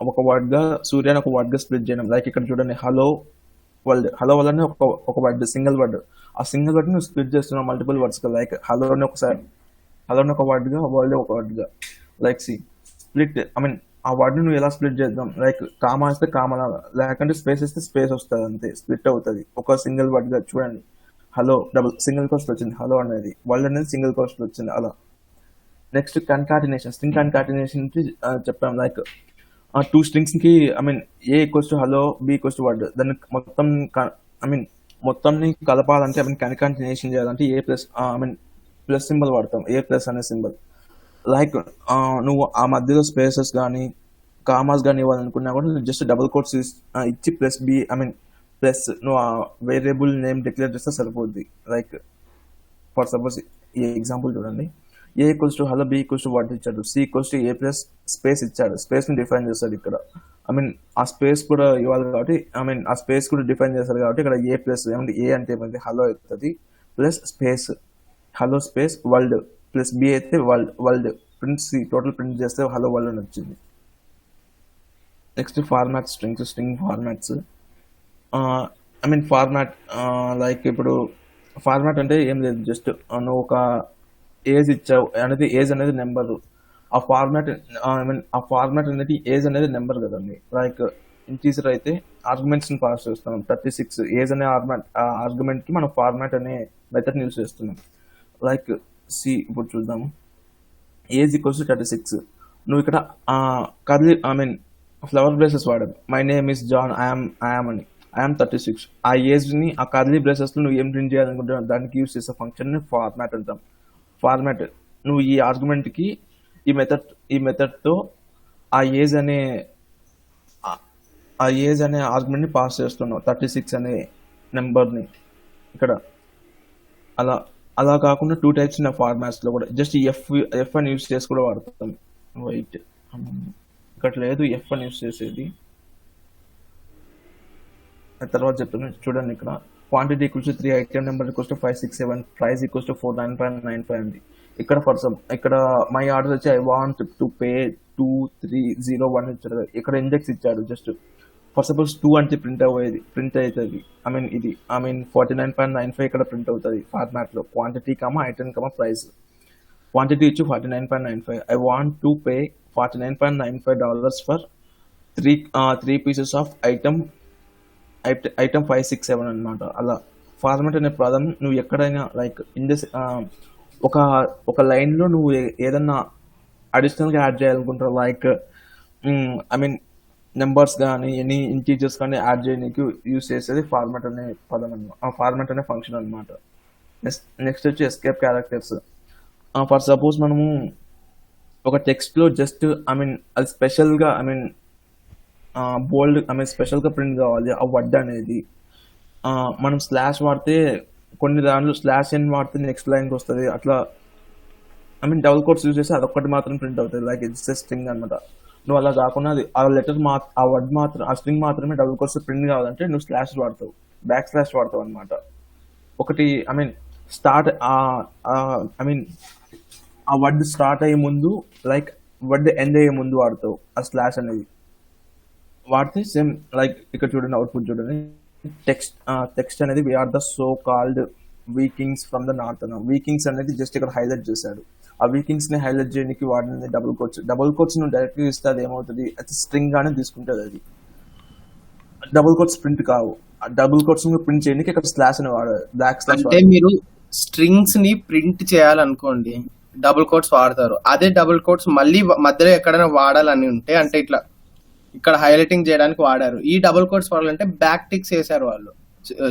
ఒక వర్డ్ గా, సూర్యని ఒక వర్డ్ గా స్ప్లిట్ చేయడం. లైక్ ఇక్కడ చూడండి, హలో వరల్డ్ అని ఒక వర్డ్, సింగిల్ వర్డ్. ఆ సింగిల్ వర్డ్ నువ్వు స్ప్లిట్ చేస్తున్నావు మల్టిపుల్ వర్డ్స్ గా. లైక్ హలోని ఒక వర్డ్ గా, వరల్డ్ ఒక వర్డ్ గా. లైక్ స్ప్లిట్ ఐ మీన్ ఆ వర్డ్ నువ్వు ఎలా స్ప్లిట్ చేద్దాం. లైక్ కామా ఇస్తే కామా, లేకంటే స్పేస్ ఇస్తే స్పేస్ వస్తుంది అంతే, స్ప్లిట్ అవుతుంది ఒక సింగిల్ వర్డ్ గా. చూడండి, హలో డబుల్ సింగిల్ కోస్ట్ వచ్చింది, హలో అనేది, వరల్డ్ అనేది సింగిల్ కోస్ట్ వచ్చింది అలా. నెక్స్ట్ కన్కాటినేషన్, స్ట్రింగ్ కన్కాటినేషన్ చెప్పాం. లైక్ టూ స్ట్రింగ్స్ కి I mean a equals to hello, b equals to word, దాన్ని మొత్తంని కలపాలంటే ఐ మీన్ కన్కాటినేషన్ చేయాలంటే a plus I mean plus symbol వాడతాం, ఏ ప్లస్ అనే సింబల్. లైక్ నువ్వు ఆ మధ్యలో స్పేసెస్ కానీ కామాస్ కానీ ఇవ్వాలనుకున్నా కూడా జస్ట్ డబుల్ కోట్స్ ఇచ్చి plus b I mean plus నువ్వు ఆ వేరియబుల్ నేమ్ డిక్లేర్ చేస్తే సరిపోద్ది. లైక్ ఫర్ సపోజ్ ఈ ఎగ్జాంపుల్ చూడండి, a equals to hello, b equals to word ఇచ్చాడు, C equals to A plus space ఇచ్చాడు, స్పేస్ ని డిఫైన్ చేస్తాడు ఇక్కడ. ఐ మీన్ ఆ స్పేస్ కూడా ఇవ్వాలి కాబట్టి ఐ మీన్ ఆ స్పేస్ కూడా డిఫైన్ చేస్తారు కాబట్టి ఇక్కడ ఏ ప్లస్ ఏమంటే ఏ అంటే ఏమైంది హలో అవుతుంది plus space hello space world plus b అయితే world print c total print చేస్తే హలో వరల్డ్ అని వచ్చింది. Next format string formats. I mean format like ఇప్పుడు ఫార్మాట్ అంటే ఏం లేదు, జస్ట్ నువ్వు ఒక ఏజ్ ఇచ్చావు అనేది, ఏజ్ అనేది నెంబర్. ఆ ఫార్మాట్ ఐ మీన్ ఆ ఫార్మాట్ అనేది ఏజ్ అనేది నెంబర్ కదండి. లైక్ ఇంటీజర్ అయితే ఆర్గ్యుమెంట్స్ ని పాస్ చేస్తున్నాం 36, ఏజ్ అనే ఆర్గ్యుమెంట్ కి మనం ఫార్మాట్ అనే మెథడ్ యూస్ చేస్తున్నాం. లైక్ సి ఇప్పుడు చూద్దాము, ఏజ్ ఈక్వల్స్ టు 36. నువ్వు ఇక్కడ curly I mean flower braces వాడావు, my name is John, I'm అని, ఐఎమ్ 36. ఆ ఏజ్ ని ఆ కర్లీ బ్రేసెస్ లో నువ్వు ఏం ప్రింట్ చేయాలనుకుంటున్నావు దానికి యూస్ చేసే ఫంక్షన్ ని ఫార్మాట్ అంటాం. ఫార్మాట్ నువ్వు ఈ ఆర్గ్యుమెంట్ కి ఈ మెథడ్ తో ఆ ఏజ్ అనే ఆర్గ్యుమెంట్ ని పాస్ చేస్తున్నావు 36 అనే నెంబర్ ని ఇక్కడ. అలా కాకుండా 2 టైప్స్ ఉన్న ఫార్మాట్స్ లో కూడా జస్ట్ ఎఫ్ అని యూస్ చేసి కూడా వాడతాం. వైట్ ఇక్కడ లేదు ఎఫ్ అని యూస్ చేసేది, తర్వాత చెప్తాను చూడండి. ఇక్కడ quantity equals to 3, item number equals to 5, 6, 7, price equals to 4, 9.95 ఉంది. ఇక్కడ మై ఆర్డర్ వచ్చి ఐ వాంట్ టు పే 2, 3, 0, 1 ఇచ్చాడు. ఇక్కడ ఇండెక్స్ ఇచ్చాడు. జస్ట్ ఫర్ సపోజ్ 2 అంటే ప్రింట్ అవుతుంది. ఐ మీన్ ఇది 49.95 ఇక్కడ ప్రింట్ అవుతుంది ఫార్మాట్ లో. Quantity item price. క్వాంటిటీ ఇచ్చి 49.95. I want to pay $49.95 for 3 pieces of item 5, 6, 7 అనమాట. అలా ఫార్మాట్ అనే పదం నువ్వు ఎక్కడైనా లైక్ ఒక లైన్ లో నువ్వు ఏదన్నా అడిషనల్గా యాడ్ చేయాలనుకుంటారు లైక్ ఐ మీన్ నెంబర్స్ కానీ ఎనీ ఇంటీజర్స్ కానీ యాడ్ చేయడానికి యూస్ చేసేది ఫార్మాట్ అనే పదం అనమాట, ఫార్మాట్ అనే ఫంక్షన్ అనమాట. నెక్స్ట్ వచ్చి ఎస్కేప్ క్యారెక్టర్స్. ఫర్ సపోజ్ మనము ఒక టెక్స్ట్లో జస్ట్ ఐ మీన్ అది స్పెషల్గా I mean bold I mean స్పెషల్గా ప్రింట్ కావాలి ఆ వర్డ్ అనేది. మనం స్లాష్ వాడితే కొన్ని దాంట్లో స్లాష్ ఎన్ వాడితే నెక్స్ట్ లైన్కి వస్తుంది. అట్లా I mean double quotes use చేస్తే అదొక్కటి మాత్రం ప్రింట్ అవుతుంది, లైక్ ఇట్స్ స్ట్రింగ్ అనమాట. నువ్వు అలా కాకుండా అది ఆ లెటర్ ఆ వర్డ్ మాత్రం ఆ స్ట్రింగ్ మాత్రమే డబుల్ కోట్స్ ప్రింట్ కావాలంటే నువ్వు స్లాష్ వాడతావు, బ్యాక్ స్లాష్ వాడతావు అనమాట. ఒకటి I mean start I mean ఆ వర్డ్ స్టార్ట్ అయ్యే ముందు లైక్ వర్డ్ ఎండ్ అయ్యే ముందు వాడతావు ఆ స్లాష్ అనేది. వాడితే సేమ్ లైక్ ఇక్కడ చూడండి, అవుట్పుట్ చూడండి. టెక్స్ట్ అనేది we are the so called Vikings from the north అన్న. వీకింగ్స్ అనేది జస్ట్ ఇక్కడ హైలైట్ చేశాడు. ఆ వీకింగ్స్ ని హైలైట్ చేయడానికి వాడినది డబుల్ కోట్స్. డబుల్ కోట్స్ నువ్వు డైరెక్ట్ గా ఇస్తే అది ఏమవుతుంది, అది స్ట్రింగ్ గానే తీసుకుంటుంది. అది డబుల్ కోట్స్ ప్రింట్ కావు. ఆ డబుల్ కోట్స్ ప్రింట్ చేయడానికి ఇక్కడ స్లాష్ అని వాడాలి, బ్లాక్ స్లాష్. అంటే మీరు స్ట్రింగ్స్ ని ప్రింట్ చేయాలనుకోండి డబుల్ కోట్స్ వాడతారు. అదే డబుల్ కోట్స్ మళ్ళీ మధ్యలో ఎక్కడైనా వాడాలని ఉంటే, అంటే ఇట్లా ఇక్కడ హైలైటింగ్ చేయడానికి వాడారు. ఈ డబుల్ కోట్స్ వాడాలంటే బ్యాక్ టిక్స్ వేసారు వాళ్ళు,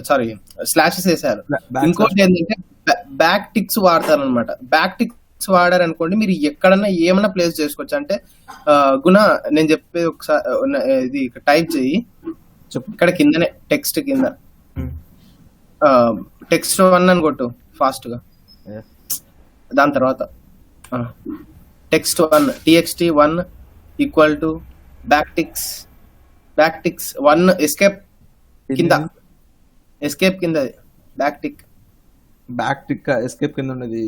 సారీ స్లాషెస్ వేసారు. ఇంకోటి ఏంటంటే బ్యాక్ టిక్స్ వాడతారు అనమాట. బ్యాక్ టిక్స్ వాడారు అనుకోండి మీరు ఎక్కడన్నా ఏమైనా ప్లేస్ చేసుకోవచ్చు. అంటే గుణ నేను చెప్పేది ఒకసారి ఇది టైప్ చెయ్యి, ఇక్కడ కిందనే టెక్స్ట్ కింద టెక్స్ట్ 1 అని కొట్టు ఫాస్ట్ గా. దాని తర్వాత text 1 txt 1 equal to back ticks 1 escape కింద, ఎస్కేప్ కింద బ్యాక్ టిక్ ఎస్కేప్ కింద ఉన్నది.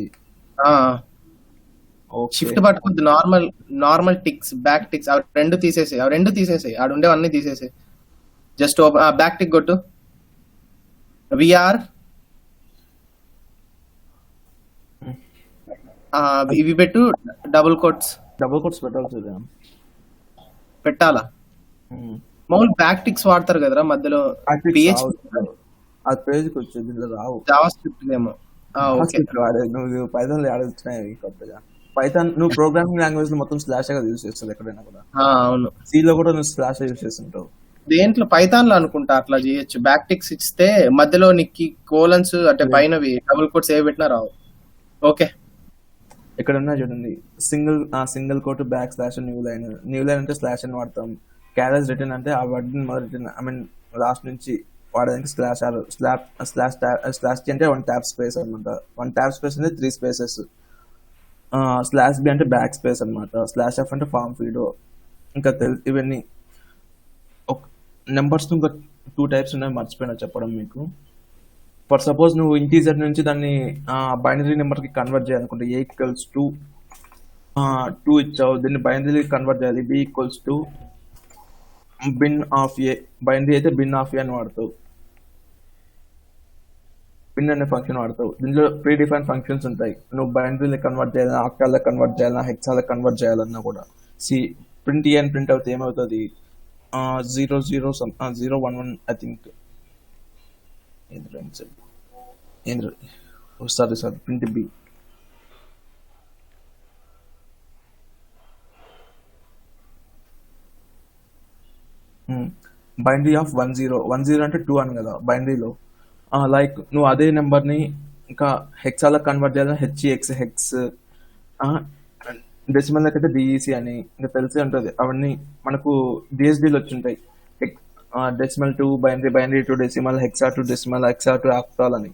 షిఫ్ట్ పట్టుకుంది. నార్మల్ టిక్స్, బ్యాక్ టిక్స్ అవి రెండు తీసేసాయి. ఆడ ఉండేవన్నీ తీసేసాయి. జస్ట్ బ్యాక్ టిక్ కొట్టు. విఆర్ ఇవి పెట్టు, డబుల్ కోట్స్ పెట్టాలా. మామూలు బ్యాక్ టిక్స్ వాడతారు కదరా మధ్యలో. ఆ పేజ్కి వచ్చేది దీంట్లో రావు. జావా స్క్రిప్ట్ ఏమో. నువ్వు పైథాన్ ఆడొచ్చినాయి కొత్తగా. పైథాన్ నువ్వు ప్రోగ్రామింగ్ లాంగ్వేజ్ లో మొత్తం స్లాష్ గా యూజ్ చేస్తావు ఎక్కడైనా కూడా. అవును, సి లో కూడా నువ్వు స్లాష్ యూజ్ చేస్తుంటావు. దేంట్లో పైథాన్ లో అనుకుంటా అట్లా చేయొచ్చు. బ్యాక్ టిక్స్ ఇస్తే మధ్యలో నీకు కోలన్స్ అంటే పైనవి డబుల్ కోట్స్ ఏ పెట్టినా రావు. ఓకే, ఇక్కడ ఉన్నా చూడండి, single quote backslash new line అంటే స్లాష్ అని వాడతాం. క్యారేజ్ రిటర్న్ అంటే ఆ word return I mean last నుంచి వాడడానికి స్లాష్ అంటే 1 ట్యాబ్ స్పేస్ అనమాట. 1 ట్యాబ్ స్పేస్ అంటే 3 స్పేసెస్. స్లాష్ బి అంటే బ్యాక్ స్పేస్ అనమాట. స్లాష్ ఎఫ్ అంటే ఫామ్ ఫీడ్. ఇంకా ఇవన్నీ నెంబర్స్ ఇంకా 2 టైప్స్ ఉన్నాయి, మర్చిపోయినా చెప్పడం మీకు. ఫర్ సపోజ్ నువ్వు ఇంటీజర్ నుంచి దాన్ని బైనరీ నెంబర్ కి కన్వర్ట్ చేయాలనుకుంటే a ఈక్వల్స్ టు 2 ఇచ్చావు, దీన్ని బైనరీ కన్వర్ట్ చేయాలి. b equals to bin of A, binary అయితే బిన్ ఆఫ్ ఏ అని వాడతావు. బిన్ అనే ఫంక్షన్ వాడతావు. దీనిలో ప్రీ డిఫైన్ ఫంక్షన్స్ ఉంటాయి. నువ్వు బైనరీని కన్వర్ట్ చేయాలన్నా, ఆక్టాల్లో కన్వర్ట్ చేయాలన్నా, హెక్సాలో కన్వర్ట్ చేయాలన్నా కూడా. ప్రింట్ ఏ అని ప్రింట్ అవుతే ఏమవుతుంది, 001 I think. Sorry print B. Binary of 10 అంటే 2 అని కదా బైనరీలో. లైక్ నువ్వు అదే నెంబర్ని ఇంకా హెక్సాలో కన్వర్ట్ చేయాలని హెక్స్, డెసిమల్ అయితే డిఈసి అని ఇంకా తెలిసి ఉంటుంది. అవన్నీ మనకు డిఎస్బీలు వచ్చి ఉంటాయి. Decimal to binary to decimal, hexa to decimal, hexa to octal అని.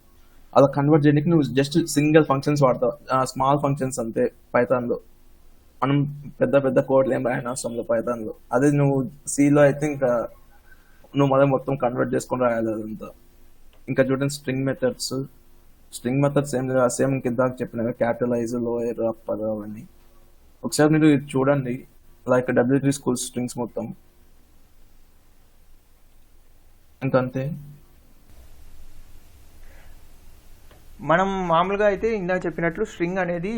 అలా కన్వర్ట్ చేయడానికి నువ్వు జస్ట్ సింగిల్ ఫంక్షన్స్ వాడతావు, స్మాల్ ఫంక్షన్స్ అంతే పైథాన్లో. మనం పెద్ద కోడ్లు ఏం రాయని అవసరం లేదు పైథాన్లో. అదే నువ్వు సిలో అయితే ఇంకా నువ్వు మొత్తం కన్వర్ట్ చేసుకొని రాయాలి అదంతా. ఇంకా చూడండి స్ట్రింగ్ మెథడ్స్ ఏం లేదా, సేమ్ ఇందాక చెప్పిన క్యాపిటలైజ్, లోయర్, అప్పర్ అవన్నీ. ఒకసారి మీరు ఇది చూడండి, లైక్ W3 స్కూల్ స్ట్రింగ్స్ మొత్తం ఇంకంతే. మనం మామూలుగా అయితే ఇందాక చెప్పినట్లు స్ట్రింగ్ అనేది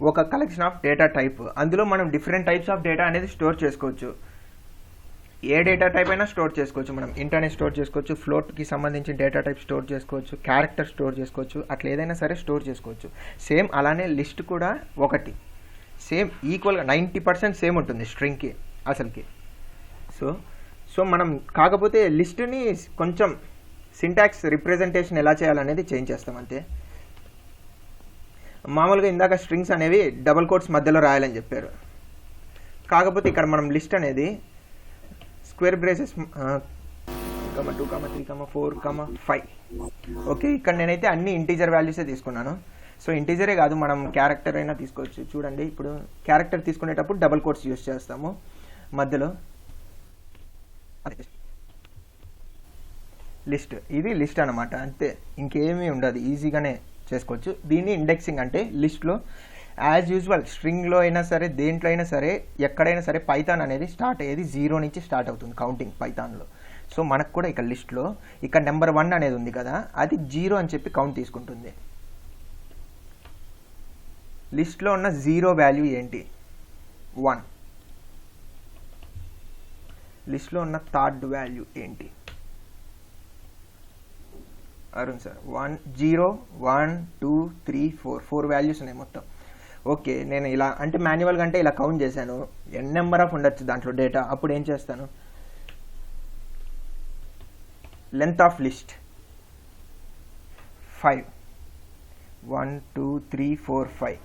ఒక కలెక్షన్ ఆఫ్ డేటా టైప్. అందులో మనం డిఫరెంట్ టైప్స్ ఆఫ్ డేటా అనేది స్టోర్ చేసుకోవచ్చు. ఏ డేటా టైప్ అయినా స్టోర్ చేసుకోవచ్చు. మనం ఇంట్ అనేది స్టోర్ చేసుకోవచ్చు, ఫ్లోట్కి సంబంధించిన డేటా టైప్ స్టోర్ చేసుకోవచ్చు, క్యారెక్టర్ స్టోర్ చేసుకోవచ్చు, అట్లా ఏదైనా సరే స్టోర్ చేసుకోవచ్చు. సేమ్ అలానే లిస్ట్ కూడా ఒకటి. సేమ్ ఈక్వల్గా 90% సేమ్ ఉంటుంది స్ట్రింగ్కి అసలుకి. సో మనం కాకపోతే లిస్ట్ని కొంచెం సింటాక్స్ రిప్రజెంటేషన్ ఎలా చేయాలనేది చేంజ్ చేస్తాం అంతే. మామూలుగా ఇందాక స్ట్రింగ్స్ అనేవి డబుల్ కోట్స్ మధ్యలో రాయాలని చెప్పారు, కాకపోతే ఇక్కడ మనం లిస్ట్ అనేది స్క్వేర్ బ్రేసెస్ 2, 3, 4, 5. ఓకే, ఇక్కడ నేనైతే అన్ని ఇంటీజర్ వాల్యూసే తీసుకున్నాను. సో ఇంటీజరే కాదు, మనం క్యారెక్టర్ అయినా తీసుకోవచ్చు. చూడండి, ఇప్పుడు క్యారెక్టర్ తీసుకునేటప్పుడు డబుల్ కోట్స్ యూస్ చేస్తాము మధ్యలో. లిస్ట్, ఇది లిస్ట్ అనమాట, అంతే, ఇంకేమీ ఉండదు, ఈజీగానే చేసుకోవచ్చు. దీన్ని ఇండెక్సింగ్ అంటే లిస్ట్లో యాజ్ యూజువల్ స్ట్రింగ్లో అయినా సరే దేంట్లో అయినా సరే ఎక్కడైనా సరే పైథాన్ అనేది స్టార్ట్ అయ్యేది 0 నుంచి స్టార్ట్ అవుతుంది కౌంటింగ్ పైథాన్లో. సో మనకు కూడా ఇక్కడ లిస్ట్లో ఇక్కడ నెంబర్ 1 అనేది ఉంది కదా, అది 0 అని చెప్పి కౌంట్ తీసుకుంటుంది. లిస్ట్లో ఉన్న 0 వాల్యూ ఏంటి? 1. లిస్ట్లో ఉన్న థర్డ్ వాల్యూ ఏంటి? అరుణ్ సార్ 1, 0, 1, 2, 3, 4 వాల్యూస్ ఉన్నాయి మొత్తం. ఓకే, నేను ఇలా అంటే మాన్యువల్గా అంటే ఇలా కౌంట్ చేశాను, ఎన్ నెంబర్ ఆఫ్ ఉండొచ్చు దాంట్లో డేటా. అప్పుడు ఏం చేస్తాను, లెంత్ ఆఫ్ లిస్ట్ 5, 1, 2, 3, 4, 5.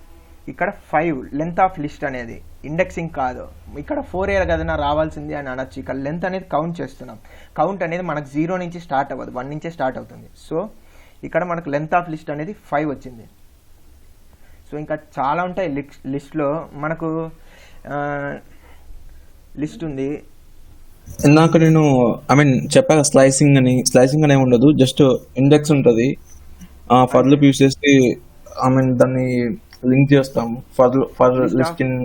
ఇక్కడ 5 లెంత్ ఆఫ్ లిస్ట్ అనేది, ఇండెక్సింగ్ కాదు. ఇక్కడ 4 కదన్నా రావాల్సింది అని అనొచ్చు. ఇక్కడ లెంత్ అనేది కౌంట్ చేస్తున్నాం. కౌంట్ అనేది మనకు 0 నుంచి స్టార్ట్ అవ్వదు, 1 నుంచే స్టార్ట్ అవుతుంది. సో ఇక్కడ మనకు లెంత్ ఆఫ్ లిస్ట్ అనేది 5 వచ్చింది. సో ఇంకా చాలా ఉంటాయి లిస్ట్లో. మనకు లిస్ట్ ఉంది. ఇందాక నేను చెప్పాక స్లైసింగ్ అని ఏమి ఉండదు, జస్ట్ ఇండెక్స్ ఉంటుంది. ఫర్ లూప్ యూస్ చేసి దాన్ని లింక్ చేస్తాము ఫర్ లిస్ట్ ఇన్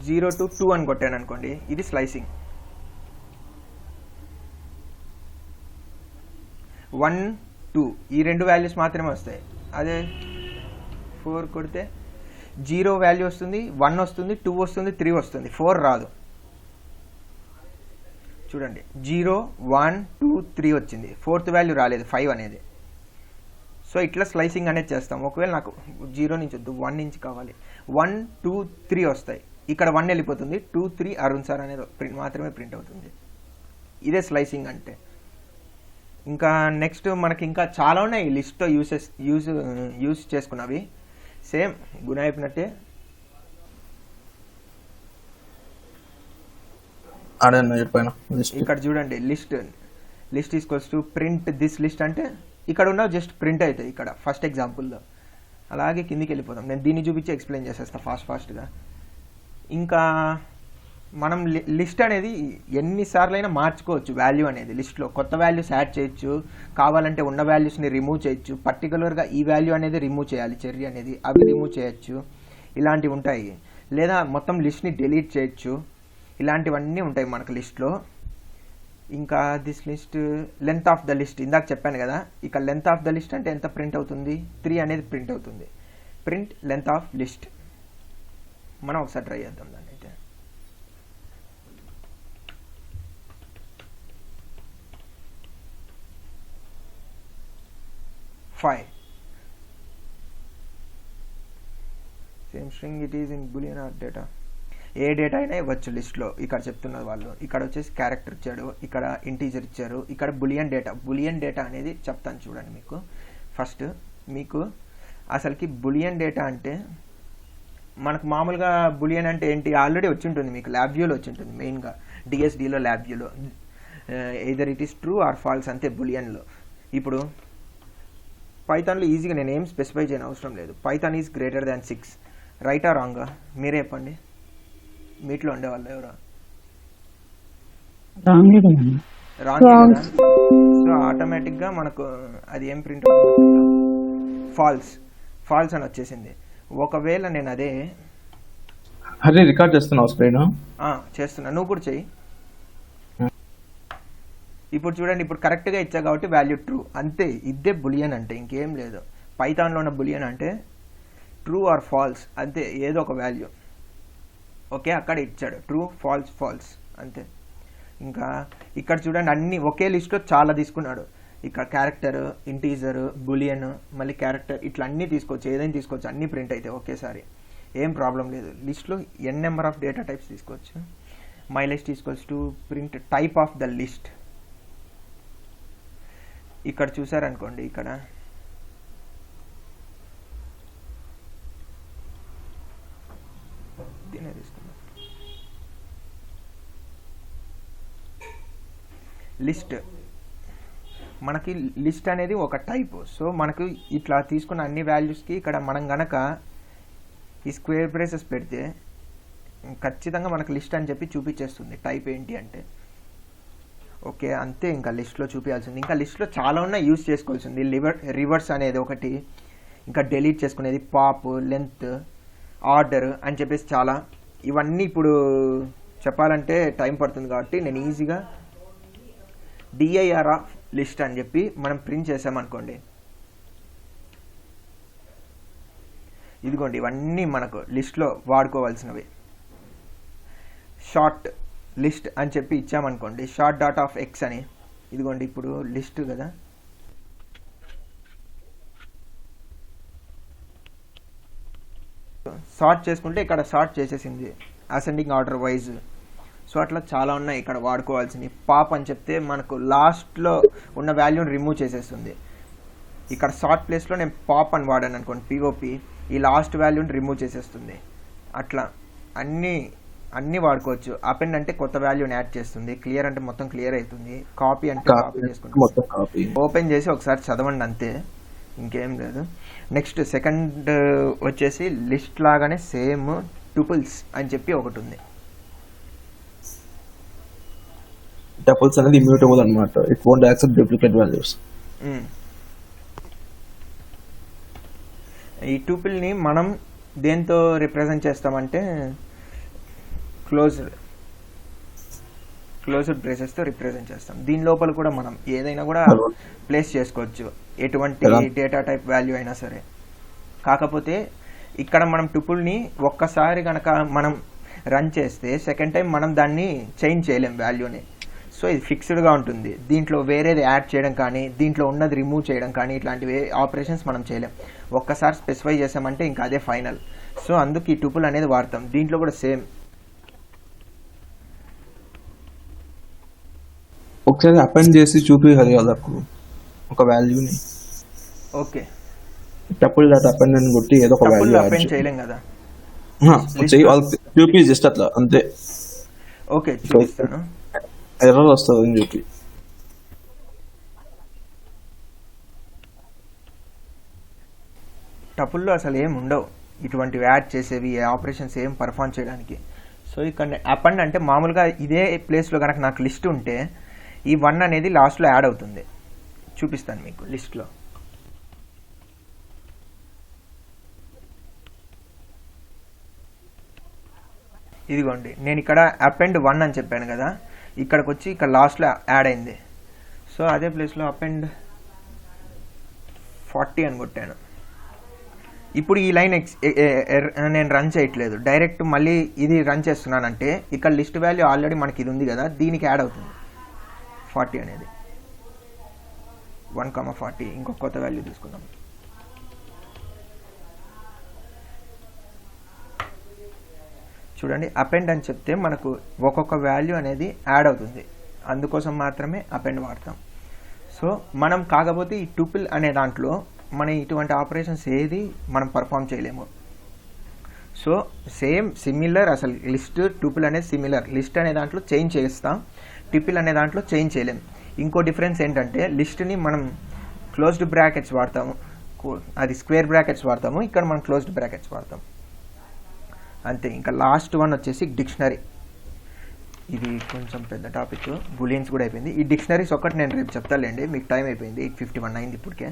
0 to 2 అని కొట్టాను అనుకోండి, ఇది స్లైసింగ్. 1, 2 ఈ 2 వాల్యూస్ మాత్రమే వస్తాయి. అదే 4 కొడితే 0 వాల్యూ వస్తుంది, 1 వస్తుంది, 2 వస్తుంది, 3 వస్తుంది, 4 రాదు. చూడండి, 0, 1, 2, 3 వచ్చింది, 4th వాల్యూ రాలేదు, 5 అనేది. సో ఇట్లా స్లైసింగ్ అనేది చేస్తాం. ఒకవేళ నాకు 0 నుంచి వద్దు, 1 నుంచి కావాలి, 1, 2, 3 వస్తాయి. ఇక్కడ 1 వెళ్ళిపోతుంది, 2, 3 అరుణ్ సార్ అనేది మాత్రమే ప్రింట్ అవుతుంది. ఇదే స్లైసింగ్ అంటే. ఇంకా నెక్స్ట్ మనకి ఇంకా చాలా ఉన్నాయి లిస్ట్లో యూస్ చేసుకున్నవి. సేమ్ గుణ అయిపోయినట్టే. ఇక్కడ చూడండి, list equals to print this list అంటే ఇక్కడ ఉన్న జస్ట్ ప్రింట్ అవుతాయి ఇక్కడ ఫస్ట్ ఎగ్జాంపుల్లో. అలాగే కిందికి వెళ్ళిపోతాం. నేను దీన్ని చూపించి ఎక్స్ప్లెయిన్ చేసేస్తాను ఫాస్ట్గా. ఇంకా మనం లిస్ట్ అనేది ఎన్నిసార్లు అయినా మార్చుకోవచ్చు. వాల్యూ అనేది లిస్ట్లో కొత్త వాల్యూస్ యాడ్ చేయొచ్చు, కావాలంటే ఉన్న వాల్యూస్ని రిమూవ్ చేయొచ్చు. పర్టికులర్గా ఈ వాల్యూ అనేది రిమూవ్ చేయాలి, చెర్రీ అనేది, అవి రిమూవ్ చేయొచ్చు. ఇలాంటివి ఉంటాయి. లేదా మొత్తం లిస్ట్ని డిలీట్ చేయొచ్చు. ఇలాంటివన్నీ ఉంటాయి మనకు లిస్ట్లో. ఇంకా this list length of the list ఇందాక చెప్పాను కదా, ఇక్కడ లెంత్ ఆఫ్ ద లిస్ట్ అంటే ఎంత ప్రింట్ అవుతుంది? 3 అనేది ప్రింట్ అవుతుంది. Print length of list. మనం ఒకసారి ట్రై చేద్దాం దాన్ని. అయితే 5 same string it is in boolean or data. ఏ డేటా అయినా ఇవ్వచ్చు లిస్ట్లో. ఇక్కడ చెప్తున్నారు వాళ్ళు. ఇక్కడ వచ్చేసి క్యారెక్టర్ ఇచ్చాడు, ఇక్కడ ఇంటీజర్ ఇచ్చారు, ఇక్కడ బులియన్ డేటా. బులియన్ డేటా అనేది చెప్తాను చూడండి మీకు. ఫస్ట్ మీకు అసలుకి బులియన్ డేటా అంటే మనకు మామూలుగా బులియన్ అంటే ఏంటి ఆల్రెడీ వచ్చి ఉంటుంది మీకు, ల్యాబ్ వ్యూలో వచ్చి ఉంటుంది. మెయిన్గా డిఎస్డిలో ల్యాబ్ వ్యూలో either it is true or false అంతే బులియన్లో. ఇప్పుడు పైథాన్లో ఈజీగా నేను ఏం స్పెసిఫై చేయని అవసరం లేదు. Python is greater than 6. రైటా రాంగా మీరే చెప్పండి. మీట్లో ఉండేవాళ్ళు ఎవరు? రాంగ్ కదా. సో ఆటోమేటిక్గా మనకు అది ఏం ప్రింట్ అవుతుంది? ఫాల్స్ అని వచ్చేసింది. ఒకవేళ నేను అదే రికార్డ్ చేస్తున్నావు స్క్రీన్ చేస్తున్నా, నువ్వు కూడా చెయ్యి. ఇప్పుడు చూడండి, ఇప్పుడు కరెక్ట్గా ఇచ్చా కాబట్టి వాల్యూ ట్రూ అంతే. ఇదే బులియన్ అంటే, ఇంకేం లేదు. పైథాన్లో ఉన్న బులియన్ అంటే ట్రూ ఆర్ ఫాల్స్ అంతే, ఏదో ఒక వాల్యూ. ఓకే, అక్కడ ఇచ్చాడు ట్రూ, ఫాల్స్ అంతే. ఇంకా ఇక్కడ చూడండి, అన్ని ఒకే లిస్ట్లో చాలా తీసుకున్నాడు. ఇక్కడ క్యారెక్టర్, ఇంటీజర్, బులియన్, మళ్ళీ క్యారెక్టర్, ఇట్లా అన్నీ తీసుకోవచ్చు, ఏదైనా తీసుకోవచ్చు, అన్నీ ప్రింట్ అయితే ఒకేసారి. ఏం ప్రాబ్లం లేదు. లిస్ట్లో ఎన్ నెంబర్ ఆఫ్ డేటా టైప్స్ తీసుకోవచ్చు. My list equals to print type of the list. ఇక్కడ చూసారనుకోండి, ఇక్కడ దీనే తీసుకుందాం. లిస్ట్ మనకి లిస్ట్ అనేది ఒక టైప్. సో మనకు ఇట్లా తీసుకున్న అన్ని వాల్యూస్కి ఇక్కడ మనం గనక ఈ స్క్వేర్ బ్రేసెస్ పెడితే ఖచ్చితంగా మనకు లిస్ట్ అని చెప్పి చూపించేస్తుంది టైప్ ఏంటి అంటే. ఓకే, అంతే. ఇంకా లిస్ట్లో చూపించాల్సింది. ఇంకా లిస్ట్లో చాలా ఉన్నాయి యూజ్ చేసుకోవాల్సింది. రివర్స్ అనేది ఒకటి, ఇంకా డిలీట్ చేసుకునేది, పాప్, లెంత్, ఆర్డర్ అని చెప్పేసి చాలా. ఇవన్నీ ఇప్పుడు చెప్పాలంటే టైం పడుతుంది కాబట్టి నేను ఈజీగా డిఐఆర్ ఆఫ్ లిస్ట్ అని చెప్పి మనం ప్రింట్ చేసామనుకోండి. ఇదిగోండి, ఇవన్నీ మనకు లిస్ట్లో వాడుకోవాల్సినవి. షార్ట్ లిస్ట్ అని చెప్పి ఇచ్చామనుకోండి, షార్ట్ డాట్ ఆఫ్ ఎక్స్ అని. ఇదిగోండి, ఇప్పుడు లిస్ట్ కదా, సార్ట్ చేసుకుంటే ఇక్కడ సార్ట్ చేసేసింది అసెండింగ్ ఆర్డర్ వైజ్. సో అట్లా చాలా ఉన్నాయి ఇక్కడ వాడుకోవాల్సింది. పాప్ అని చెప్తే మనకు లాస్ట్లో ఉన్న వాల్యూని రిమూవ్ చేసేస్తుంది. ఇక్కడ సార్ట్ ప్లేస్లో నేను పాప్ అని వాడాను అనుకోండి, పిఓపి, ఈ లాస్ట్ వాల్యూని రిమూవ్ చేసేస్తుంది. అట్లా అన్నీ వాడుకోవచ్చు. అపెండ్ అంటే కొత్త వాల్యూని యాడ్ చేస్తుంది, క్లియర్ అంటే మొత్తం క్లియర్ అవుతుంది, కాపీ అంటే కాపీ చేసుకుంటుంది. ఓపెన్ చేసి ఒకసారి చదవండి, అంతే, ఇంకేం లేదు. నెక్స్ట్ సెకండ్ వచ్చేసి లిస్ట్ లాగానే సేమ్ టుపుల్స్ అని చెప్పి ఒకటి ఉంది. టపుల్స్ అనేది ఇమ్యూటబుల్ అన్నమాట. It won't accept duplicate values. ఈ టూపుల్ని మనం దేంతో రిప్రజెంట్ చేస్తామంటే క్లోజ్డ్ బ్రేసెస్తో రిప్రజెంట్ చేస్తాం. దీని లోపల కూడా మనం ఏదైనా కూడా ప్లేస్ చేసుకోవచ్చు, ఎటువంటి డేటా టైప్ వాల్యూ అయినా సరే. కాకపోతే ఇక్కడ మనం టుపుల్ని ఒక్కసారి కనుక మనం రన్ చేస్తే సెకండ్ టైం మనం దాన్ని చేంజ్ చేయలేం వాల్యూని. సో ఇది ఫిక్స్డ్గా ఉంటుంది. దీంట్లో వేరేది యాడ్ చేయడం కానీ, దీంట్లో ఉన్నది రిమూవ్ చేయడం కానీ, ఇట్లాంటివి ఆపరేషన్స్ మనం చేయలేం. ఒక్కసారి స్పెసిఫై చేసామంటే ఇంకా అదే ఫైనల్. సో అందుకు ఈ టుపుల్ అనేది వాడతాం. దీంట్లో కూడా సేమ్. ఒకసారి అపెండ్ చేసి చూపించాలి వాళ్ళకు ఒక వాల్యూని. ఓకే, టపుల్ డాట్ అపెండ్ అని కొట్టి ఏదో ఒక వాల్యూ అపెండ్ చేయలేం కదా, చూపి జస్ట్ అట్లా అంతే. ఓకే, చూపిస్తాను. ఎర్రర్ వస్తుంది అని చెప్పి. టపుల్లో అసలు ఏం ఉండవు ఇటువంటివి యాడ్ చేసేవి, ఆపరేషన్స్ ఏం పర్ఫామ్ చేయడానికి. సో ఇక్కడ అపెండ్ అంటే మామూలుగా ఇదే ప్లేస్లో కనుక నాకు లిస్ట్ ఉంటే ఈ 1 అనేది లాస్ట్లో యాడ్ అవుతుంది. చూపిస్తాను మీకు లిస్ట్లో. ఇదిగోండి, నేను ఇక్కడ అపెండ్ 1 అని చెప్పాను కదా, ఇక్కడికి వచ్చి ఇక్కడ లాస్ట్లో యాడ్ అయింది. సో అదే ప్లేస్లో అపెండ్ 40 అని కొట్టాను. ఇప్పుడు ఈ లైన్ నేను రన్ చేయట్లేదు, డైరెక్ట్ మళ్ళీ ఇది రన్ చేస్తున్నానంటే ఇక్కడ లిస్ట్ వాల్యూ ఆల్రెడీ మనకి ఇది ఉంది కదా, దీనికి యాడ్ అవుతుంది 40 అనేది. 1,40 ఇంకొక కొత్త వాల్యూ తీసుకుందాం. చూడండి, అపెండ్ అని చెప్తే మనకు ఒక్కొక్క వాల్యూ అనేది యాడ్ అవుతుంది, అందుకోసం మాత్రమే అపెండ్ వాడతాం. సో మనం కాకపోతే ఈ టుపుల్ అనే దాంట్లో మన ఇటువంటి ఆపరేషన్స్ ఏది మనం పర్ఫామ్ చేయలేము. సో సేమ్ సిమిలర్, అసలు లిస్ట్ టుపుల్ అనేది సిమిలర్. లిస్ట్ అనే దాంట్లో చేంజ్ చేస్తాం, టుపుల్ అనే దాంట్లో చేంజ్ చేయలేం. ఇంకో డిఫరెన్స్ ఏంటంటే లిస్ట్ని మనం క్లోజ్డ్ బ్రాకెట్స్ వాడతాము, అది స్క్వేర్ బ్రాకెట్స్ వాడతాము, ఇక్కడ మనం క్లోజ్డ్ బ్రాకెట్స్ వాడతాం అంతే. ఇంకా లాస్ట్ వన్ వచ్చేసి డిక్షనరీ. ఇది కొంచెం పెద్ద టాపిక్, బులియన్స్ కూడా అయిపోయింది. ఈ డిక్షనరీస్ ఒక్కటి నేను రేపు చెప్తాలేండి, మీకు టైం అయిపోయింది, 8:51 అయింది ఇప్పటికే.